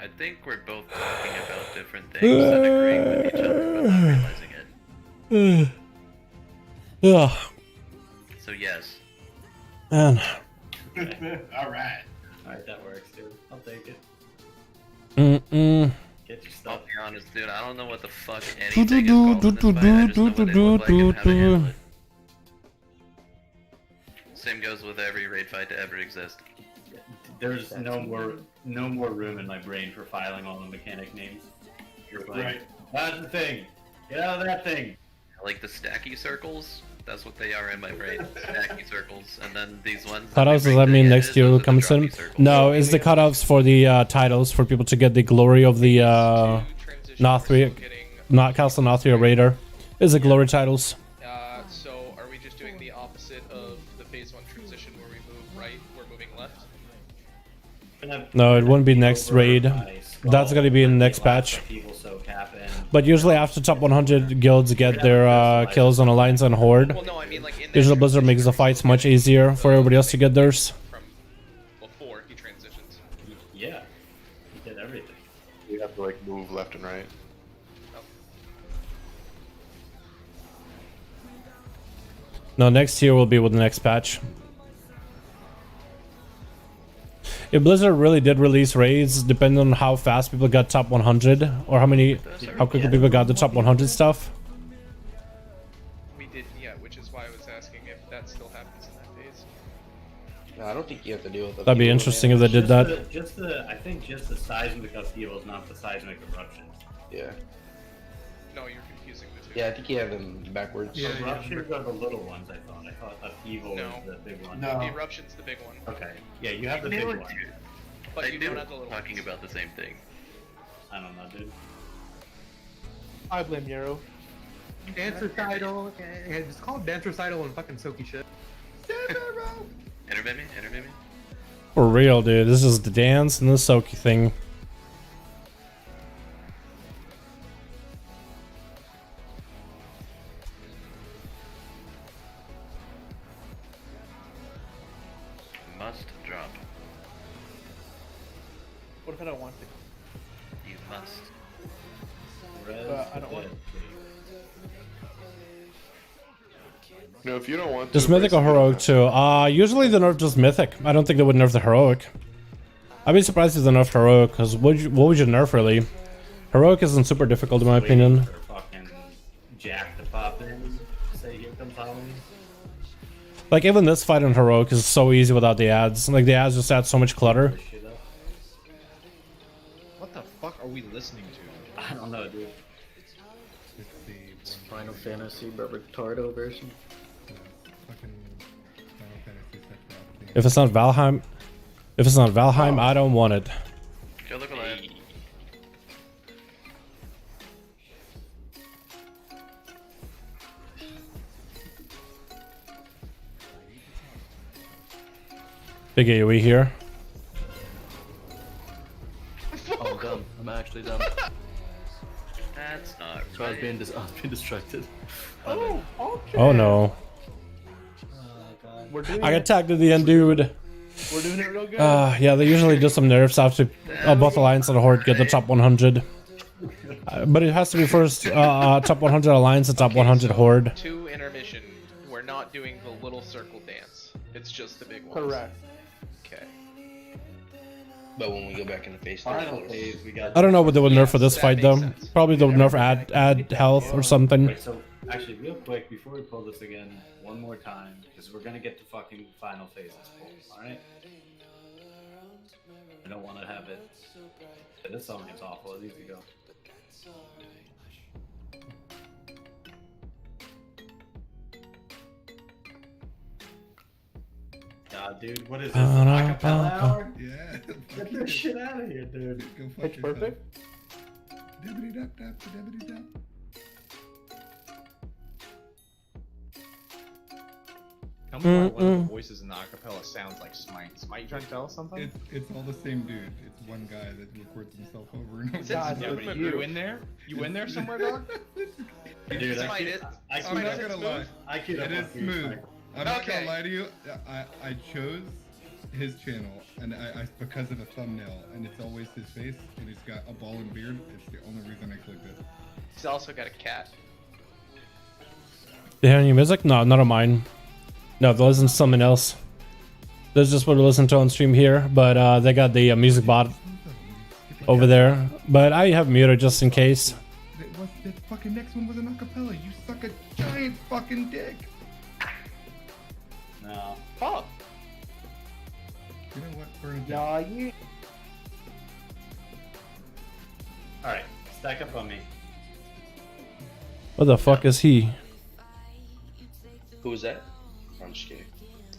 Speaker 12: I think we're both talking about different things and agreeing with each other, but not realizing it.
Speaker 5: Yeah.
Speaker 12: So yes.
Speaker 5: Man.
Speaker 2: Alright. Alright, that works, dude. I'll take it. Get your stuff.
Speaker 12: I'll be honest, dude. I don't know what the fuck anything is called in this fight. I just know what they look like and how to handle it. Same goes with every raid fight to ever exist.
Speaker 2: There's no more room in my brain for filing all the mechanic names. You're like,
Speaker 9: Right.
Speaker 2: That's the thing. Get out of that thing.
Speaker 12: Like the stacky circles, that's what they are in my brain. Stacky circles, and then these ones.
Speaker 5: Cutoffs, does that mean next year will come soon? No, it's the cutoffs for the titles for people to get the glory of the NATHRIA, not Castle NATHRIA Raider. Is the glory titles.
Speaker 8: So are we just doing the opposite of the phase 1 transition where we move right, we're moving left?
Speaker 5: No, it wouldn't be next raid. That's gonna be in the next patch. But usually after top 100 guilds get their kills on Alliance and Horde,
Speaker 8: Well, no, I mean, like, in
Speaker 5: usually Blizzard makes the fights much easier for everybody else to get theirs.
Speaker 8: Before he transitions.
Speaker 2: Yeah. He did everything.
Speaker 4: You have to like move left and right.
Speaker 5: No, next tier will be with the next patch. If Blizzard really did release raids, depending on how fast people got top 100, or how quickly people got the top 100 stuff.
Speaker 8: We did, yeah, which is why I was asking if that still happens in that phase.
Speaker 7: No, I don't think you have to deal with
Speaker 5: That'd be interesting if they did that.
Speaker 2: I think just the seismic upheavals, not the seismic eruptions.
Speaker 7: Yeah.
Speaker 8: No, you're confusing the two.
Speaker 7: Yeah, I think you have them backwards.
Speaker 2: Eruptions are the little ones, I thought. I thought upheaval
Speaker 8: No.
Speaker 2: was the big one.
Speaker 8: The eruption's the big one.
Speaker 2: Okay. Yeah, you have the big one.
Speaker 8: But you don't have the little
Speaker 12: talking about the same thing.
Speaker 2: I don't know, dude.
Speaker 13: I blame Yarrow.
Speaker 6: Dancercidal. It's called Dancercidal and fucking Soaky shit.
Speaker 12: Intermit me? Intermit me?
Speaker 5: For real, dude. This is the dance and the Soaky thing.
Speaker 12: Must drop.
Speaker 13: What if I don't want to?
Speaker 12: You must.
Speaker 13: I don't want to.
Speaker 4: No, if you don't want to.
Speaker 5: Just Mythic or Heroic too? Usually they nerf just Mythic. I don't think they would nerf the Heroic. I'd be surprised if they nerfed Heroic, because what would you nerf really? Heroic isn't super difficult in my opinion.
Speaker 2: For fucking Jack to pop in, say here comes Halloween.
Speaker 5: Like even this fight in Heroic is so easy without the ads. Like the ads just add so much clutter.
Speaker 3: What the fuck are we listening to?
Speaker 2: I don't know, dude.
Speaker 16: It's Final Fantasy, but retardo version.
Speaker 5: If it's not Valheim, I don't want it.
Speaker 12: Go look alive.
Speaker 5: Big AoE here.
Speaker 16: Oh, I'm dumb. I'm actually dumb.
Speaker 12: That's not
Speaker 16: So I was being distracted.
Speaker 13: Oh, okay.
Speaker 5: Oh no.
Speaker 16: We're doing
Speaker 5: I got tagged at the end, dude.
Speaker 16: We're doing it real good.
Speaker 5: Yeah, they usually do some nerfs after both Alliance and Horde get the top 100. But it has to be first top 100 Alliance and top 100 Horde.
Speaker 8: 2 intermission. We're not doing the little circle dance. It's just the big ones.
Speaker 13: Correct.
Speaker 8: Okay.
Speaker 7: But when we go back into phase
Speaker 2: Final phase, we got.
Speaker 5: I don't know what they would nerf for this fight though. Probably they'll nerf add health or something.
Speaker 2: Wait, so actually, real quick before we pull this again, one more time, because we're gonna get to fucking final phases pulled. All right. I don't want to have it. This song is awful. It needs to go. God, dude, what is this? Acapella hour?
Speaker 15: Yeah.
Speaker 2: Get this shit out of here, dude.
Speaker 15: Go fuck
Speaker 13: Pitch
Speaker 15: yourself.
Speaker 13: perfect.
Speaker 15: Dibbity-dap-dap, dibbity-dap.
Speaker 3: Tell me why one of the voices in the acapella sounds like Smite. Smite, you trying to tell us something?
Speaker 15: It's all the same dude. It's one guy that records himself over and over.
Speaker 3: Yeah, but you in there? You in there somewhere, dog?
Speaker 2: Dude,
Speaker 8: Smite it.
Speaker 15: I'm not gonna lie. It is smooth. I'm not
Speaker 8: Okay.
Speaker 15: gonna lie to you. I chose his channel and I because of the thumbnail, and it's always his face, and he's got a ball and beard. It's the only reason I clicked it.
Speaker 8: He's also got a cat.
Speaker 5: They hear any music? No, not on mine. No, they listen to something else. That's just what we listen to on stream here, but they got the music bot over there. But I have muted just in case.
Speaker 15: The fucking next one was an acapella. You suck a giant fucking dick.
Speaker 2: No.
Speaker 8: Fuck.
Speaker 15: You know what? Burn it
Speaker 13: Yeah,
Speaker 15: down.
Speaker 13: you.
Speaker 2: Alright, stack up on me.
Speaker 5: What the fuck is he?
Speaker 7: Who was that? I'm just kidding.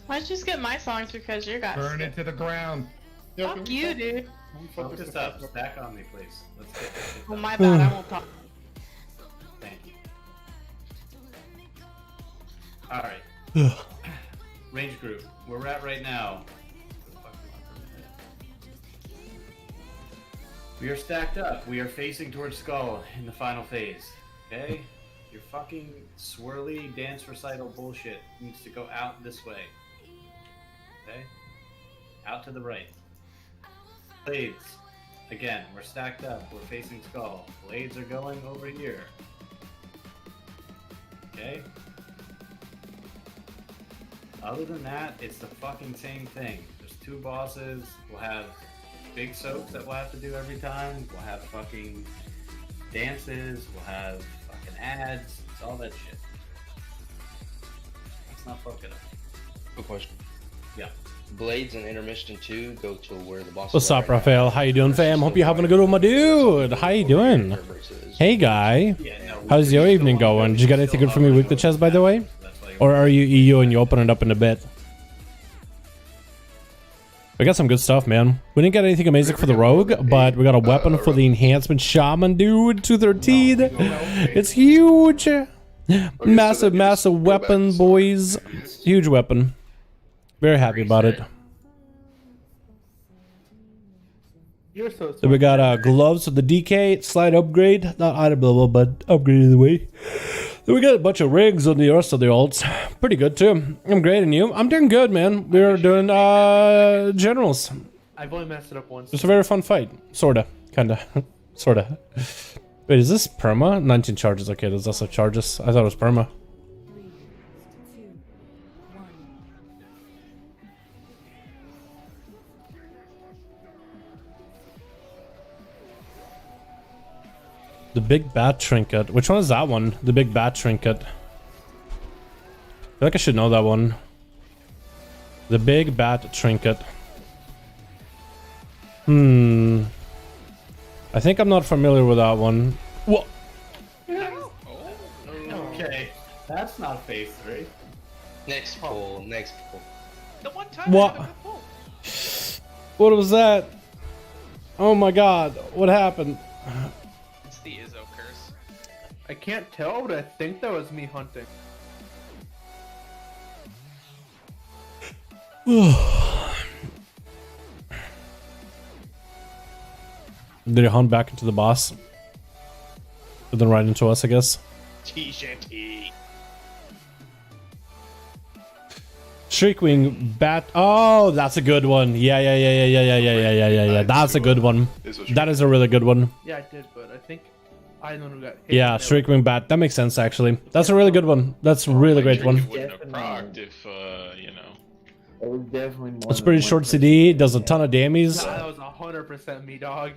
Speaker 11: Why'd you just get my songs because you guys?
Speaker 15: Burn it to the ground.
Speaker 11: Fuck you, dude.
Speaker 2: Focus up. Stack on me, please. Let's get this shit
Speaker 11: Well,
Speaker 2: done.
Speaker 11: my bad. I won't talk.
Speaker 2: Thank you. Alright. Range group. Where we're at right now. We are stacked up. We are facing towards Skull in the final phase. Okay? Your fucking swirly dance recital bullshit needs to go out this way. Okay? Out to the right. Blades. Again, we're stacked up. We're facing Skull. Blades are going over here. Okay? Other than that, it's the fucking same thing. There's 2 bosses. We'll have big soaps that we'll have to do every time. We'll have fucking dances. We'll have fucking ads. It's all that shit. Let's not fuck it up.
Speaker 7: Good question.
Speaker 2: Yeah.
Speaker 7: Blades and Intermission 2 go to where the boss.
Speaker 5: What's up, Raphael? How you doing, fam? Hope you're having a good one, my dude. How you doing? Hey, guy. How's your evening going? Did you got anything good for me weekly chest, by the way? Or are you EU and you open it up in a bit? We got some good stuff, man. We didn't get anything amazing for the rogue, but we got a weapon for the enhancement shaman, dude. 213. It's huge. Massive, massive weapon, boys. Huge weapon. Very happy about it.
Speaker 13: You're so smart.
Speaker 5: Then we got gloves with the DK, slight upgrade. Not item level, but upgrade either way. Then we got a bunch of rigs on the rest of the alts. Pretty good too. I'm great, and you? I'm doing good, man. We're doing generals.
Speaker 13: I've only messed it up once.
Speaker 5: It's a very fun fight. Sorta. Kinda. Sorta. Wait, is this perma? 19 charges. Okay, there's also charges. I thought it was perma.
Speaker 11: 3, 2, 1.
Speaker 5: The big bat trinket. Which one is that one? The big bat trinket. I feel like I should know that one. The big bat trinket. I think I'm not familiar with that one. What?
Speaker 2: Okay, that's not phase 3.
Speaker 7: Next pull, next pull.
Speaker 8: The one time
Speaker 5: What?
Speaker 8: I had a good pull.
Speaker 5: What was that? Oh my god, what happened?
Speaker 8: It's the Izzo curse.
Speaker 13: I can't tell, but I think that was me hunting.
Speaker 5: Did he hunt back into the boss? But then right into us, I guess.
Speaker 8: T-Shanty.
Speaker 5: Shriekwing bat. Oh, that's a good one. Yeah. That's a good one. That is a really good one.
Speaker 13: Yeah, I did, but I think I don't know who got hit.
Speaker 5: Yeah, Shriekwing bat. That makes sense actually. That's a really good one. That's a really great one.
Speaker 1: It wouldn't have procced if, you know.
Speaker 10: It was definitely more
Speaker 5: It's
Speaker 10: than
Speaker 5: pretty
Speaker 10: one
Speaker 5: short
Speaker 10: person.
Speaker 5: CD. Does a ton of damage.
Speaker 13: Nah, that was 100% me, dog.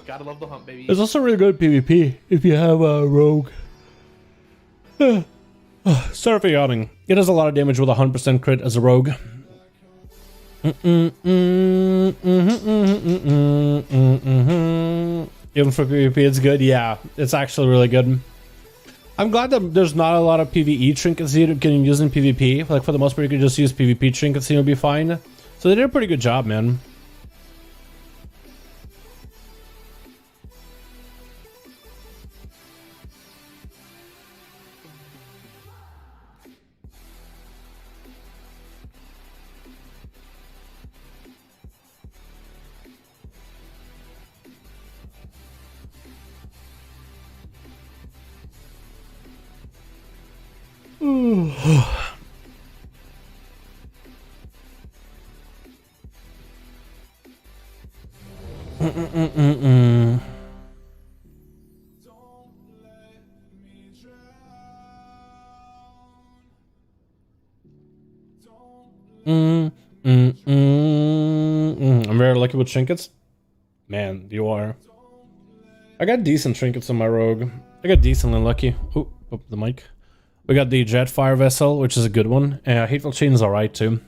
Speaker 13: Gotta love the hunt, baby.
Speaker 5: It's also really good PvP if you have a rogue. Sorry for yawning. It does a lot of damage with 100% crit as a rogue. Even for PvP, it's good. Yeah, it's actually really good. I'm glad that there's not a lot of PvE trinkets you can use in PvP. Like, for the most part, you can just use PvP trinkets and you'll be fine. So they did a pretty good job, man. I'm very lucky with trinkets. Man, you are. I got decent trinkets on my rogue. I got decently lucky. Oh, the mic. We got the Jetfire Vessel, which is a good one. Hateful Chain is alright too.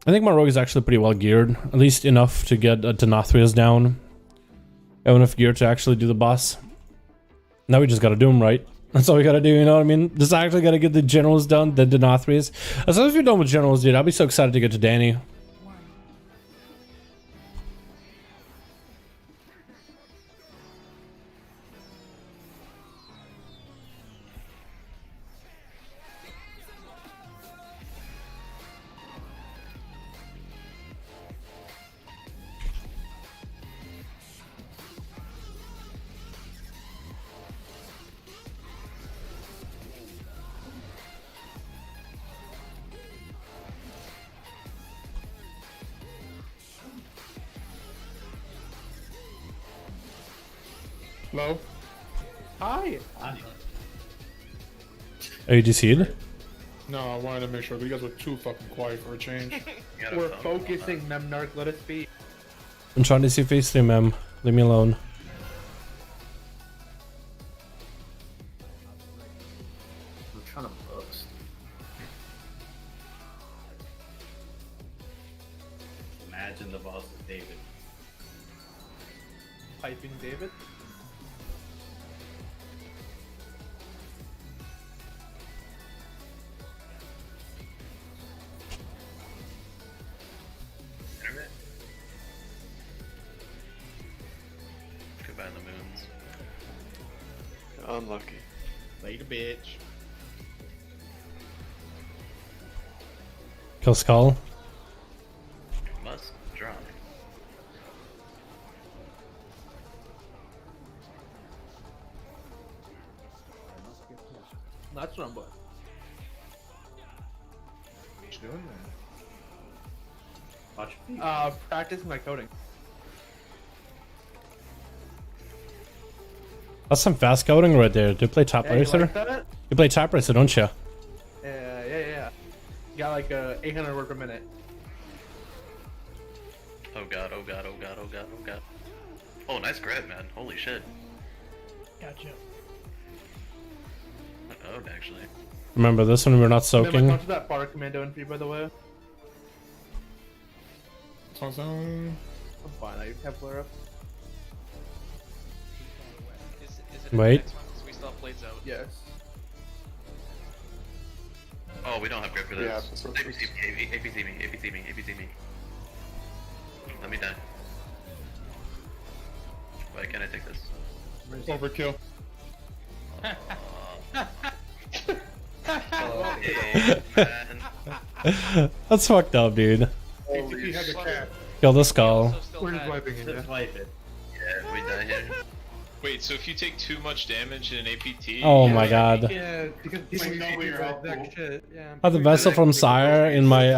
Speaker 5: I think my rogue is actually pretty well geared. At least enough to get to NATHRIA's down. I have enough gear to actually do the boss. Now we just gotta do him right. That's all we gotta do, you know what I mean? Just actually gotta get the generals done, then the NATHRIA's. As long as we're done with generals, dude, I'll be so excited to get to Danny.
Speaker 14: Hello?
Speaker 13: Hi.
Speaker 5: Are you DC'd?
Speaker 14: No, I wanted to make sure, but you guys were too fucking quiet for a change.
Speaker 13: We're focusing, Memnark. Let us be.
Speaker 5: I'm trying to see face stream, ma'am. Leave me alone.
Speaker 16: I'm trying to post.
Speaker 2: Imagine the boss of David.
Speaker 13: Piping David.
Speaker 12: Goodbye, the moons.
Speaker 4: Unlucky.
Speaker 3: Later, bitch.
Speaker 5: Kill Skull.
Speaker 12: Must drop.
Speaker 13: That's what I'm doing.
Speaker 3: What you doing, man?
Speaker 2: Watch me.
Speaker 13: Practicing my coding.
Speaker 5: That's some fast coding right there. Do you play Top
Speaker 13: Yeah, you
Speaker 5: Racer?
Speaker 13: like that?
Speaker 5: You play Top Racer, don't you?
Speaker 13: Yeah. Got like 800 word per minute.
Speaker 12: Oh god, oh god, oh god, oh god, oh god. Oh, nice grab, man. Holy shit.
Speaker 13: Gotcha.
Speaker 12: An ode, actually.
Speaker 5: Remember this one, we're not
Speaker 13: Then
Speaker 5: soaking.
Speaker 13: my to that bar commando entry, by the way.
Speaker 14: So,
Speaker 13: I'm fine, I have flare up.
Speaker 8: Is it
Speaker 5: Wait.
Speaker 8: the next one? 'Cause we still have blades out.
Speaker 13: Yes.
Speaker 12: Oh, we don't have grip for this.
Speaker 14: Yeah, that's what
Speaker 12: APC me, APC me, APC me, APC me. Let me die. Why can't I take this?
Speaker 14: overkill.
Speaker 12: Oh, man.
Speaker 5: That's fucked up, dude.
Speaker 14: ATP has a cat.
Speaker 5: Kill the skull.
Speaker 6: We're just wiping it.
Speaker 2: Just wipe it.
Speaker 12: Yeah, we die here.
Speaker 1: Wait, so if you take too much damage in an APT...
Speaker 5: Oh my god.
Speaker 6: Yeah, because people know where you're at. That shit. Yeah.
Speaker 5: I have the vessel from Sire in my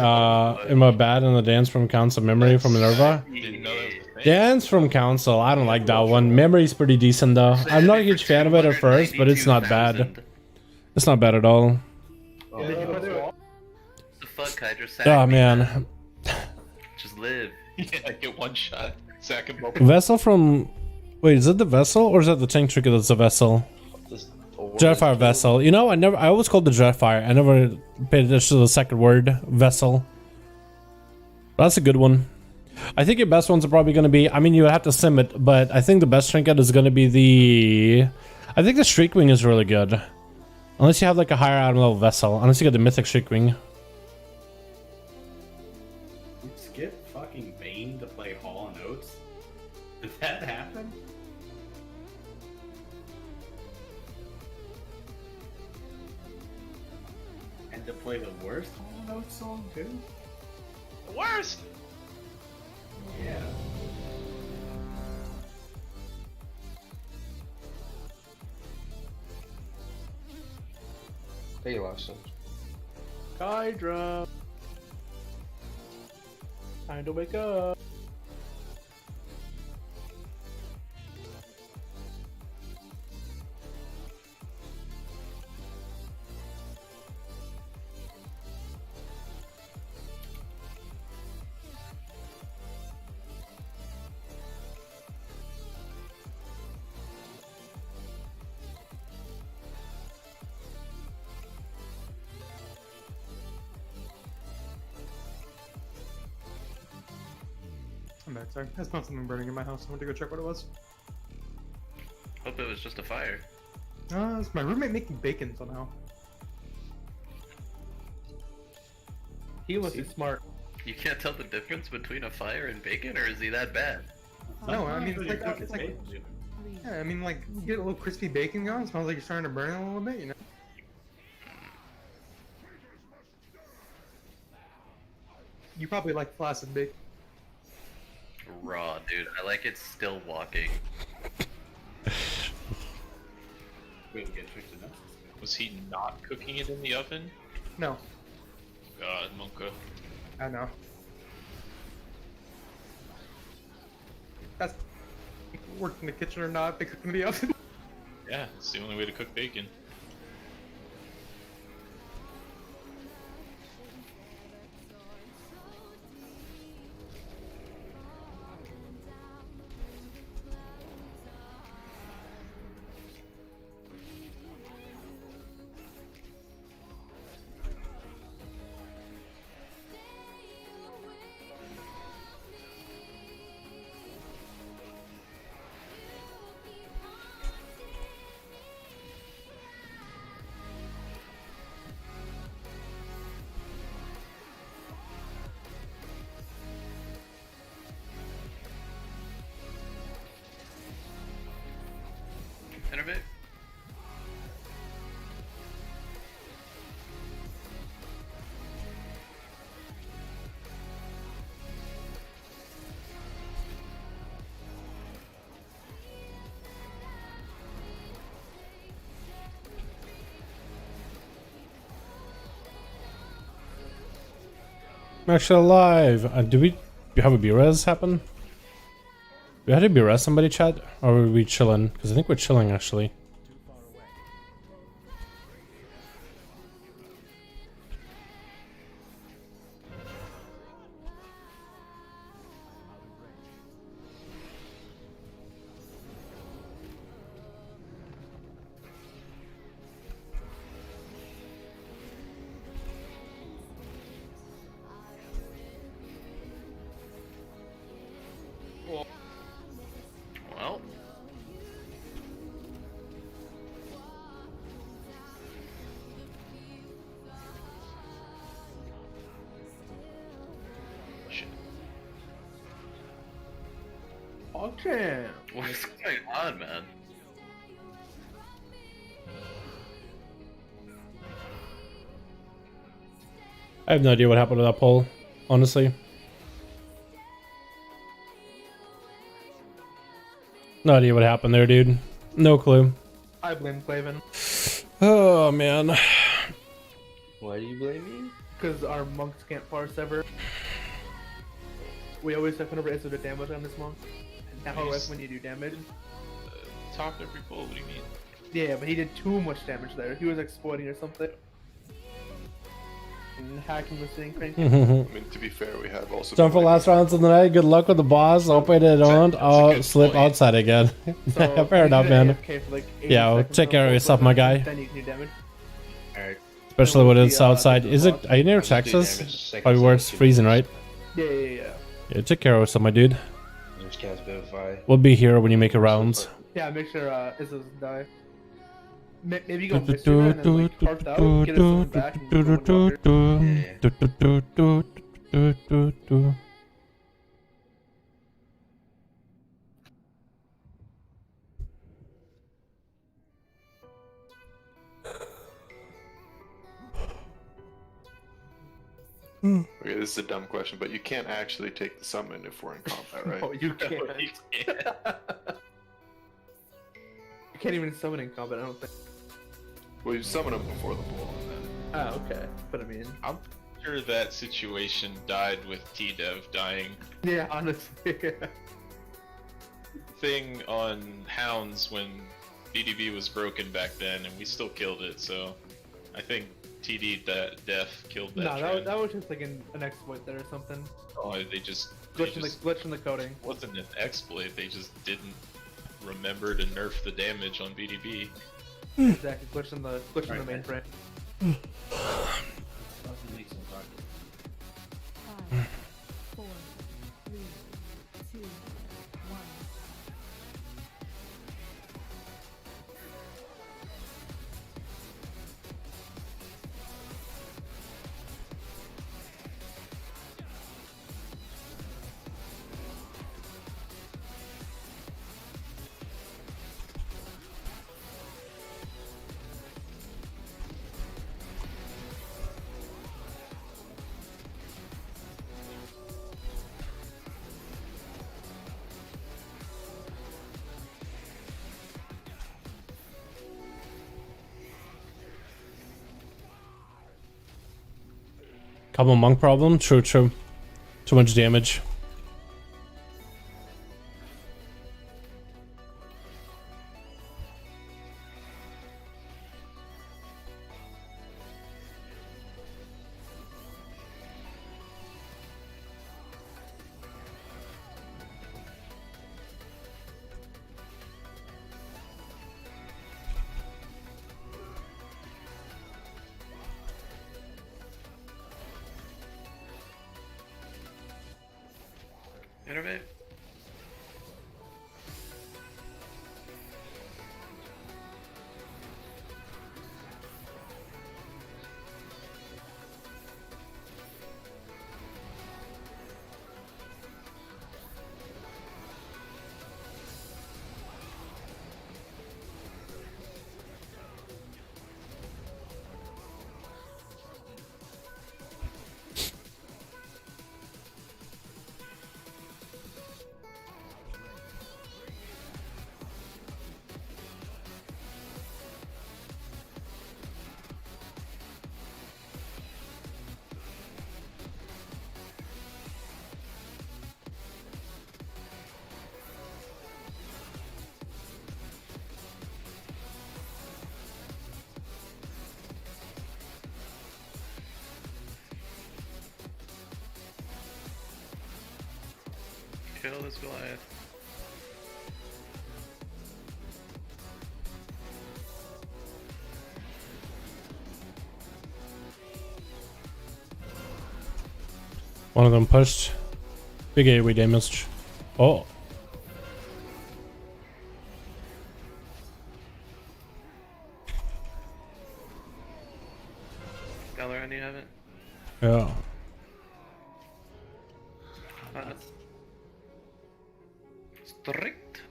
Speaker 5: bed and the dance from Council Memory from Minerva.
Speaker 1: Didn't know that was a thing.
Speaker 5: Dance from Council, I don't like that one. Memory's pretty decent though. I'm not a huge fan of it at first, but it's not bad. It's not bad at all.
Speaker 12: The fuck, Hydra?
Speaker 5: Oh man.
Speaker 12: Just live.
Speaker 1: Yeah, get one shot. Sack and bubble.
Speaker 5: Vessel from... Wait, is it the vessel or is that the tank trinket that's the vessel? Jetfire vessel. You know, I always called the Jetfire. I never paid attention to the second word, vessel. That's a good one. I think your best ones are probably going to be... I mean, you have to sim it, but I think the best trinket is going to be the... I think the Streakwing is really good. Unless you have like a higher item level vessel. Unless you get the Mythic Streakwing.
Speaker 2: Skip fucking Bane to play Hall and Oates? Did that happen? And to play the worst Hall and Oates song too?
Speaker 8: The worst!
Speaker 2: Yeah.
Speaker 7: Hey, Lawson.
Speaker 13: Hydra. Time to wake up.
Speaker 6: I'm back, sorry. I smelled something burning in my house. I went to go check what it was.
Speaker 12: Hope it was just a fire.
Speaker 6: It's my roommate making bacon somehow.
Speaker 13: He was smart.
Speaker 12: You can't tell the difference between a fire and bacon, or is he that bad?
Speaker 6: No, I mean, it's like yeah, I mean, like, you get a little crispy bacon going, it smells like you're starting to burn it a little bit, you know? You probably like flaccid bacon.
Speaker 12: Raw, dude. I like it still walking.
Speaker 2: Wait, get tricked enough.
Speaker 1: Was he not cooking it in the oven?
Speaker 6: No,
Speaker 1: God, Monka.
Speaker 6: I know. That's work in the kitchen or not, they cook in the oven.
Speaker 1: Yeah, it's the only way to cook bacon.
Speaker 12: Innervate?
Speaker 5: I'm actually alive. Do we have a B-res happen? We had to B-res somebody, chat? Or were we chilling? Because I think we're chilling, actually.
Speaker 13: Auction.
Speaker 12: What's going on, man?
Speaker 5: I have no idea what happened to that poll, honestly. No idea what happened there, dude. No clue.
Speaker 13: I blame Clavin.
Speaker 5: Oh, man.
Speaker 7: Why do you blame me?
Speaker 13: Because our monks can't parse ever. We always have whenever the damage on this monk. And now when you do damage.
Speaker 1: Top every pull, what do you mean?
Speaker 13: Yeah, but he did too much damage there. He was exploiting or something. And hacking the thing.
Speaker 4: I mean, to be fair, we have also.
Speaker 5: Time for last rounds of the night. Good luck with the boss. Hopefully they don't slip outside again.
Speaker 13: So,
Speaker 5: Fair enough, man.
Speaker 13: AFK for like 80
Speaker 5: Yeah, well,
Speaker 13: seconds
Speaker 5: take care of yourself, my guy.
Speaker 13: Then you can do damage.
Speaker 7: Alright.
Speaker 5: Especially when it's outside. Is it? Are you near Texas? Probably where it's freezing, right?
Speaker 13: Yeah.
Speaker 5: Yeah, take care of yourself, my dude.
Speaker 7: Just cast Vivify.
Speaker 5: We'll be here when you make your rounds.
Speaker 13: Yeah, make sure Izzos doesn't die. Maybe go Mystery Man and then like parked out, get his phone back and go walker.
Speaker 4: Okay, this is a dumb question, but you can't actually take the summon if we're in combat, right?
Speaker 13: No, you can't. You can't even summon in combat, I don't think.
Speaker 4: Well, you summon them before the pull.
Speaker 13: Oh, okay. But I mean...
Speaker 1: I'm sure that situation died with T-Dev dying.
Speaker 13: Yeah, honestly.
Speaker 1: Thing on Hounds when DDB was broken back then, and we still killed it, so I think TD Def killed that.
Speaker 13: No, that was just like an exploit there or something.
Speaker 1: Oh, they just
Speaker 13: glitch in the coding.
Speaker 1: It wasn't an exploit, they just didn't remember to nerf the damage on BDB.
Speaker 13: Exactly, glitch in the mainframe.
Speaker 5: Couple monk problem? True. Too much damage.
Speaker 12: Innervate. Kill this Goliath.
Speaker 5: One of them pushed. Big AoE damage. Oh.
Speaker 12: Dalaran, you have it?
Speaker 5: Yeah.
Speaker 12: Strict.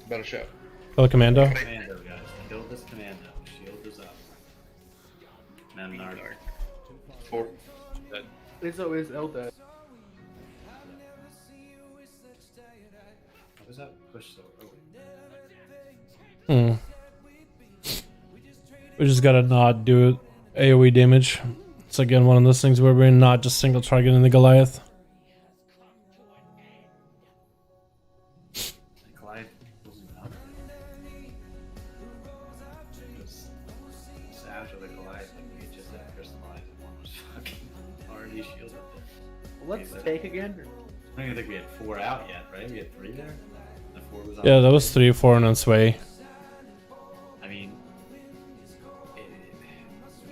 Speaker 7: Better show.
Speaker 5: Kill a commando.
Speaker 2: Commando, guys. Kill this commando. Shield is up. Men are
Speaker 3: 4.
Speaker 13: It's always L dead.
Speaker 2: How was that push so early?
Speaker 5: We just gotta not do AoE damage. It's again one of those things where we're not just single targeting the Goliath.
Speaker 2: Goliath wasn't up. Just savage with the Goliath, like we just had crystallized and one was fucking already shielded.
Speaker 13: Let's take again.
Speaker 2: I don't even think we had 4 out yet, right? We had 3 there. The 4 was on.
Speaker 5: Yeah, that was 3, 4, and then sway.
Speaker 2: I mean,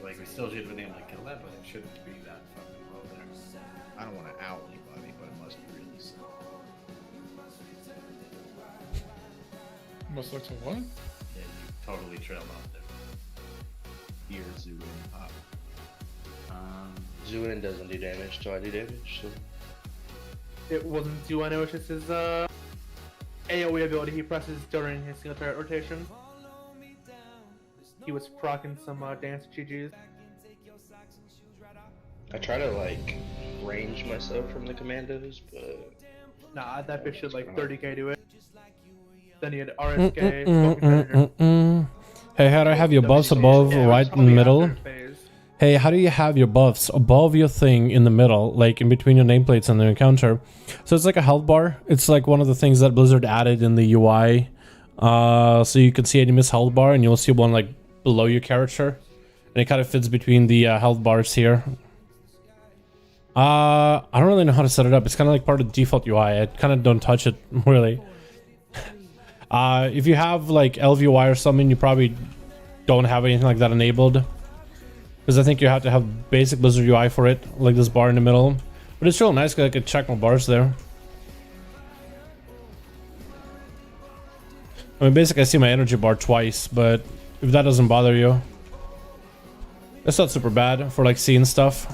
Speaker 2: like we still should have been able to kill that, but it shouldn't be that fucking low there.
Speaker 3: I don't want to out anybody, but it must be really slow.
Speaker 14: Must look to what?
Speaker 2: Yeah, you totally trailed off there.
Speaker 3: Here, Zoo in up.
Speaker 7: Zuin doesn't do damage, so I do damage. So.
Speaker 13: It wasn't Duan, it was just his AoE ability he presses during his single turret rotation. He was proccing some dance GGs.
Speaker 7: I try to like range myself from the commandos, but
Speaker 13: Nah, that bitch should like 30k to it. Then he had RSK.
Speaker 5: Hey, how do I have your buffs above, right in the middle? Hey, how do you have your buffs above your thing in the middle, like in between your nameplates and the encounter? So it's like a health bar. It's like one of the things that Blizzard added in the UI. So you can see enemy's health bar, and you'll see one like below your character, and it kind of fits between the health bars here. I don't really know how to set it up. It's kind of like part of the default UI. I kind of don't touch it really. If you have like LVUI or something, you probably don't have anything like that enabled. Because I think you have to have basic Blizzard UI for it, like this bar in the middle. But it's real nice because I could check my bars there. I mean, basically I see my energy bar twice, but if that doesn't bother you, it's not super bad for like seeing stuff.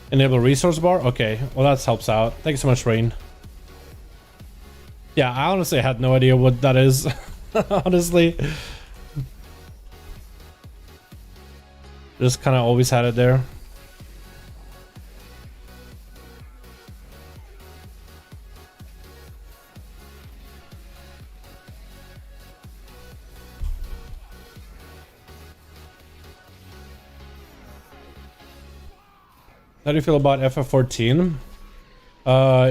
Speaker 5: Enable resource bar? Okay, well that helps out. Thank you so much, Rain. Yeah, I honestly had no idea what that is. Honestly. Just kind of always had it there. How do you feel about FF14?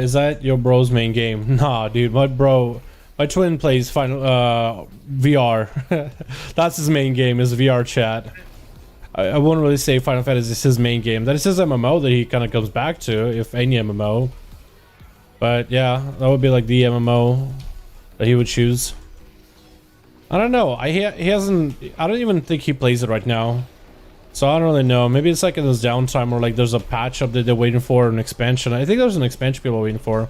Speaker 5: Is that your bro's main game? Nah, dude, my twin plays VR. That's his main game, is VR chat. I wouldn't really say Final Fantasy is his main game. That is his MMO that he kind of comes back to, if any MMO. But yeah, that would be like the MMO that he would choose. I don't know. He hasn't. I don't even think he plays it right now. So I don't really know. Maybe it's like in this downtime or like there's a patch up that they're waiting for, an expansion. I think there's an expansion people are waiting for.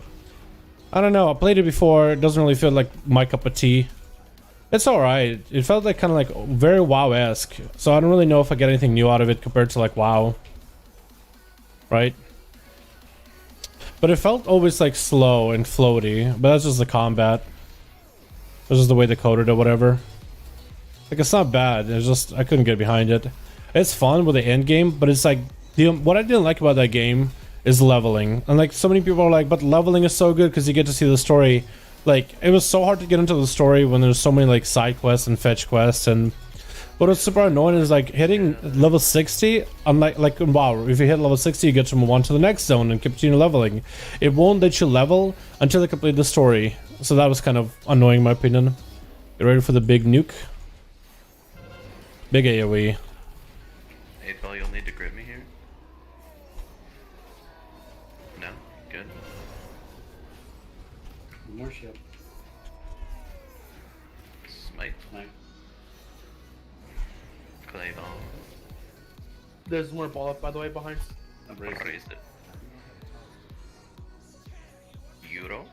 Speaker 5: I don't know. I played it before. It doesn't really feel like my cup of tea. It's alright. It felt like kind of like very WoW-esque. So I don't really know if I get anything new out of it compared to like WoW. Right? But it felt always like slow and floaty. But that's just the combat. This is the way they coded it or whatever. Like it's not bad. It's just I couldn't get behind it. It's fun with the end game, but it's like what I didn't like about that game is leveling. And like so many people are like, but leveling is so good because you get to see the story. Like it was so hard to get into the story when there's so many like side quests and fetch quests. And what was super annoying is like hitting level 60. Unlike like in WoW, if you hit level 60, you get to move on to the next zone and continue leveling. It won't let you level until you complete the story. So that was kind of annoying in my opinion. You ready for the big nuke? Big AoE.
Speaker 12: 8-ball, you'll need to grip me here. No? Good.
Speaker 2: More ship.
Speaker 12: Smite. Clay ball.
Speaker 13: There's more ball up, by the way, behind.
Speaker 12: I've raised it. Euro.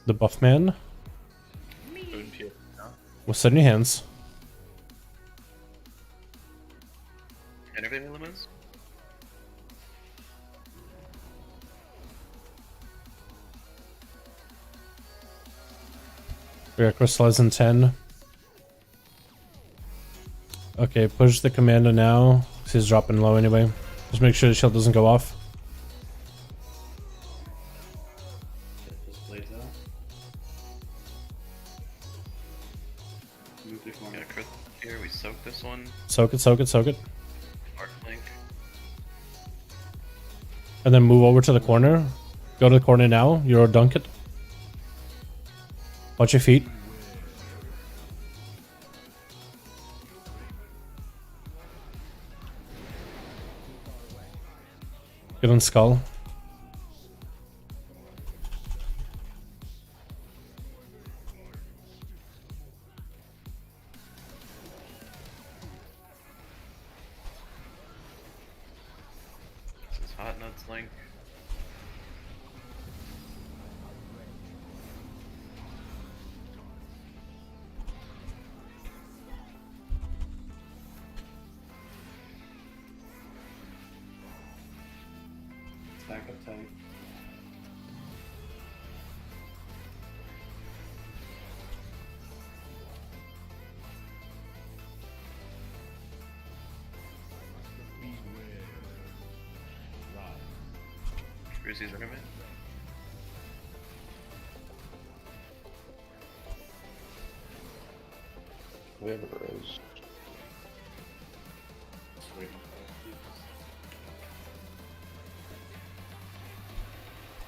Speaker 5: The buff man. We'll set in your hands.
Speaker 12: Enervating limits?
Speaker 5: We are crystallized in 10. Okay, push the commander now. He's dropping low anyway. Just make sure the shield doesn't go off.
Speaker 2: Get those blades out. Move the corner.
Speaker 12: Got a crit here, we soak this one.
Speaker 5: Soak it, soak it, soak it.
Speaker 12: Arc link.
Speaker 5: And then move over to the corner. Go to the corner now. Euro dunk it. Watch your feet. Get on skull.
Speaker 12: This is hot nuts link.
Speaker 2: Back up tight.
Speaker 12: Brucey's intimate.
Speaker 7: We have a rose.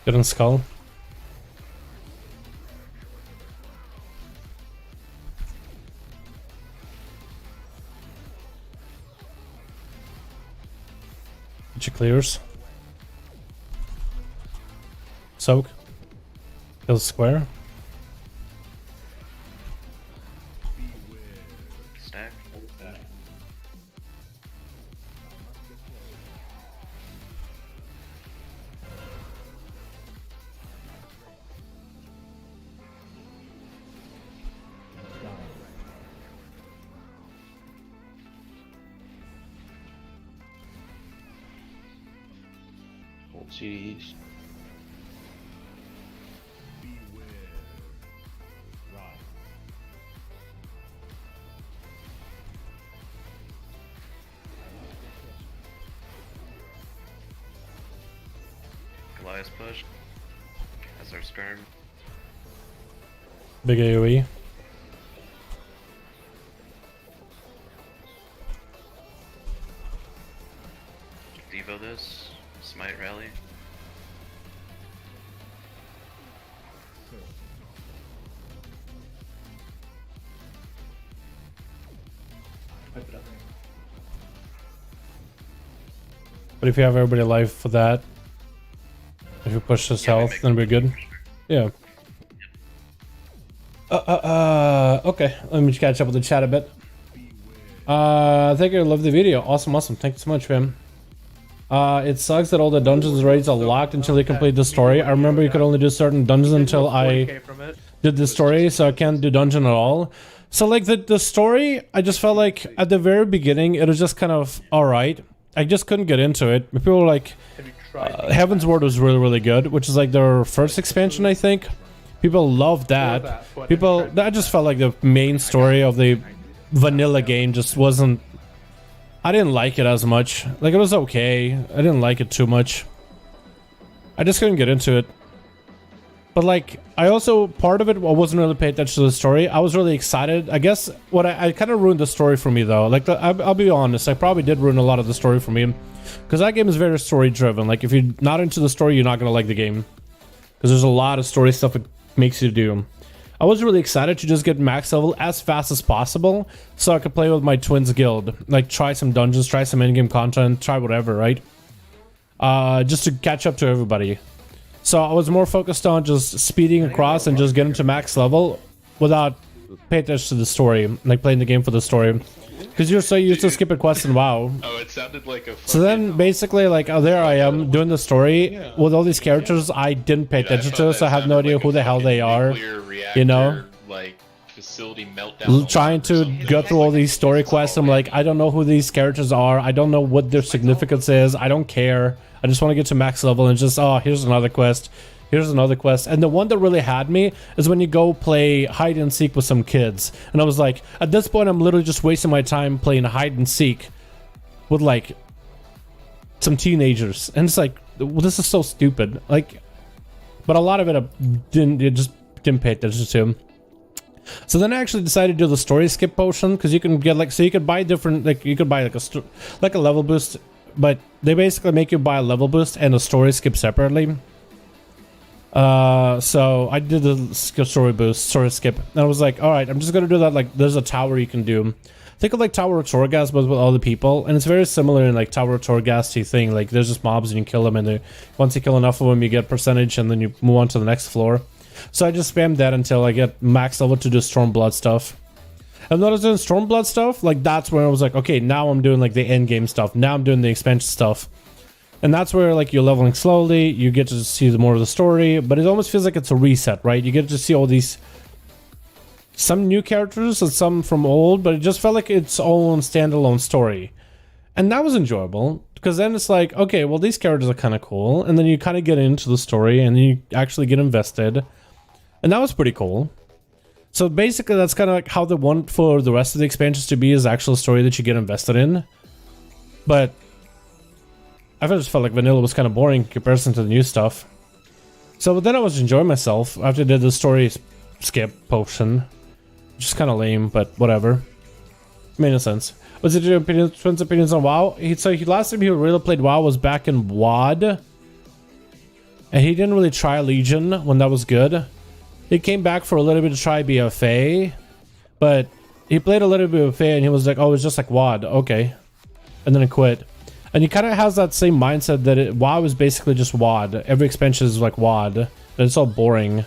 Speaker 5: Get on skull. Get your clears. Soak. Kill square.
Speaker 12: Stack.
Speaker 7: Hold CDs.
Speaker 12: Goliath push. That's our skirm.
Speaker 5: Big AoE.
Speaker 12: Devo this. Smite rally.
Speaker 2: Pipe it up.
Speaker 5: But if you have everybody alive for that, if you push this health, then we're good. Yeah. Okay. Let me catch up with the chat a bit. Thank you. Love the video. Awesome, awesome. Thank you so much, fam. It sucks that all the dungeons and raids are locked until you complete the story. I remember you could only do certain dungeons until I did the story, so I can't do dungeon at all. So like the story, I just felt like at the very beginning it was just kind of alright. I just couldn't get into it. People were like, Heaven's Word was really, really good, which is like their first expansion, I think. People loved that. I just felt like the main story of the vanilla game just wasn't... I didn't like it as much. Like, it was okay. I didn't like it too much. I just couldn't get into it. But like, I also, part of it, I wasn't really paying attention to the story. I was really excited. I guess what I kind of ruined the story for me though. Like, I'll be honest, I probably did ruin a lot of the story for me. Because that game is very story driven. Like, if you're not into the story, you're not going to like the game. Because there's a lot of story stuff it makes you do. I was really excited to just get max level as fast as possible. So I could play with my twins guild. Like, try some dungeons, try some in-game content, try whatever, right? Just to catch up to everybody. So I was more focused on just speeding across and just getting to max level without paying attention to the story, like playing the game for the story. Because you're so used to skipping quests in WoW.
Speaker 1: Oh, it sounded like a.
Speaker 5: So then basically, like, oh, there I am doing the story with all these characters I didn't pay attention to, so I have no idea who the hell they are. You know?
Speaker 1: Like facility meltdown.
Speaker 5: Trying to go through all these story quests. I'm like, I don't know who these characters are. I don't know what their significance is. I don't care. I just want to get to max level and just, oh, here's another quest. Here's another quest. And the one that really had me is when you go play hide and seek with some kids. And I was like, at this point, I'm literally just wasting my time playing hide and seek with like some teenagers. And it's like, well, this is so stupid. Like, but a lot of it just didn't pay attention to. So then I actually decided to do the story skip potion, because you can get like, so you could buy different, like you could buy like a level boost, but they basically make you buy a level boost and a story skip separately. So I did the story skip, and I was like, all right, I'm just gonna do that. Like, there's a tower you can do. Think of like Tower of Torghast, but with other people, and it's very similar in like Tower of Torghast thing. Like, there's just mobs and you kill them, and once you kill enough of them, you get percentage, and then you move on to the next floor. So I just spammed that until I get max level to do Stormblood stuff. And when I was doing Stormblood stuff, like that's where I was like, okay, now I'm doing like the end game stuff. Now I'm doing the expansion stuff. And that's where like you're leveling slowly, you get to see more of the story, but it almost feels like it's a reset, right? You get to see all these, some new characters and some from old, but it just felt like its own standalone story. And that was enjoyable, because then it's like, okay, well, these characters are kind of cool, and then you kind of get into the story, and then you actually get invested. And that was pretty cool. So basically, that's kind of like how they want for the rest of the expansions to be, is actual story that you get invested in. But I just felt like vanilla was kind of boring in comparison to the new stuff. So then I was enjoying myself after I did the story skip potion. Which is kind of lame, but whatever. Made no sense. What's your opinions on WoW? Last time he really played WoW was back in WoD. And he didn't really try Legion when that was good. He came back for a little bit to try BFA. But he played a little bit of BFA and he was like, oh, it's just like WoD. Okay. And then he quit. And he kind of has that same mindset that WoW is basically just WoD. Every expansion is like WoD. And it's all boring.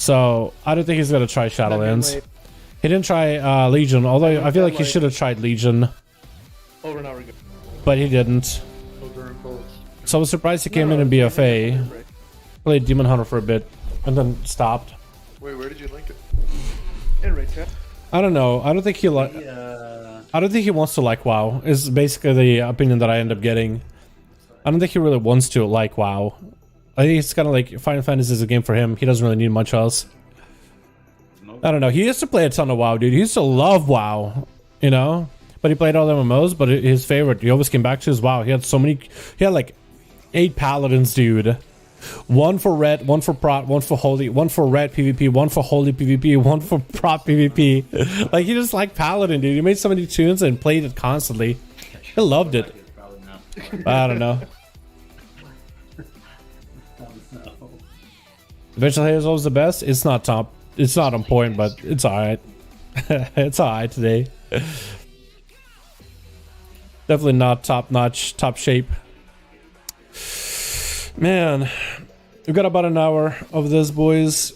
Speaker 5: So, I don't think he's going to try Shadowlands. He didn't try Legion, although I feel like he should have tried Legion.
Speaker 13: Over and over again.
Speaker 5: But he didn't. So I was surprised he came in BFA. Played Demon Hunter for a bit, and then stopped.
Speaker 4: Wait, where did you link it?
Speaker 13: In right chat.
Speaker 5: I don't know. I don't think he I don't think he wants to like WoW, is basically the opinion that I end up getting. I don't think he really wants to like WoW. I think it's kind of like Final Fantasy is a game for him. He doesn't really need much else. I don't know. He used to play a ton of WoW, dude. He used to love WoW, you know? But he played all the MMOs, but his favorite, he always came back to his WoW. He had so many, he had like 8 paladins, dude. One for red, one for prot, one for holy, one for red PvP, one for holy PvP, one for prot PvP. Like, he just liked paladin, dude. He made so many tunes and played it constantly. He loved it. I don't know. Virtual Halo is always the best. It's not top. It's not on point, but it's alright. It's alright today. Definitely not top notch, top shape. Man, we've got about an hour of this, boys.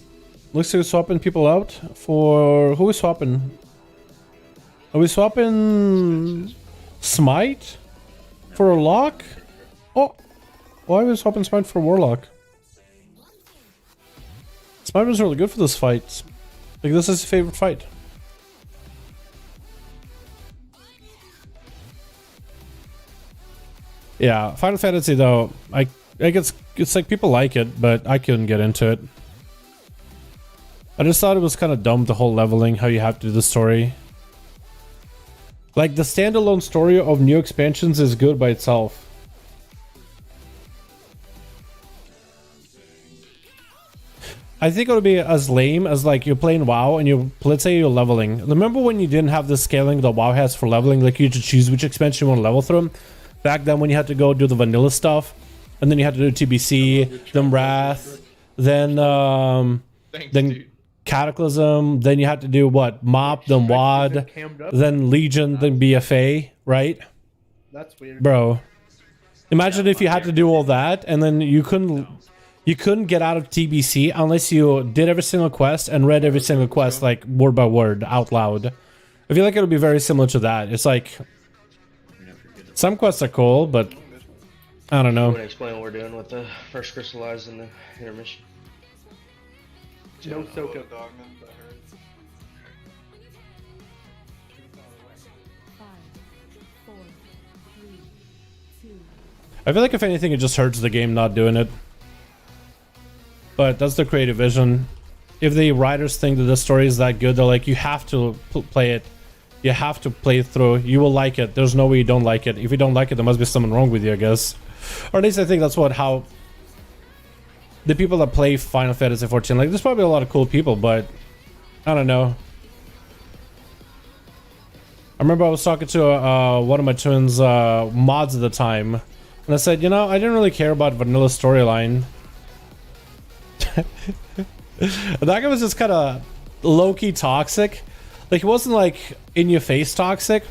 Speaker 5: Looks like we're swapping people out for... Who are we swapping? Are we swapping Smite for a lock? Oh, why are we swapping Smite for Warlock? Smite was really good for this fight. Like, this is his favorite fight. Yeah, Final Fantasy though, I guess it's like people like it, but I couldn't get into it. I just thought it was kind of dumb, the whole leveling, how you have to do the story. Like, the standalone story of new expansions is good by itself. I think it would be as lame as like you're playing WoW and you, let's say you're leveling. Remember when you didn't have the scaling that WoW has for leveling? Like, you had to choose which expansion you want to level through. Back then when you had to go do the vanilla stuff, and then you had to do TBC, then Wrath, then Cataclysm, then you had to do what? MOP, then WoD, then Legion, then BFA, right?
Speaker 13: That's weird.
Speaker 5: Bro. Imagine if you had to do all that and then you couldn't get out of TBC unless you did every single quest and read every single quest like word by word out loud. I feel like it would be very similar to that. It's like some quests are cool, but I don't know.
Speaker 7: You want to explain what we're doing with the first crystallized in the intermission?
Speaker 13: No soak up.
Speaker 5: I feel like if anything, it just hurts the game not doing it. But that's the creative vision. If the writers think that the story is that good, they're like, you have to play it. You have to play it through. You will like it. There's no way you don't like it. If you don't like it, there must be something wrong with you, I guess. Or at least I think that's how the people that play Final Fantasy 14, like, there's probably a lot of cool people, but I don't know. I remember I was talking to one of my twins' mods at the time, and I said, you know, I didn't really care about vanilla storyline. That guy was just kind of low-key toxic. Like, he wasn't like in your face toxic,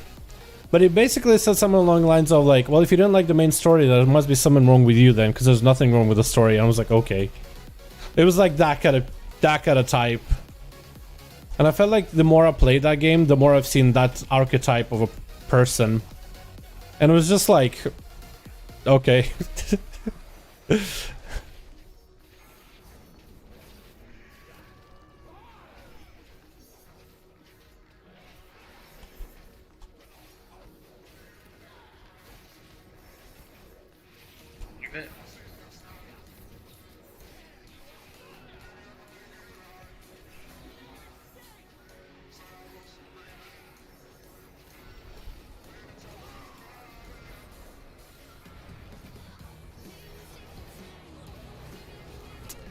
Speaker 5: but he basically said something along the lines of like, well, if you didn't like the main story, there must be something wrong with you then, because there's nothing wrong with the story. And I was like, okay. It was like that kind of type. And I felt like the more I played that game, the more I've seen that archetype of a person. And it was just like, okay.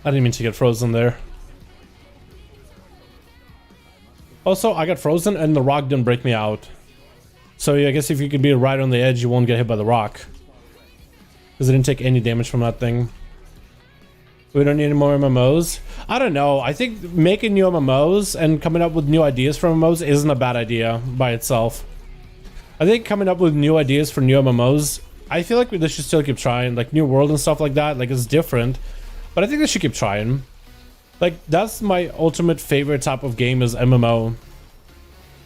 Speaker 5: I didn't mean to get frozen there. Also, I got frozen and the rock didn't break me out. So yeah, I guess if you could be right on the edge, you won't get hit by the rock. Because I didn't take any damage from that thing. We don't need any more MMOs? I don't know. I think making new MMOs and coming up with new ideas for MMOs isn't a bad idea by itself. I think coming up with new ideas for new MMOs, I feel like they should still keep trying. Like New World and stuff like that, like it's different. But I think they should keep trying. Like, that's my ultimate favorite type of game is MMO.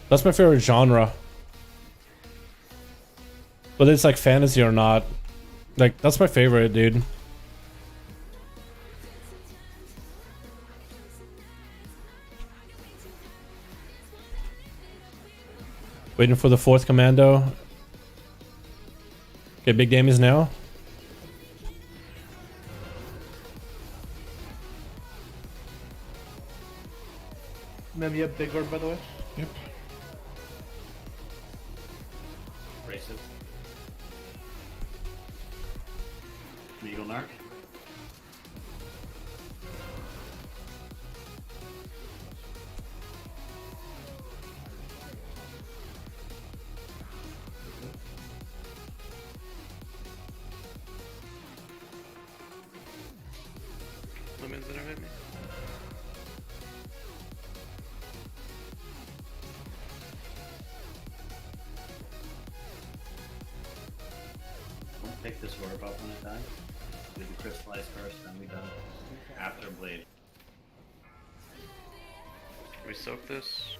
Speaker 5: That's my favorite genre. Whether it's like fantasy or not. Like, that's my favorite, dude. Waiting for the 4th commando. Okay, big game is now.
Speaker 13: Mem, you have big orb, by the way?
Speaker 14: Yep.
Speaker 2: Racist. Legal narc.
Speaker 12: Lemons that have hit me.
Speaker 2: Pick this orb up when it dies. We do crystallize first, then we done after blade.
Speaker 12: Can we soak this?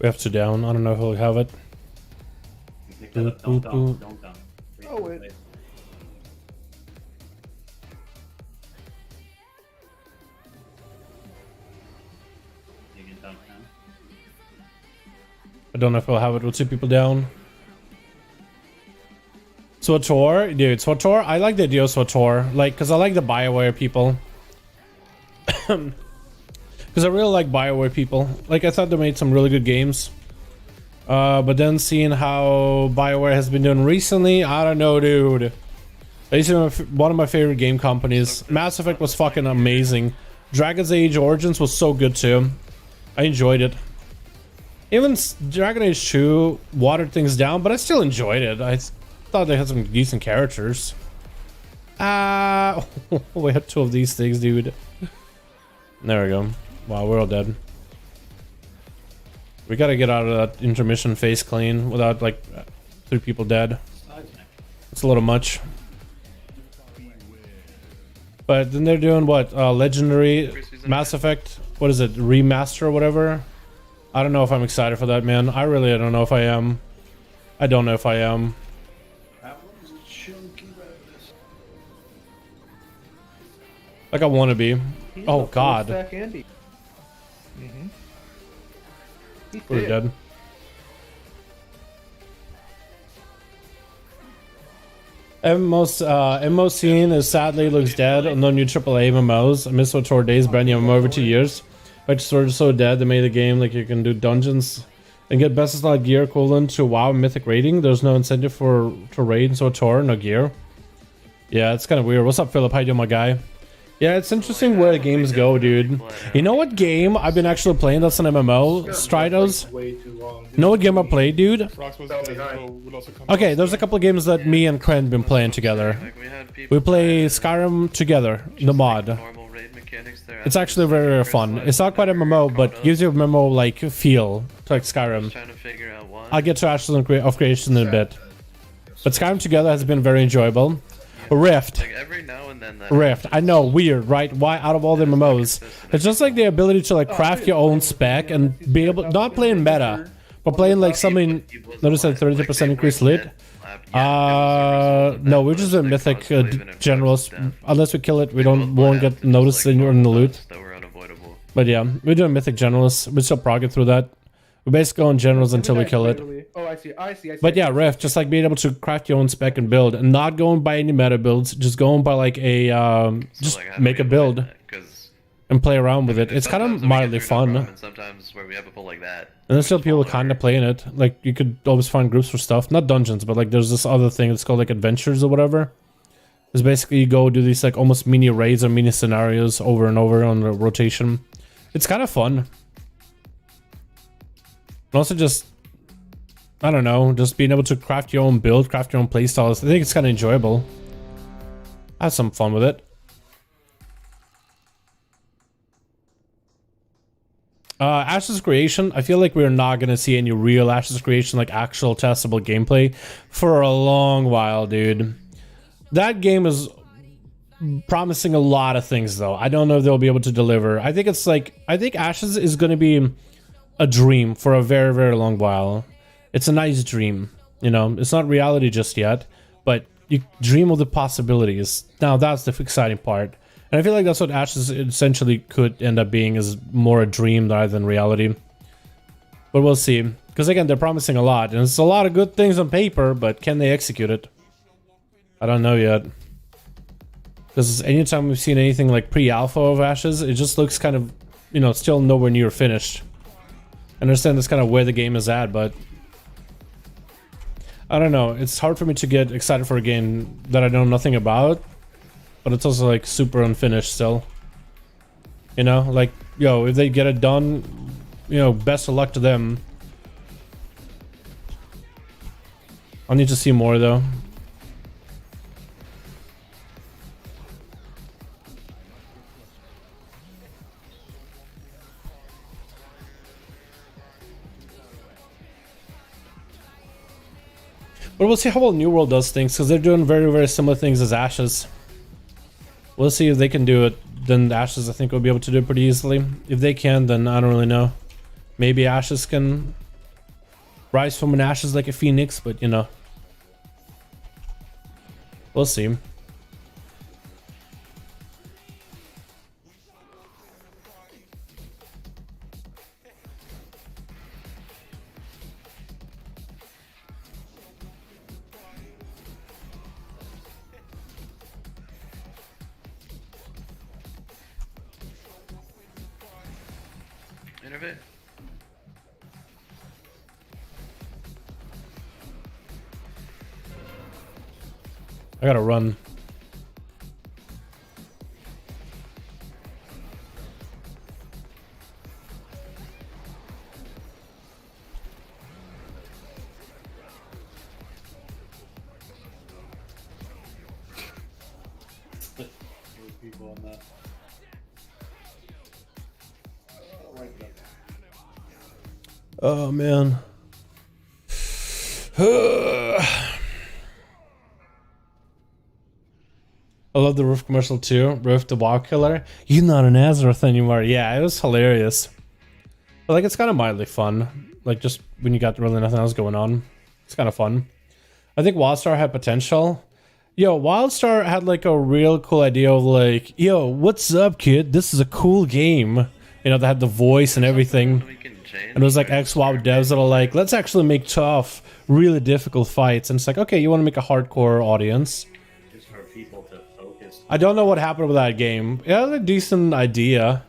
Speaker 5: We have 2 down. I don't know if we'll have it.
Speaker 2: Pick that up. Don't dump. Don't dump.
Speaker 13: Oh, wait.
Speaker 2: You can dump now.
Speaker 5: I don't know if we'll have it with 2 people down. SWTOR, dude, SWTOR, I like the idea of SWTOR, like, because I like the BioWare people. Because I really like BioWare people. Like, I thought they made some really good games. But then seeing how BioWare has been doing recently, I don't know, dude. It's one of my favorite game companies. Mass Effect was fucking amazing. Dragon's Age Origins was so good too. I enjoyed it. Even Dragon Age 2 watered things down, but I still enjoyed it. I thought they had some decent characters. We had 2 of these things, dude. There we go. Wow, we're all dead. We gotta get out of that intermission phase clean without, like, 3 people dead. It's a little much. But then they're doing what? Legendary Mass Effect? What is it? Remaster or whatever? I don't know if I'm excited for that, man. I really don't know if I am. I don't know if I am.
Speaker 2: That one's a chunky redness.
Speaker 5: Like I want to be.
Speaker 13: He's
Speaker 5: Oh
Speaker 13: a
Speaker 5: God.
Speaker 13: full-stack Andy. He's
Speaker 5: We're
Speaker 13: dead.
Speaker 5: dead. MMO scene is sadly looks dead. No new AAA MMOs. I miss Tour days. Brand new MMO over 2 years. But sort of so dead. They made the game like you can do dungeons and get best slot gear equivalent to WoW Mythic rating. There's no incentive to raid so Tour, no gear. Yeah, it's kind of weird. What's up, Philip? How you doing, my guy? Yeah, it's interesting where the games go, dude. You know what game I've been actually playing that's an MMO? Stridos.
Speaker 9: Way too long.
Speaker 5: You know what game I played, dude? Okay, there's a couple of games that me and Kren been playing together. We play Skyrim together, the mod. It's actually very, very fun. It's not quite MMO, but gives you a MMO like feel to like Skyrim. I'll get to Ashes of Creation in a bit. But Skyrim together has been very enjoyable. Rift. Rift. I know, weird, right? Why out of all the MMOs? It's just like the ability to like craft your own spec and be able, not playing meta, but playing like something. Notice that 30% increased lit. No, we're just a mythic generalist. Unless we kill it, won't get noticed in the loot. But yeah, we're doing mythic generalists. We still prog it through that. We basically go on generals until we kill it.
Speaker 13: Oh, I see.
Speaker 5: But yeah, Rift, just like being able to craft your own spec and build, and not going by any meta builds, just going by like a just make a build and play around with it. It's kind of mildly fun.
Speaker 12: Sometimes where we have a pull like that.
Speaker 5: And there's still people kind of playing it. Like you could always find groups for stuff, not dungeons, but like there's this other thing that's called like adventures or whatever. It's basically you go do these like almost mini raids or mini scenarios over and over on the rotation. It's kind of fun. And also just, I don't know, just being able to craft your own build, craft your own playstyles. I think it's kind of enjoyable. I had some fun with it. Ashes Creation, I feel like we're not going to see any real Ashes Creation, like actual testable gameplay for a long while, dude. That game is promising a lot of things, though. I don't know if they'll be able to deliver. I think it's like, I think Ashes is going to be a dream for a very, very long while. It's a nice dream, you know. It's not reality just yet, but you dream of the possibilities. Now that's the exciting part, and I feel like that's what Ashes essentially could end up being, is more a dream rather than reality. But we'll see, because again, they're promising a lot, and it's a lot of good things on paper, but can they execute it? I don't know yet. Because anytime we've seen anything like pre-alpha of Ashes, it just looks kind of, you know, still nowhere near finished. I understand that's kind of where the game is at, but I don't know. It's hard for me to get excited for a game that I know nothing about, but it's also like super unfinished still. You know, like, yo, if they get it done, you know, best of luck to them. I'll need to see more though. But we'll see how well New World does things, because they're doing very, very similar things as Ashes. We'll see if they can do it. Then Ashes, I think, will be able to do it pretty easily. If they can, then I don't really know. Maybe Ashes can rise from an Ashes like a phoenix, but you know. We'll see.
Speaker 12: Innovate.
Speaker 5: I gotta run.
Speaker 2: People on that.
Speaker 5: Oh man. I love the Rift commercial too. Rift the WoW killer. You're not an Nazareth anymore. Yeah, it was hilarious. But like, it's kind of mildly fun. Like, just when you got really nothing else going on, it's kind of fun. I think WildStar had potential. Yo, Wildstar had like a real cool idea of like, yo, what's up, kid? This is a cool game. You know, they had the voice and everything. And it was like ex-WoW devs that are like, let's actually make tough, really difficult fights. And it's like, okay, you want to make a hardcore audience.
Speaker 2: Just for people to focus.
Speaker 5: I don't know what happened with that game. It had a decent idea.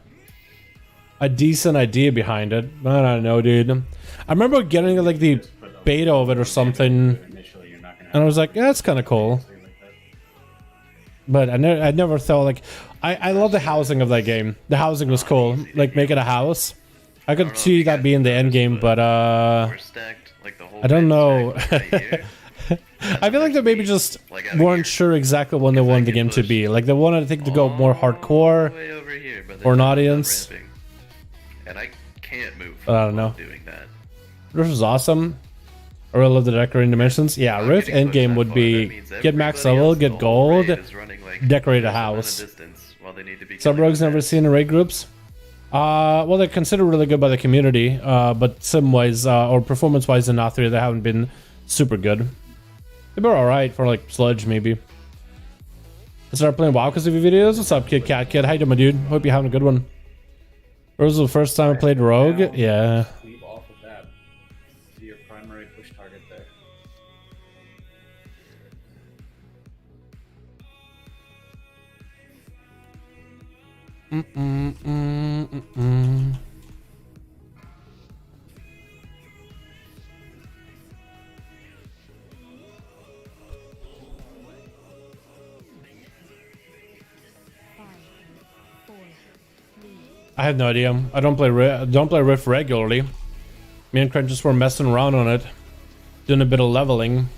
Speaker 5: A decent idea behind it. I don't know, dude. I remember getting like the beta of it or something. And I was like, yeah, that's kind of cool. But I never thought like... I love the housing of that game. The housing was cool. Like, make it a house. I could see that being the end game, but I don't know. I feel like they maybe just weren't sure exactly what they wanted the game to be. Like, they wanted, I think, to go more hardcore for an audience.
Speaker 12: And I can't move.
Speaker 5: I don't know.
Speaker 12: Doing that.
Speaker 5: Rift was awesome. I really love the decorating dimensions. Yeah, Rift endgame would be get max level, get gold, decorate a house. Sub-rogues never seen in raid groups. Well, they're considered really good by the community, but sim-wise or performance-wise in NATHRIA, they haven't been super good. They were alright for like Sludge, maybe. I started playing WoW because of your videos. What's up, Kid Cat Kid? How you doing, my dude? Hope you're having a good one. It was the first time I played Rogue. Yeah.
Speaker 2: Leave off of that. Be your primary push target there.
Speaker 5: I have no idea. I don't play Rift regularly. Me and Crunch just were messing around on it, doing a bit of leveling.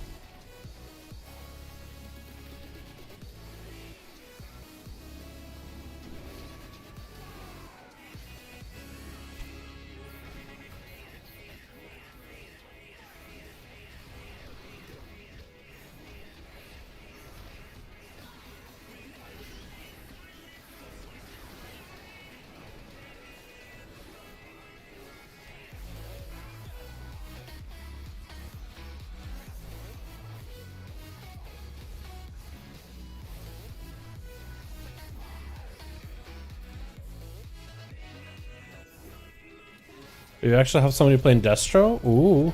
Speaker 5: You actually have somebody playing Destro? Ooh.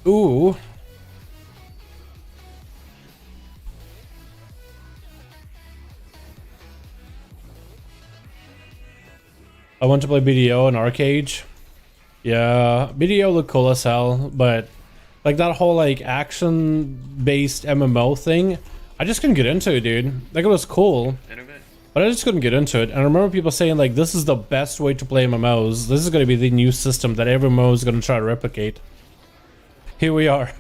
Speaker 5: Ooh. I want to play BDO and Arcade. Yeah, BDO looked cool as hell, but like that whole like action-based MMO thing, I just couldn't get into it, dude. Like it was cool. But I just couldn't get into it. And I remember people saying like, this is the best way to play MMOs. This is going to be the new system that every MMO is going to try to replicate. Here we are.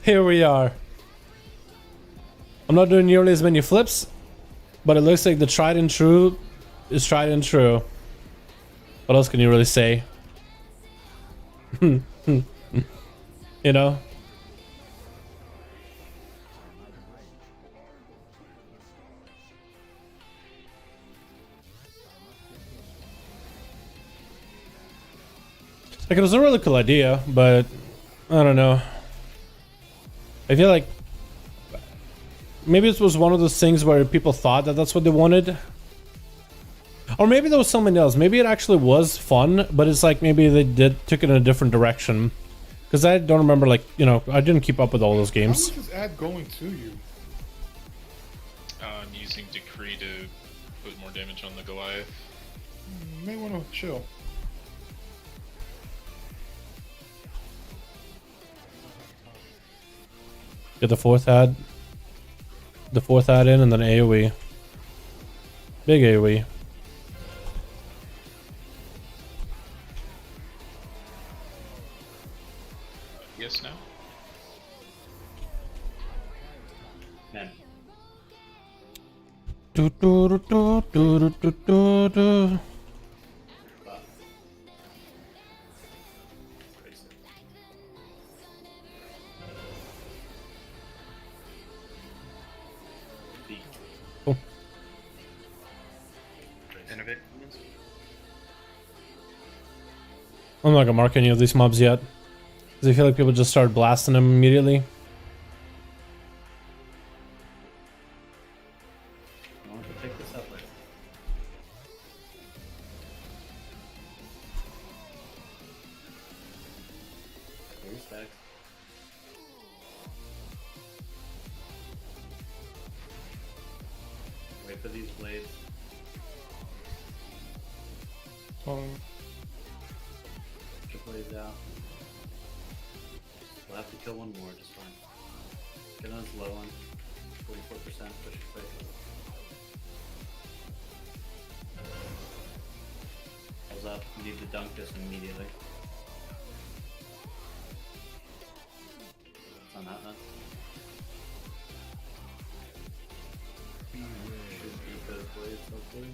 Speaker 5: Here we are. I'm not doing nearly as many flips, but it looks like the tried and true is tried and true. What else can you really say? You know? Like, it was a really cool idea, but I don't know. I feel like maybe it was one of those things where people thought that that's what they wanted. Or maybe there was something else. Maybe it actually was fun, but it's like maybe they took it in a different direction. Because I don't remember, like, you know, I didn't keep up with all those games.
Speaker 14: How much is ad going to you?
Speaker 1: I'm using Decree to put more damage on the Goliath.
Speaker 14: You may want to chill.
Speaker 5: Get the fourth ad. The fourth ad in and then AoE. Big AoE.
Speaker 1: Yes, no?
Speaker 2: Man.
Speaker 5: Do, do, do, do, do, do, do, do. I'm not gonna mark any of these mobs yet, because I feel like people just start blasting them immediately.
Speaker 2: for these blades.
Speaker 14: Oh.
Speaker 2: Put your blades out. We'll have to kill one more, just fine. Get on this low one. 44%, push it quick. Heels up, you need to dunk this immediately. It's on that then. Should be good blades, hopefully.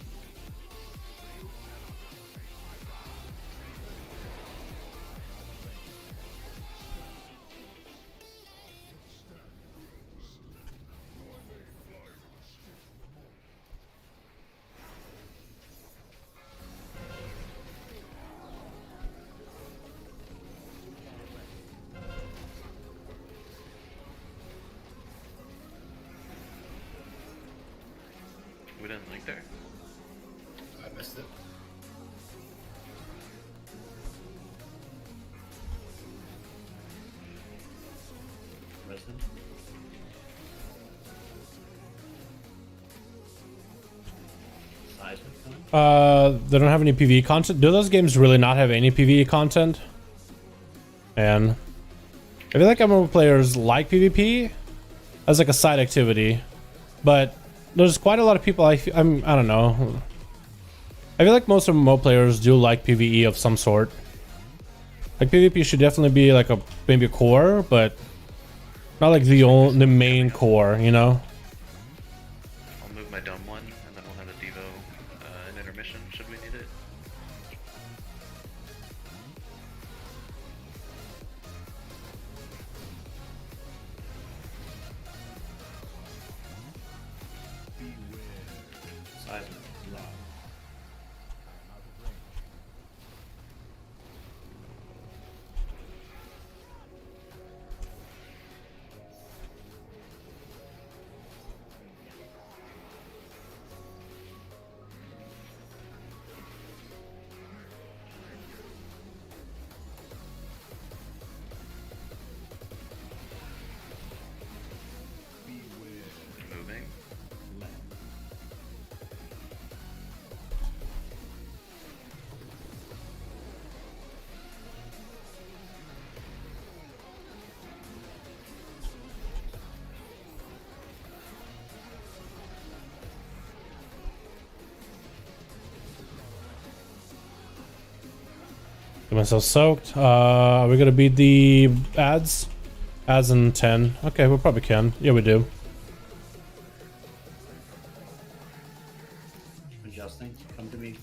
Speaker 12: We didn't link there.
Speaker 9: I missed it.
Speaker 2: Resident.
Speaker 5: They don't have any PvE content. Do those games really not have any PvE content? And I feel like MMO players like PvP as like a side activity, but there's quite a lot of people I don't know. I feel like most MMO players do like PvE of some sort. Like PvP should definitely be like maybe a core, but not like the main core, you know?
Speaker 12: I'll move my dumb one, and then we'll have a Devo an intermission should we need it. Moving.
Speaker 5: Get myself soaked. Are we gonna beat the ads? Ads in 10. Okay, we probably can. Yeah, we do.
Speaker 2: Adjusting. Come to me.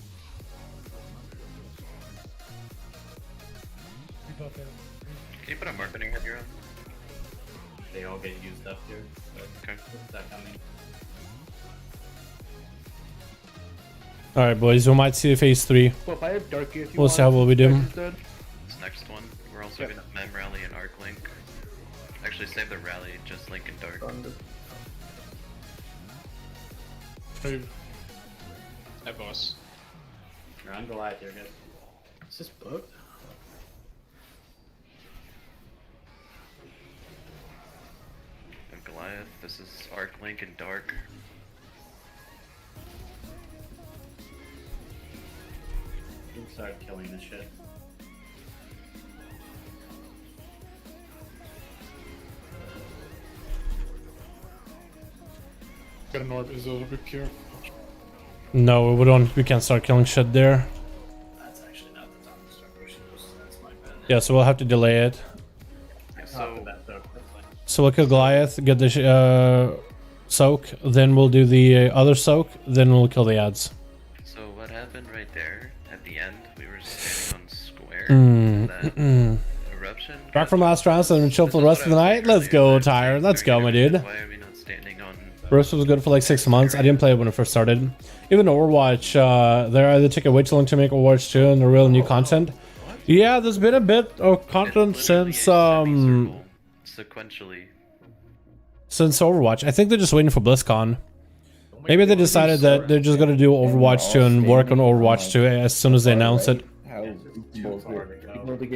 Speaker 12: Can you put a marketing head here on?
Speaker 2: They all get used up here.
Speaker 12: Okay.
Speaker 2: What's that coming?
Speaker 5: Alright, boys, we might see phase 3.
Speaker 13: Well, if I have Darky, if you
Speaker 5: We'll see how well we do.
Speaker 12: This next one, we're also gonna mem rally and arc link. Actually, save the rally, just link and dark.
Speaker 1: Hey, boss.
Speaker 2: You're on Goliath here, guys.
Speaker 16: Is this booked?
Speaker 12: And Goliath, this is arc link and dark.
Speaker 2: We'll start killing this shit.
Speaker 14: Got an orb, is a little bit careful.
Speaker 5: No, we can't start killing shit there.
Speaker 2: That's actually not the time to start pushing those. That's my bad.
Speaker 5: Yeah, so we'll have to delay it. So we'll kill Goliath, get the soak, then we'll do the other soak, then we'll kill the ads.
Speaker 12: So what happened right there at the end? We were standing on square. That eruption.
Speaker 5: Back from last round, so I'm chill for the rest of the night. Let's go, Tyre. Let's go, my dude.
Speaker 12: Why are we not standing on?
Speaker 5: Burst was good for like 6 months. I didn't play it when it first started. Even Overwatch, they either take a way too long to make Overwatch 2 and the real new content. Yeah, there's been a bit of content since
Speaker 12: Sequentially.
Speaker 5: Since Overwatch. I think they're just waiting for BlizzCon. Maybe they decided that they're just gonna do Overwatch 2 and work on Overwatch 2 as soon as they announce it.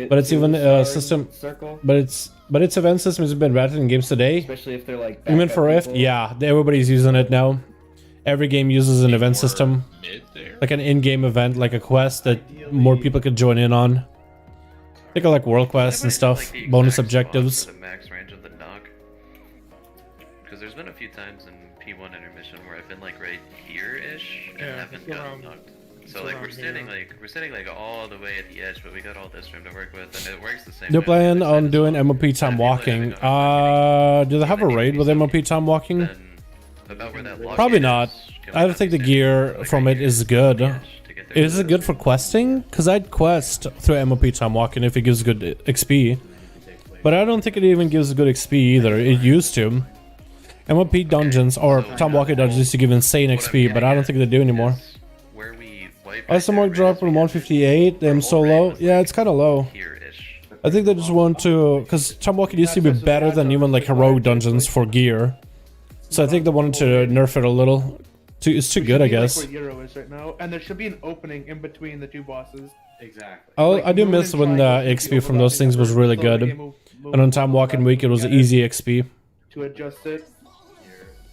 Speaker 5: But it's even a system. But its event system has been ratted in games today.
Speaker 10: Especially if they're like.
Speaker 5: Even for Rift, yeah, everybody's using it now. every game uses an event system, like an in-game event, like a quest that more people could join in on. Think of like world quests and stuff, bonus objectives.
Speaker 12: The max range of the knock. Because there's been a few times in P1 intermission where I've been like right here-ish and haven't gotten knocked. So like we're sitting like all the way at the edge, but we got all this room to work with, and it works the same.
Speaker 5: They're
Speaker 12: way.
Speaker 5: planning on doing MOP time walking. Do they have a raid with MOP time walking?
Speaker 12: About where that
Speaker 5: Probably not. I don't think the gear from it is good. Is it good for questing? Because I'd quest through MOP time walking if it gives good XP. But I don't think it even gives good XP either. It used to. MOP dungeons or time walking dungeons used to give insane XP, but I don't think they do anymore. Isomark drop from 158, them so low. Yeah, it's kind of low. I think they just want to, because time walking used to be better than even like heroic dungeons for gear. So I think they wanted to nerf it a little. It's too good, I guess.
Speaker 13: Like where Euro is right now, and there should be an opening in between the two bosses.
Speaker 2: Exactly.
Speaker 5: I do miss when the XP from those things was really good, and on time walking week it was easy XP.
Speaker 13: To adjust it.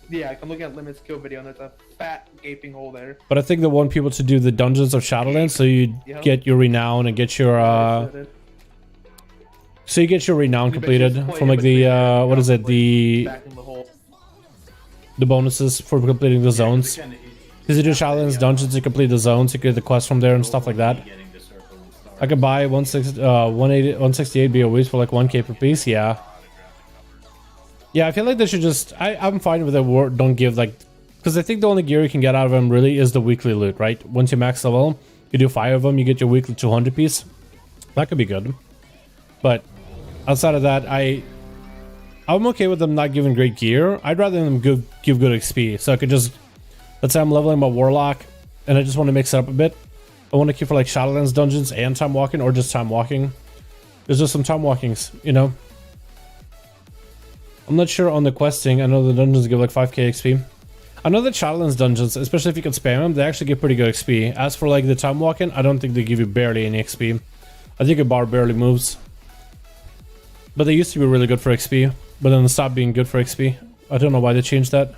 Speaker 13: Yeah, I'm looking at Limit's kill video, and there's a fat gaping hole there.
Speaker 5: But I think they want people to do the dungeons of Shadowlands, so you get your renown and get your so you get your renown completed from like the what is it, the bonuses for completing the zones. Because you do Shadowlands dungeons, you complete the zones, you get the quests from there and stuff like that. I could buy 168 BOEs for like 1k per piece, yeah. Yeah, I feel like they should just... I'm fine with it. Don't give like... Because I think the only gear you can get out of them really is the weekly loot, right? Once you max level, you do 5 of them, you get your weekly 200 piece. That could be good. But outside of that, I'm okay with them not giving great gear. I'd rather them give good XP. So I could just... Let's say I'm leveling my Warlock, and I just want to mix it up a bit. I want to keep for like Shadowlands dungeons and time walking, or just time walking. There's just some time walkings, you know? I'm not sure on the questing. I know the dungeons give like 5k XP. I know that Shadowlands dungeons, especially if you can spam them, they actually give pretty good XP. As for like the time walking, I don't think they give you barely any XP. I think your bar barely moves. But they used to be really good for XP, but then they stopped being good for XP. I don't know why they changed that.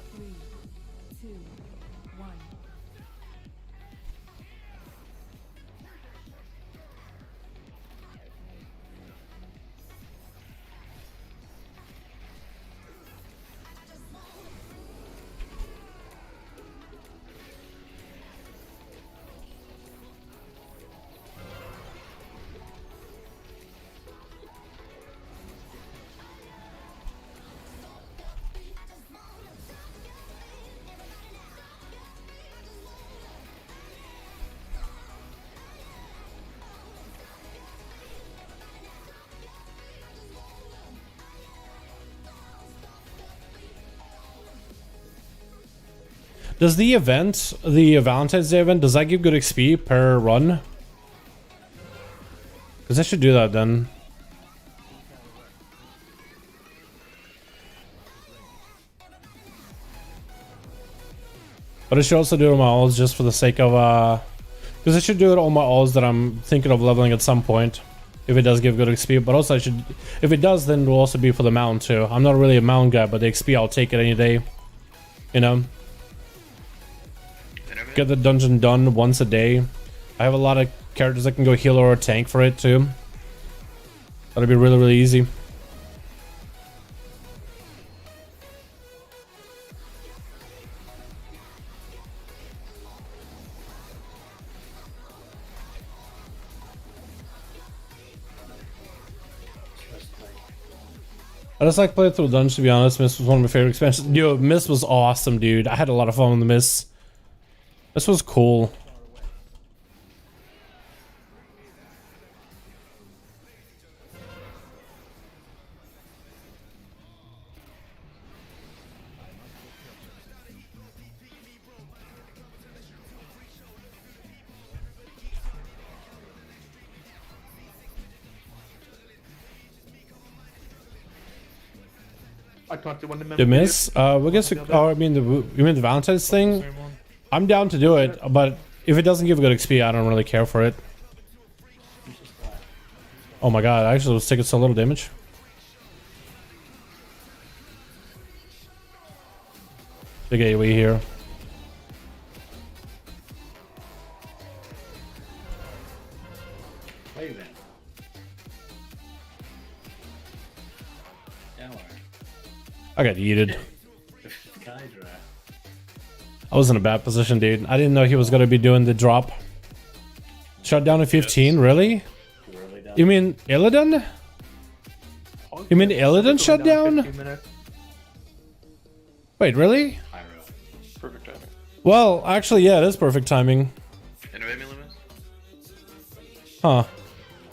Speaker 5: Does the event, the Valentine's Day event, does that give good XP per run? Because I should do that then. But I should also do it on my alls just for the sake of, because I should do it on my alls that I'm thinking of leveling at some point. If it does give good XP, but also I should, if it does, then it will also be for the mount too. I'm not really a mount guy, but the XP I'll take it any day. You know? Get the dungeon done once a day. I have a lot of characters that can go healer or tank for it too. That'll be really, really easy. I just like playing through dungeons, to be honest. Mist was one of my favorite expansions. Yo, Mist was awesome, dude. I had a lot of fun with the Mist. This was cool.
Speaker 13: I talked to one of the
Speaker 5: The Mist? I guess. Oh, I mean you mean the Valentine's thing? I'm down to do it, but if it doesn't give good XP, I don't really care for it. Oh my god, I actually was taking so little damage. Big AoE here. I got yeeted.
Speaker 2: Skydra.
Speaker 5: I was in a bad position, dude. I didn't know he was gonna be doing the drop. Shut down at 15, really? You mean Illidan? You mean Illidan shut down? Wait, really?
Speaker 4: Perfect timing.
Speaker 5: Well, actually, yeah, it is perfect timing. Huh.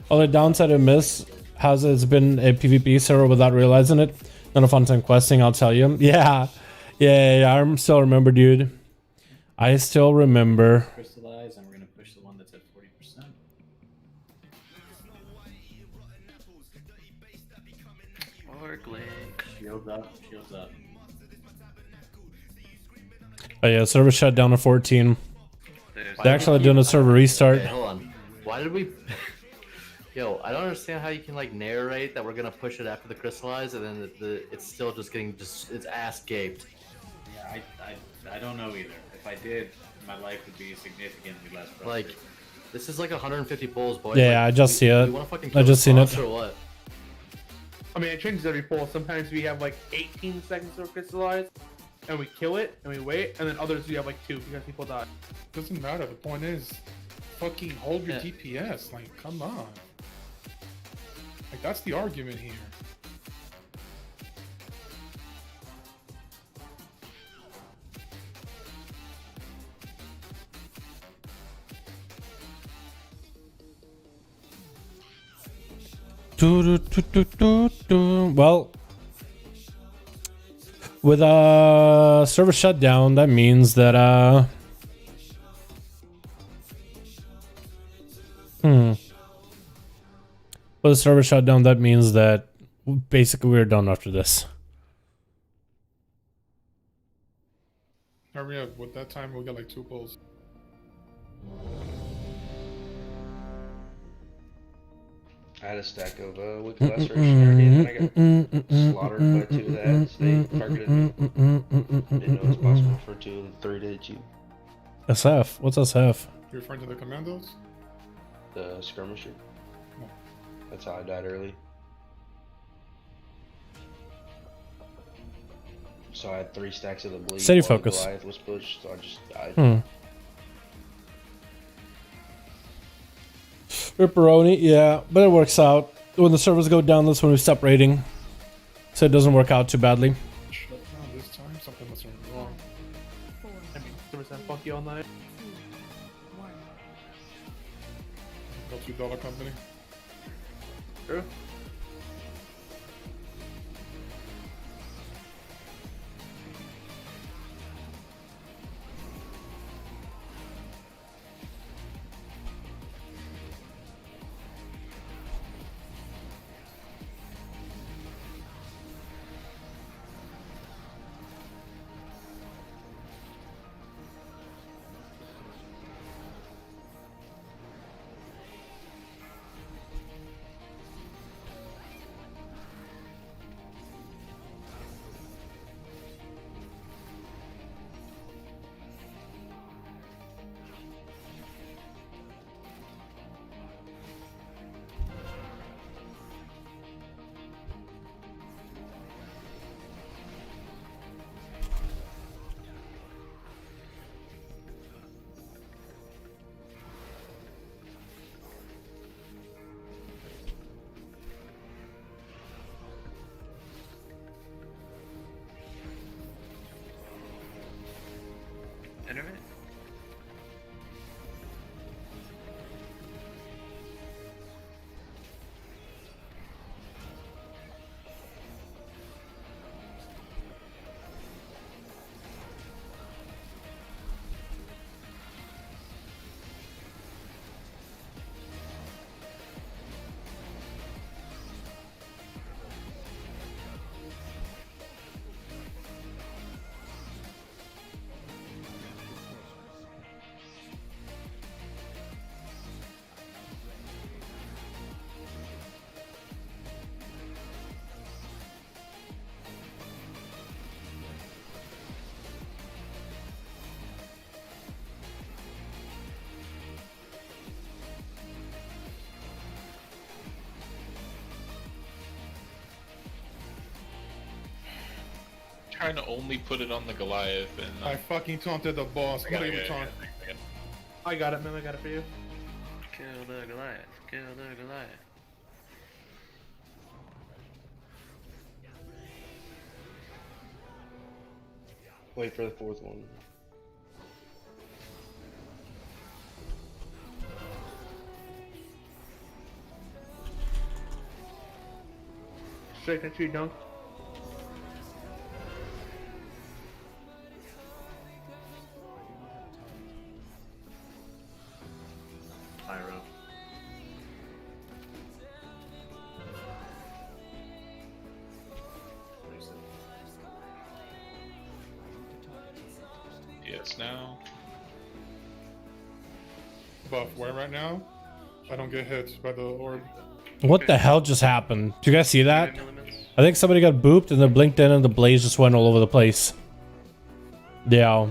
Speaker 5: Only downside of Miss has it's been a PvP server without realizing it. Not a fun time questing, I'll tell you. Yeah. I still remember, dude. I still remember.
Speaker 2: Crystallize, and we're gonna push the one that's at 40%. Shields up, shields up.
Speaker 5: Oh yeah, server shut down at 14. They're actually doing a server restart.
Speaker 17: Wait, hold on. Why did we... Yo, I don't understand how you can like narrate that we're gonna push it after the crystallize and then it's still just getting its ass gaped.
Speaker 2: Yeah, I don't know either. If I did, my life would be significantly less frustrating.
Speaker 17: Like, this is like 150 pulls, boys.
Speaker 5: Yeah,
Speaker 17: like,
Speaker 5: I just see it.
Speaker 17: you wanna fucking
Speaker 5: I
Speaker 17: kill
Speaker 5: just
Speaker 17: the
Speaker 5: seen
Speaker 17: boss
Speaker 5: it.
Speaker 17: Or what?
Speaker 13: I mean, it changes every pull. Sometimes we have like 18 seconds to crystallize, and we kill it, and we wait, and then others we have like 2 because people die.
Speaker 14: Doesn't matter. The point is, fucking hold your DPS. Like, come on. Like, that's the argument here.
Speaker 5: Well, with a server shutdown, that means that with a server shutdown, that means that basically we're done after this.
Speaker 14: Hurry up. With that time, we'll get like 2 pulls.
Speaker 7: I had a stack of Wicked Laceration already, and then I got slaughtered by 2 of the ads. They targeted me. Didn't know it was possible for 2 of the 3 to hit you.
Speaker 5: SF? What's SF?
Speaker 14: You're referring to the commandos?
Speaker 7: The skirmisher.
Speaker 14: No.
Speaker 7: That's how I died early. So I had 3 stacks of the bleed.
Speaker 5: Steady
Speaker 7: while
Speaker 5: focus.
Speaker 7: The Goliath was pushed, so I just died.
Speaker 5: Ripperoni, yeah, but it works out. When the servers go down, that's when we stop raiding. So it doesn't work out too badly.
Speaker 14: Shut down this time. Something must have been wrong.
Speaker 13: I mean, server said fuck you all night.
Speaker 14: Go to Dollar Company.
Speaker 13: True.
Speaker 12: Internet?
Speaker 1: trying to only put it on the Goliath, and
Speaker 14: I fucking taunted the boss. What are you talking?
Speaker 13: I got it, man. I got it for you.
Speaker 12: Kill the Goliath. Kill the Goliath.
Speaker 7: Wait for the fourth one.
Speaker 13: Straight to tree dunk.
Speaker 2: Pyro.
Speaker 1: Yes, now.
Speaker 14: Buff, where right now? I don't get hit by the orb.
Speaker 5: What the hell just happened? Do you guys see that? I think somebody got booped and then blinked in and the blaze just went all over the place. Yeah.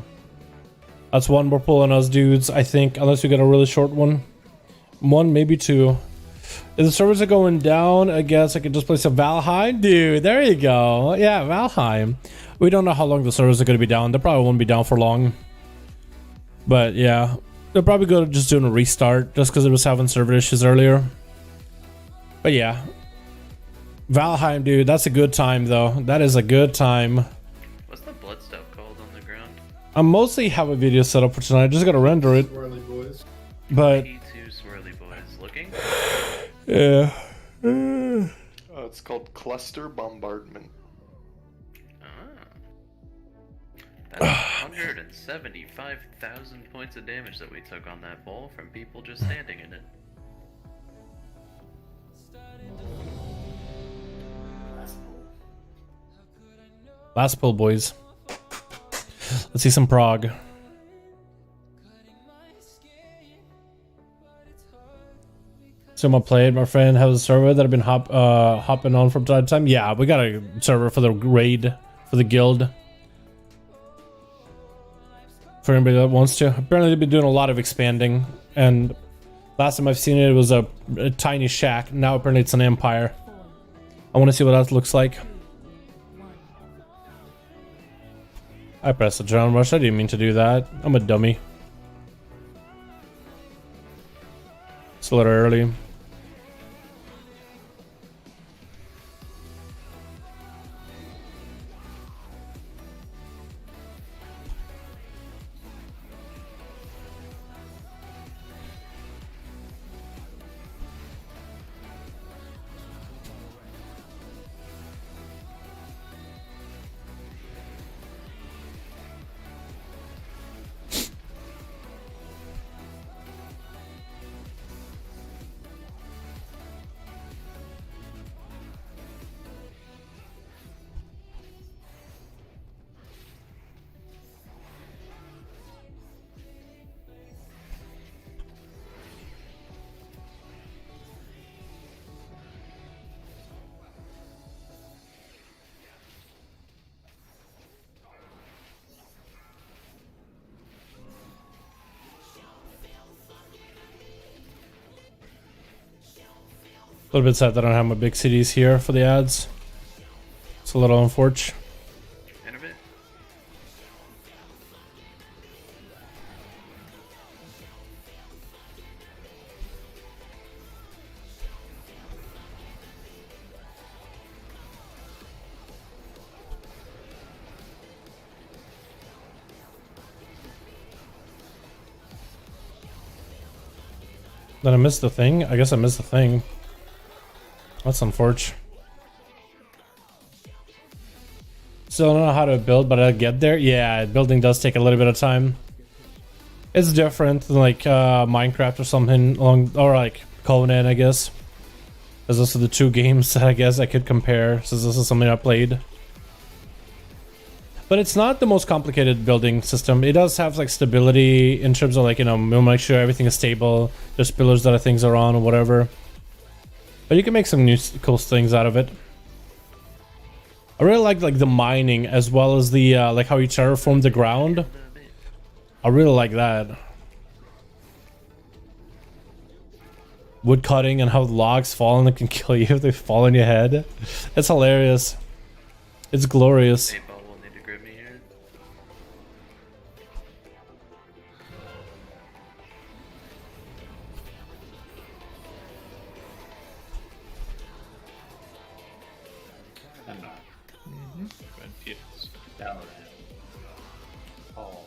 Speaker 5: That's one we're pulling us, dudes, I think, unless we get a really short one. One, maybe two. If the servers are going down, I guess I could just place a Valheim. Dude, there you go. Yeah, Valheim. We don't know how long the servers are going to be down. They probably won't be down for long. But yeah, they're probably going to just doing a restart just because it was having server issues earlier. But yeah. Valheim, dude, that's a good time though. That is a good time.
Speaker 12: What's the bloodstone called on the ground?
Speaker 5: I mostly have a video set up for tonight. I just gotta render it.
Speaker 9: Swirly boys.
Speaker 5: But
Speaker 12: T2 swirly boys looking.
Speaker 5: yeah.
Speaker 4: It's called cluster bombardment.
Speaker 12: That's 175,000 points of damage that we took on that ball from people just standing in it.
Speaker 5: Last pull, boys. Let's see some prog. So I'm playing. My friend has a server that I've been hopping on from time to time. Yeah, we got a server for the raid, for the guild. For anybody that wants to. Apparently they've been doing a lot of expanding, and last time I've seen it, it was a tiny shack. Now apparently it's an empire. I want to see what that looks like. I pressed the adrenaline rush. I didn't mean to do that. I'm a dummy. It's a little early. A little bit sad that I don't have my big cities here for the ads. It's a little unfortunate. Did I miss the thing? I guess I missed the thing. That's unfortunate. Still don't know how to build, but I'll get there. Yeah, building does take a little bit of time. It's different than like Minecraft or something along, or like Conan, I guess. There's also the two games that I guess I could compare, since this is something I played. But it's not the most complicated building system. It does have like stability in terms of like, you know, we'll make sure everything is stable. There's pillars that things are on or whatever. But you can make some new cool things out of it. I really like the mining as well as the like how you terraform the ground. I really like that. Wood cutting and how logs fall and they can kill you if they fall on your head. It's hilarious. It's glorious.
Speaker 12: Paintball will need to grow
Speaker 2: Paul.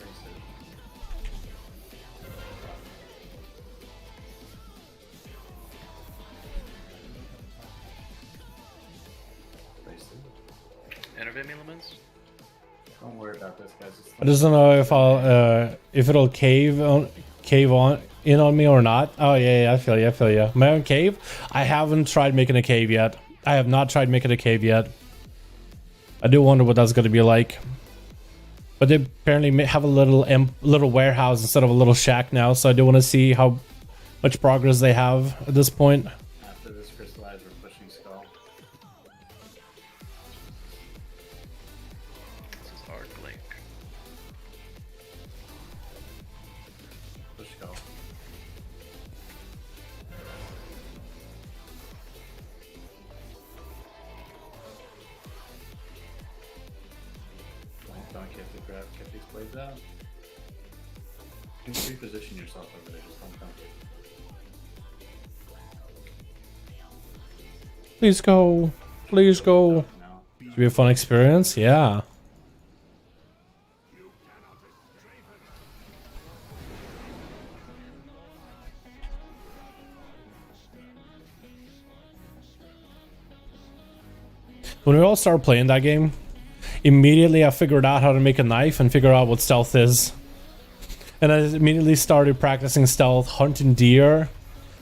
Speaker 2: Wasted. Wasted.
Speaker 12: Enervate me, Lemons?
Speaker 2: Don't worry about this, guys. It's
Speaker 5: I just don't know if if it'll cave in on me or not. Oh yeah, I feel you. My own cave? I haven't tried making a cave yet. I have not tried making a cave yet. I do wonder what that's going to be like. But they apparently have a little warehouse instead of a little shack now, so I do want to see how much progress they have at this point.
Speaker 2: After this crystallize, we're pushing skull.
Speaker 12: This is Arc Link.
Speaker 2: Push skull. Don't get these blades out. You can reposition yourself over there, just don't come here.
Speaker 5: Please go. Please go. Should be a fun experience. Yeah. When we all started playing that game, immediately I figured out how to make a knife and figure out what stealth is. And I immediately started practicing stealth, hunting deer,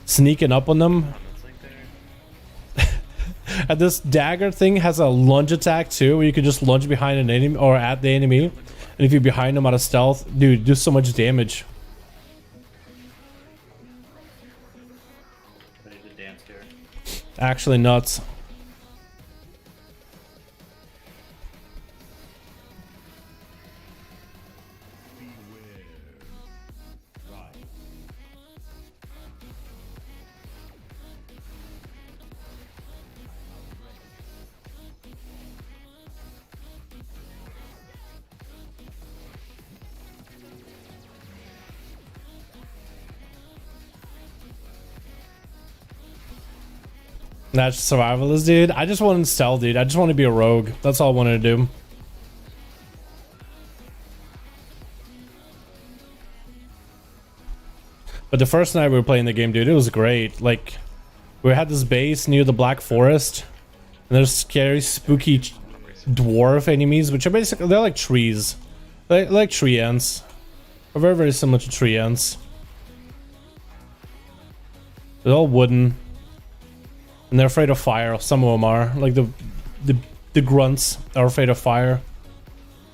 Speaker 5: sneaking up on them. And this dagger thing has a lunge attack too, where you can just lunge behind an enemy or at the enemy. And if you're behind them out of stealth, dude, do so much damage.
Speaker 2: Ready to dance here.
Speaker 5: Actually nuts. That's survivalist, dude. I just want to stealth, dude. I just want to be a rogue. That's all I wanted to do. But the first night we were playing the game, dude, it was great. Like, we had this base near the Black Forest, and there's scary, spooky dwarf enemies, which are basically, they're like trees. They're like tree ants. They're very, very similar to tree ants. They're all wooden. And they're afraid of fire. Some of them are. Like the grunts are afraid of fire.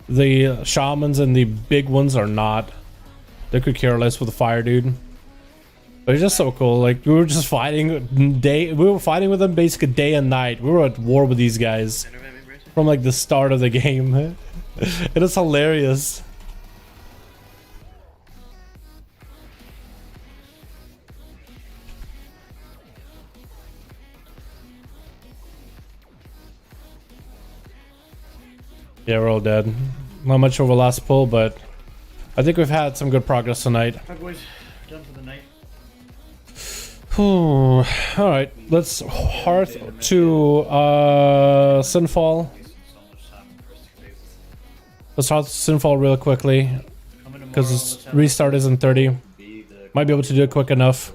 Speaker 5: The shamans and the big ones are not. They could care less with the fire, dude. But it's just so cool. Like, we were just fighting we were fighting with them basically day and night. We were at war with these guys from like the start of the game. It is hilarious. Yeah, we're all dead. Not much over last pull, but I think we've had some good progress tonight.
Speaker 2: Alright, boys, done for the night.
Speaker 5: Alright, let's hearth to Sinfall. Let's hearth Sinfall real quickly, because its restart isn't 30. Might be able to do it quick enough.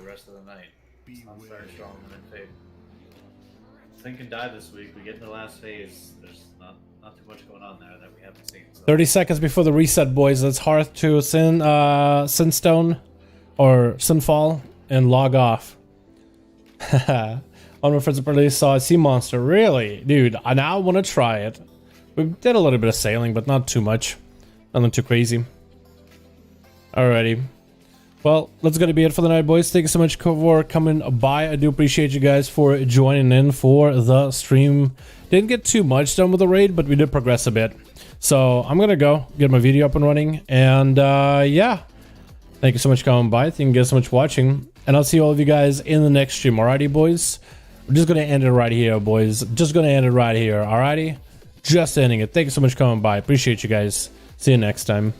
Speaker 2: Think and die this week. We get in the last phase. There's not too much going on there that we haven't seen. So.
Speaker 5: 30 seconds before the reset, boys. Let's hearth to Sinstone or Sinfall and log off. On my friends apparently saw a sea monster. Really, dude? I now want to try it. We did a little bit of sailing, but not too much. Nothing too crazy. Alrighty. Well, that's gonna be it for the night, boys. Thank you so much for coming by. I do appreciate you guys for joining in for the stream. Didn't get too much done with the raid, but we did progress a bit. So I'm gonna go get my video up and running, and yeah, thank you so much for coming by. Thank you guys so much for watching, and I'll see all of you guys in the next stream. Alrighty, boys. We're just gonna end it right here, boys. Just gonna end it right here. Alrighty, just ending it. Thank you so much for coming by. Appreciate you guys. See you next time.